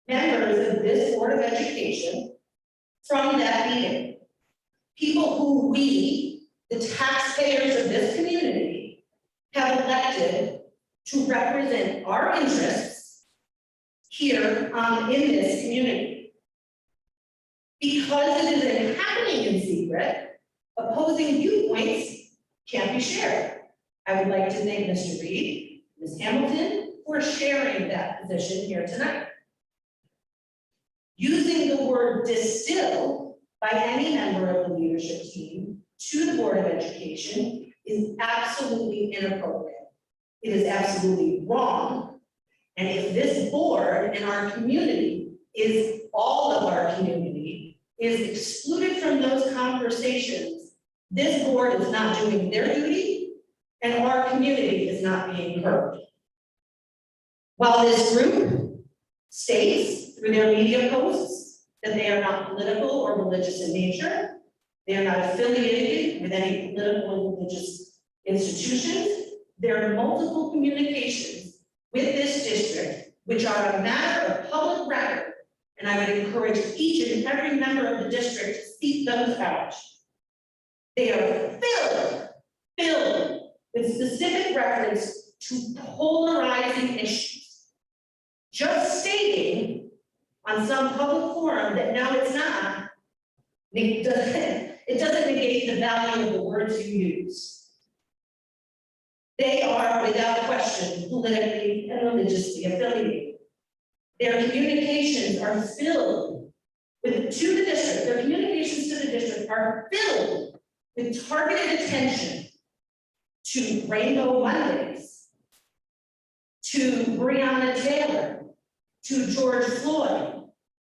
members of this Board of Education from that meeting. People who we, the taxpayers of this community, have elected to represent our interests here in this community. Because it isn't happening in secret, opposing viewpoints can't be shared. I would like to thank Mr. Reed, Ms. Hamilton, for sharing that position here tonight. Using the word distill by any member of the leadership team to the Board of Education is absolutely inappropriate. It is absolutely wrong. And if this board and our community is, all of our community, is excluded from those conversations, this board is not doing their duty and our community is not being heard. While this group states through their media posts that they are not political or religious in nature, they are not affiliated with any political or religious institutions, there are multiple communications with this district which are a matter of public record, and I would encourage each and every member of the district to seek those out. They are filled with specific reference to polarizing issues. Just stating on some public forum that no, it's not, it doesn't negate the value of the words you use. They are without question politically and religiously affiliated. Their communications are filled with, to the district, their communications to the district are filled with targeted attention to Rainbow Mondays, to Breonna Taylor, to George Floyd,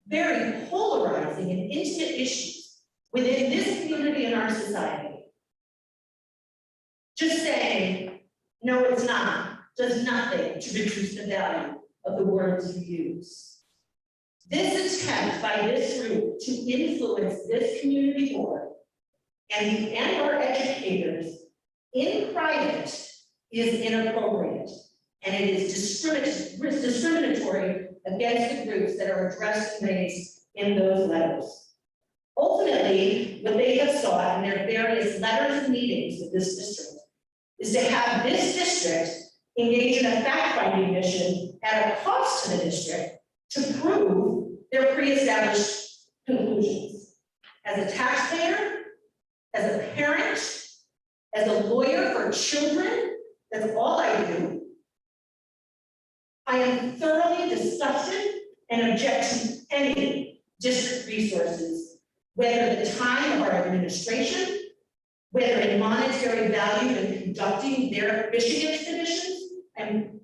very polarizing and intimate issues within this community and our society. Just saying, no, it's not, does nothing to reduce the value of the words you use. This attempt by this group to influence this community board and our educators in private is inappropriate, and it is discriminatory against the groups that are addressed and raised in those letters. Ultimately, what they have sought in their various letters and meetings with this district is to have this district engage in a fact-finding mission at a cost to the district to prove their pre-established conclusions. As a taxpayer, as a parent, as a lawyer for children, that's all I do. I am thoroughly disgusted and object to any district resources, whether the time of our administration, whether in monetary value in conducting their fishing expeditions. I'm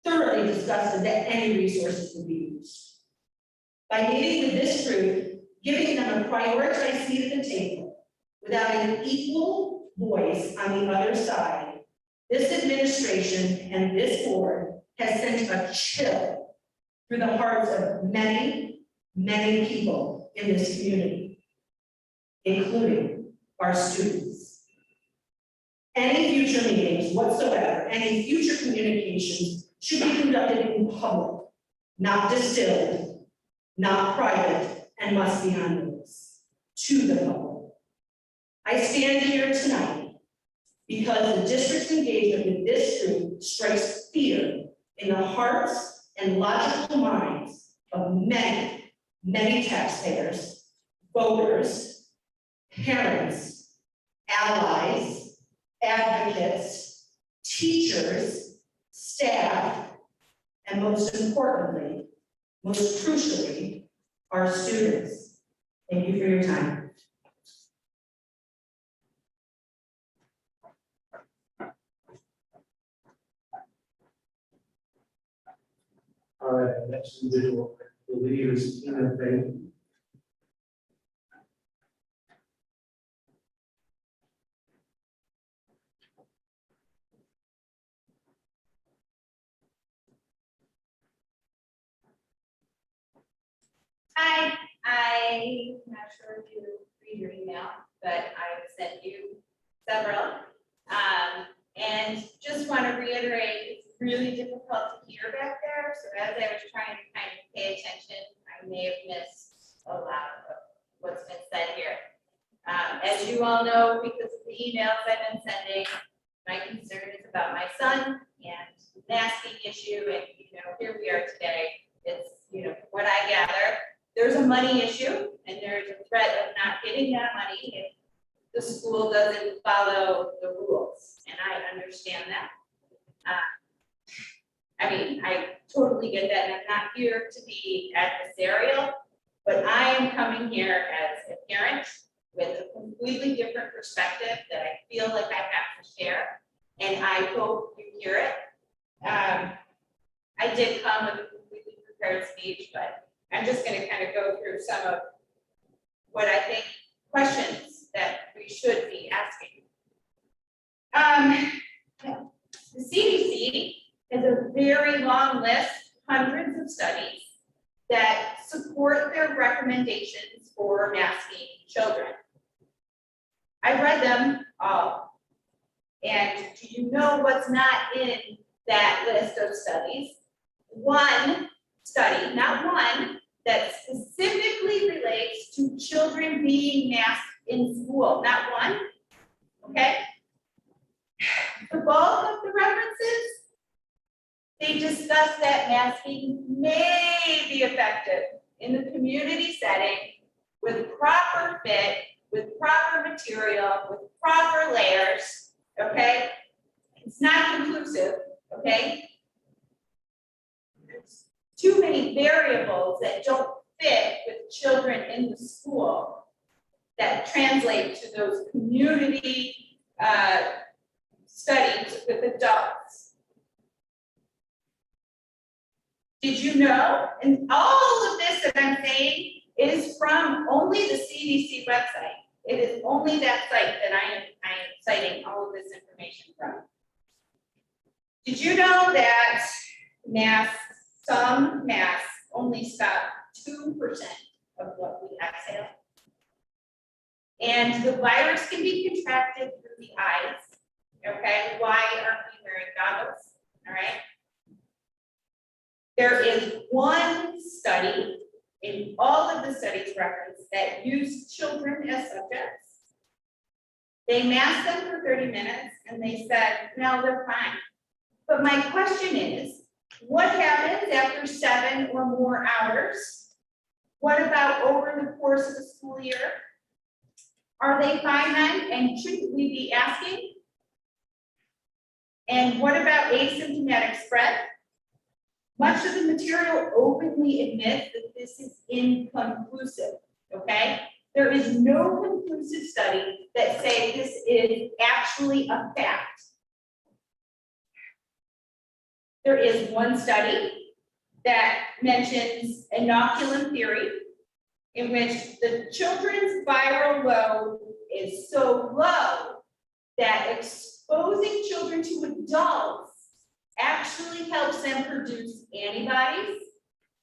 thoroughly disgusted that any resources would be used. By meeting with this group, giving them a prioritized seat at the table, without an equal voice on the other side, this administration and this board has sent a chill through the hearts of many, many people in this community, including our students. Any future meetings whatsoever, any future communications should be conducted in public, not distilled, not private, and must be on notice to the public. I stand here tonight because the district's engagement with this group strikes fear in the hearts and logical minds of many, many taxpayers, voters, parents, allies, advocates, teachers, staff, and most importantly, most crucially, our students. Thank you for your time. All right, next individual, I believe is Tina Fay. Hi, I'm not sure if you read your email, but I sent you several. And just want to reiterate, it's really difficult to hear back there. So as I was trying to kind of pay attention, I may have missed a lot of what's been said here. As you all know, because of the emails I've been sending, my concern is about my son and the masking issue. And, here we are today. It's, what I gather, there's a money issue and there's a threat of not getting that money if the school doesn't follow the rules. And I understand that. I totally get that, and I'm not here to be adversarial, but I am coming here as a parent with a completely different perspective that I feel like I have to share, and I hope you hear it. I did come with a completely prepared speech, but I'm just gonna kind of go through some of what I think questions that we should be asking. The CDC has a very long list, hundreds of studies that support their recommendations for masking children. I read them all. And do you know what's not in that list of studies? One study, not one, that specifically relates to children being masked in school, not one, okay? The bulk of the references, they discuss that masking may be effective in the community setting with proper fit, with proper material, with proper layers, okay? It's not conclusive, okay? There's too many variables that don't fit with children in the school that translate to those community studies with adults. Did you know? And all of this that I'm saying is from only the CDC website. It is only that site that I am citing all of this information from. Did you know that some masks only stop 2% of what we exhale? And the virus can be contracted through the eyes. Okay, why aren't we wearing goggles? All right. There is one study in all of the studies referenced that used children as subjects. They masked them for 30 minutes and they said, no, they're fine. But my question is, what happens after 7 or more hours? What about over the course of the school year? Are they fine then? And shouldn't we be asking? And what about asymptomatic spread? Much of the material openly admits that this is inconclusive, okay? There is no conclusive study that say this is actually a fact. There is one study that mentions inoculum theory, in which the children's viral load is so low that exposing children to adults actually helps them produce antibodies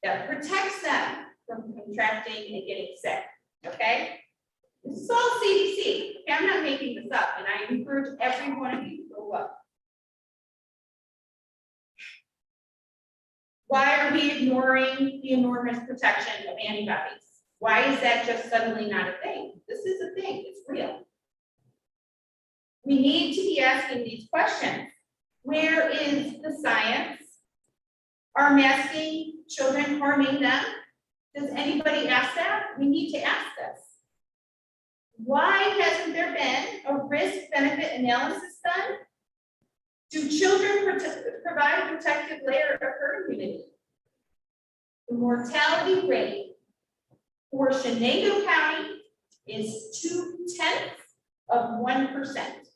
that protects them from contracting and getting sick, okay? This is all CDC, okay? I'm not making this up, and I encourage every one of you to go look. Why are we ignoring the enormous protection of antibodies? Why is that just suddenly not a thing? This is a thing, it's real. We need to be asking these questions. Where is the science? Are masking children harming them? Does anybody ask that? We need to ask this. Why hasn't there been a risk-benefit analysis done? Do children provide a protective layer of herd immunity? The mortality rate for Shenango County is 0.2%.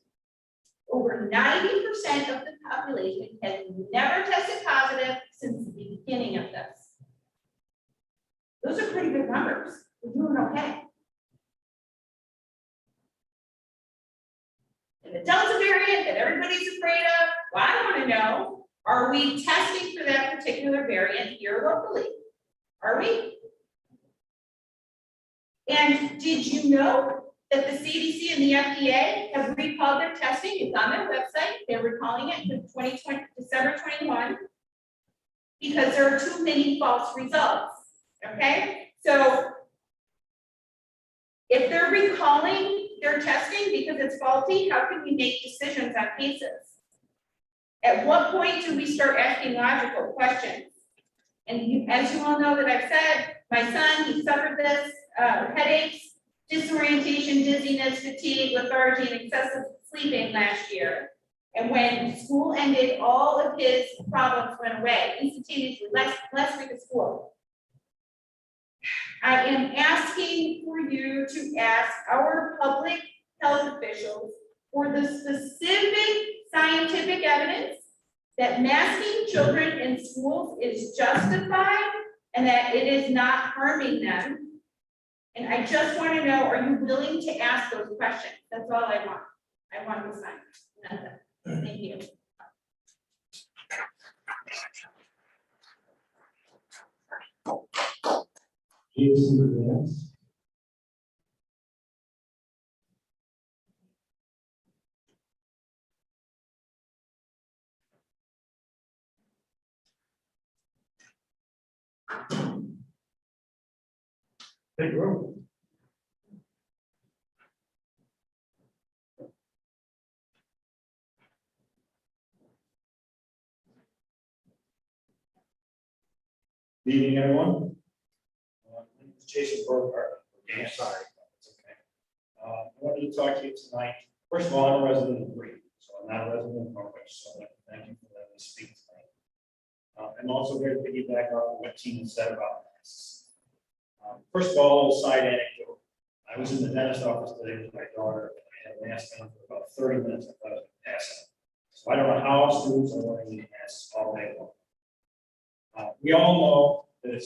Over 90% of the population has never tested positive since the beginning of this. Those are pretty good numbers. We're doing okay. And the Delta variant that everybody's afraid of, well, I want to know, are we testing for that particular variant here locally? Are we? And did you know that the CDC and the FDA have recalled their testing? It's on their website. They're recalling it to December 21, because there are too many false results. Okay, so if they're recalling their testing because it's faulty, how can we make decisions on cases? At what point do we start asking logical questions? And as you all know that I've said, my son, he suffered this, headaches, disorientation, dizziness, fatigue, lethargy, and excessive sleeping last year. And when school ended, all of his problems went away instantaneously, last week of school. I am asking for you to ask our public health officials for the specific scientific evidence that masking children in schools is justified and that it is not harming them. And I just want to know, are you willing to ask those questions? That's all I want. I want the science. That's it. Thank you. Big room. Good evening, everyone. It's Jason Burkhart. I'm sorry, it's okay. I wanted to talk to you tonight. First of all, I'm a resident of Green, so I'm not a resident of Norwich, so I'd like to thank you for letting me speak tonight. I'm also here to piggyback off of what Tina said about masks. First of all, a little side anecdote. I was in the dentist office today with my daughter, and I had a mask on for about 30 minutes. I thought I was passing. So I don't know how students are wearing these masks all day long. We all know that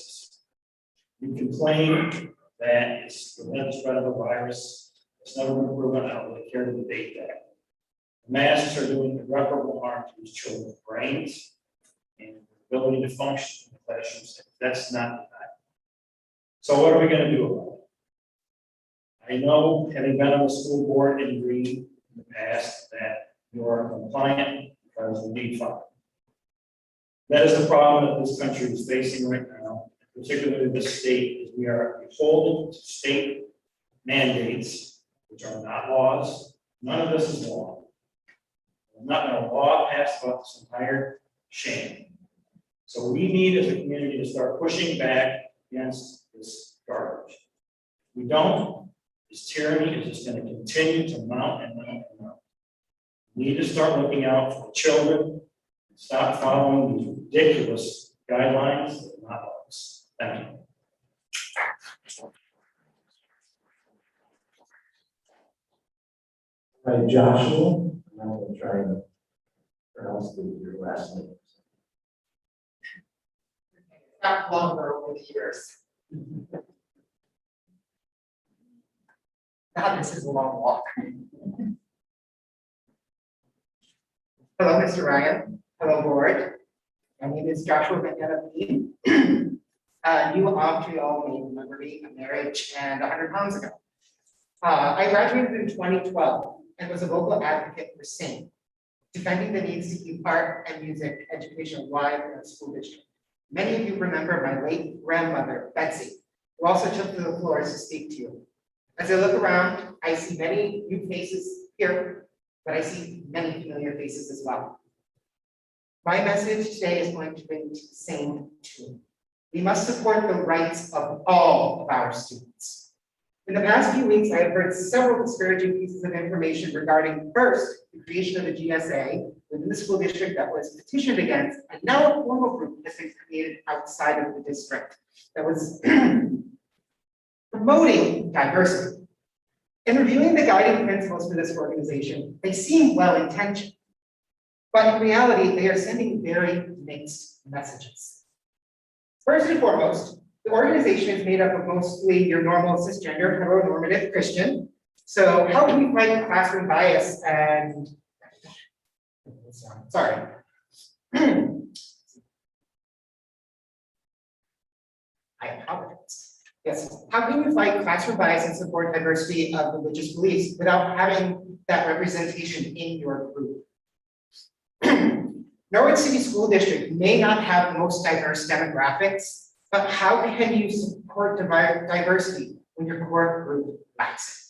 you can claim that it's the prevent the spread of the virus. It's never been proven. I don't really care to debate that. The masks are doing irreparable harm to these children's brains and ability to function in the classrooms. That's not denied. So what are we going to do about it? I know, having been on the school board in Green in the past, that you are compliant because you need funding. That is the problem that this country is facing right now, particularly this state, is we are beholden to state mandates, which are not laws. None of this is law. There's not been a law passed about this entire shame. So we need as a community to start pushing back against this garbage. If we don't, this tyranny is just going to continue to mount and mount and mount. We need to start looking out for the children. Stop following these ridiculous guidelines that are not laws. Thank you. Hi, Joshua, and I'm going to try and pronounce your last name. Got longer over the years. God, this is a long walk. Hello, Mr. Ryan. Hello, board. My name is Joshua Van. You obviously all may remember me, a marriage and 100 pounds ago. I graduated in 2012 and was a vocal advocate for SING, defending the needs to keep art and music education alive in our school district. Many of you remember my late grandmother, Betsy, who also took to the floors to speak to you. As I look around, I see many new faces here, but I see many familiar faces as well. My message today is going to bring to the same tune. We must support the rights of all of our students. In the past few weeks, I have heard several disparaging pieces of information regarding, first, the creation of a GSA within the school district that was petitioned against, and now a formal group has been created outside of the district that was promoting diversity. In reviewing the guiding principles for this organization, they seem well-intentioned, but in reality, they are sending very mixed messages. First and foremost, the organization is made up of mostly your normal cisgender, heteronormative Christian. So how can we fight classroom bias and, sorry. I apologize. Yes, how can you fight classroom bias and support diversity of religious beliefs without having that representation in your group? Norwich City School District may not have the most diverse demographics, but how can you support diversity when your core group lacks it?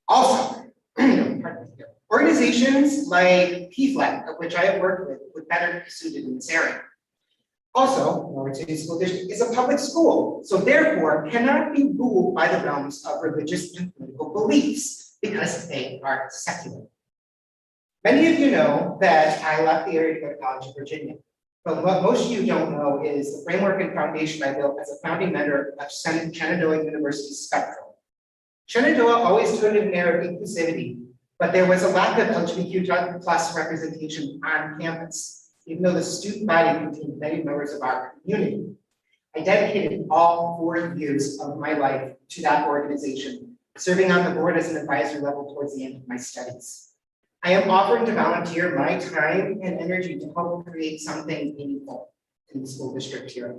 Also, organizations like PFLET, of which I have worked with, would better be suited in this area. Also, Norwich City School District is a public school, so therefore cannot be ruled by the realms of religious and political beliefs because they are secular. Many of you know that I left the area to go to college in Virginia. But what most of you don't know is the framework and foundation I built as a founding member of Shenandoah University Spectrum. Shenandoah always stood in an air of inclusivity, but there was a lack of LGBTQ plus representation on campus, even though the student body contained many members of our community. I dedicated all 4 years of my life to that organization, serving on the board as an advisor level towards the end of my studies. I am offering to volunteer my time and energy to help create something meaningful in the school district here.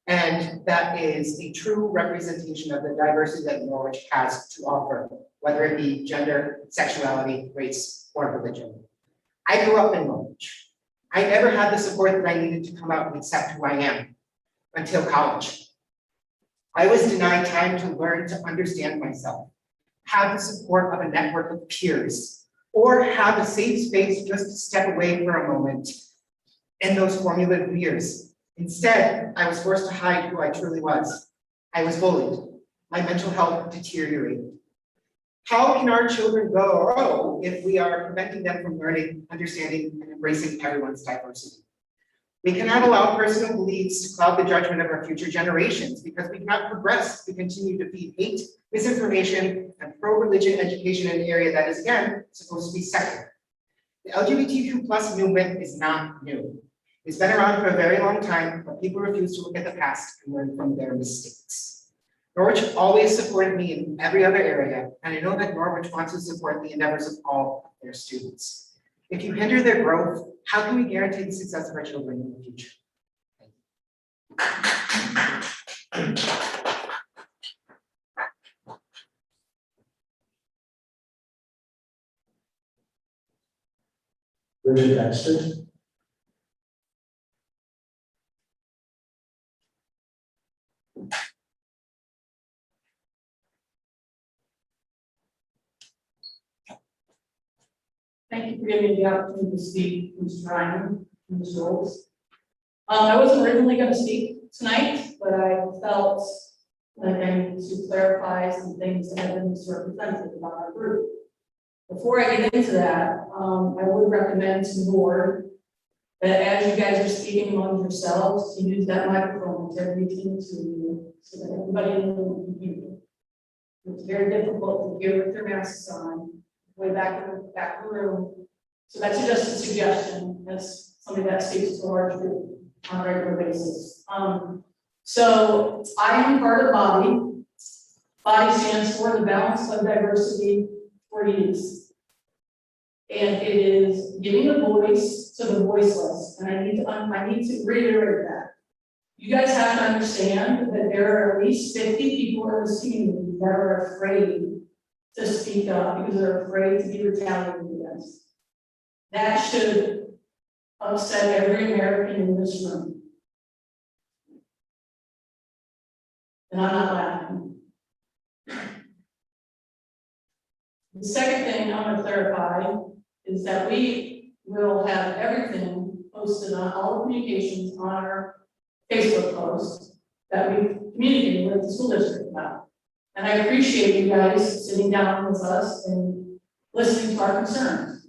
And that is a true representation of the diversity that Norwich has to offer, whether it be gender, sexuality, race, or religion. I grew up in Norwich. I never had the support that I needed to come out and accept who I am until college. I was denied time to learn to understand myself, have the support of a network of peers, or have a safe space just to step away for a moment in those formative years. Instead, I was forced to hide who I truly was. I was bullied. My mental health deteriorated. How can our children grow if we are preventing them from learning, understanding, and embracing everyone's diversity? We cannot allow personal beliefs to cloud the judgment of our future generations because we cannot progress to continue to feed hate, misinformation, and pro-religion education in an area that is, again, supposed to be secular. The LGBTQ plus movement is not new. It's been around for a very long time, but people refuse to look at the past and learn from their mistakes. Norwich always supported me in every other area, and I know that Norwich wants to support the endeavors of all of their students. If you hinder their growth, how can we guarantee the success of our children in the future? Bridget Dexter. Thank you for giving me the opportunity to speak, Mr. Ryan, and Ms. Rolls. I wasn't originally going to speak tonight, but I felt like I needed to clarify some things that have been misrepresented about our group. Before I get into that, I would recommend to the board that as you guys are speaking among yourselves, to use that microphone to everything to you, so that everybody in the room can hear you. It's very difficult to hear with their masks on, way back in the room. So that's just a suggestion as somebody that speaks to a large group on a regular basis. So I am part of BODI. BODI stands for the Balance of Diversity for Youth. And it is giving a voice to the voiceless. And I need to reiterate that. You guys have to understand that there are at least 50 people in this community that are afraid to speak up because they're afraid to be retaliated against. That should upset every American in this room. And I'm not laughing. The second thing I want to clarify is that we will have everything posted on all the communications on our Facebook post that we communicated with the school district about. And I appreciate you guys sitting down with us and listening to our concerns.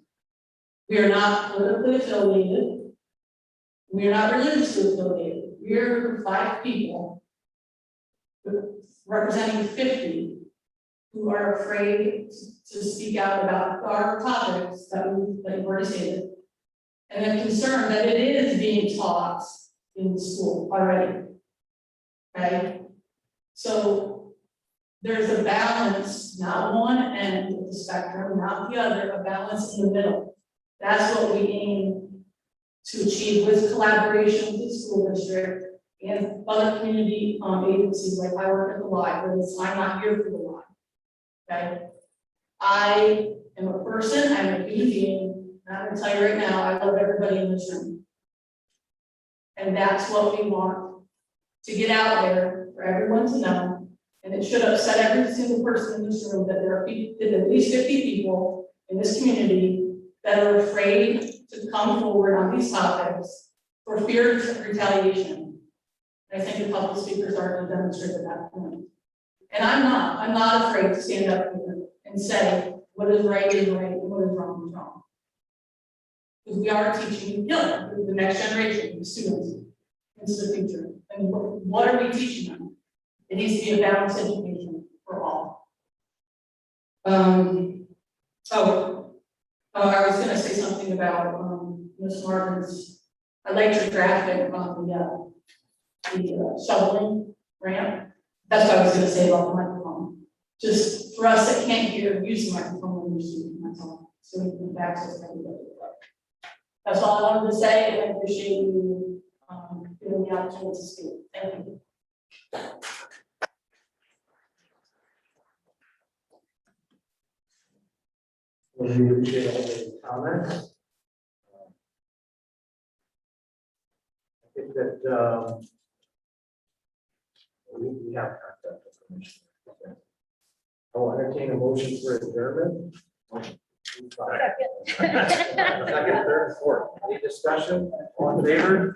We are not politically affiliated. We are not religiously affiliated. We are 5 people representing 50 who are afraid to speak out about our topics that we've already stated. And I'm concerned that it is being taught in school already. Okay? So there's a balance, not one end of the spectrum, not the other, a balance in the middle. That's what we aim to achieve with collaboration with the school district and other community agencies, like I work at the library, I'm not here for the library. Okay? I am a person, I'm a human being, and I'm gonna tell you right now, I love everybody in this room. And that's what we want to get out there for everyone to know. And it should upset every single person in this room that there are at least 50 people in this community that are afraid to come forward on these topics for fear of retaliation. And I think the public speakers are to demonstrate that point. And I'm not afraid to stand up here and say what is right and what is wrong is wrong. Because we are teaching the next generation, the students, into the future. And what are we teaching them? It needs to be a balanced education for all. I was gonna say something about, Ms. Martin's, I liked your graphic on the shoveling ramp. That's what I was gonna say about the microphone. Just for us that can't hear, use the microphone when you're speaking, that's all. So we can access everybody. That's all I wanted to say, and I appreciate you, giving me the opportunity to speak. Thank you. We appreciate all the comments. I think that, we have contact information. Okay. I will entertain a motion for adjournment. Second, third, fourth. Any discussion? All in favor?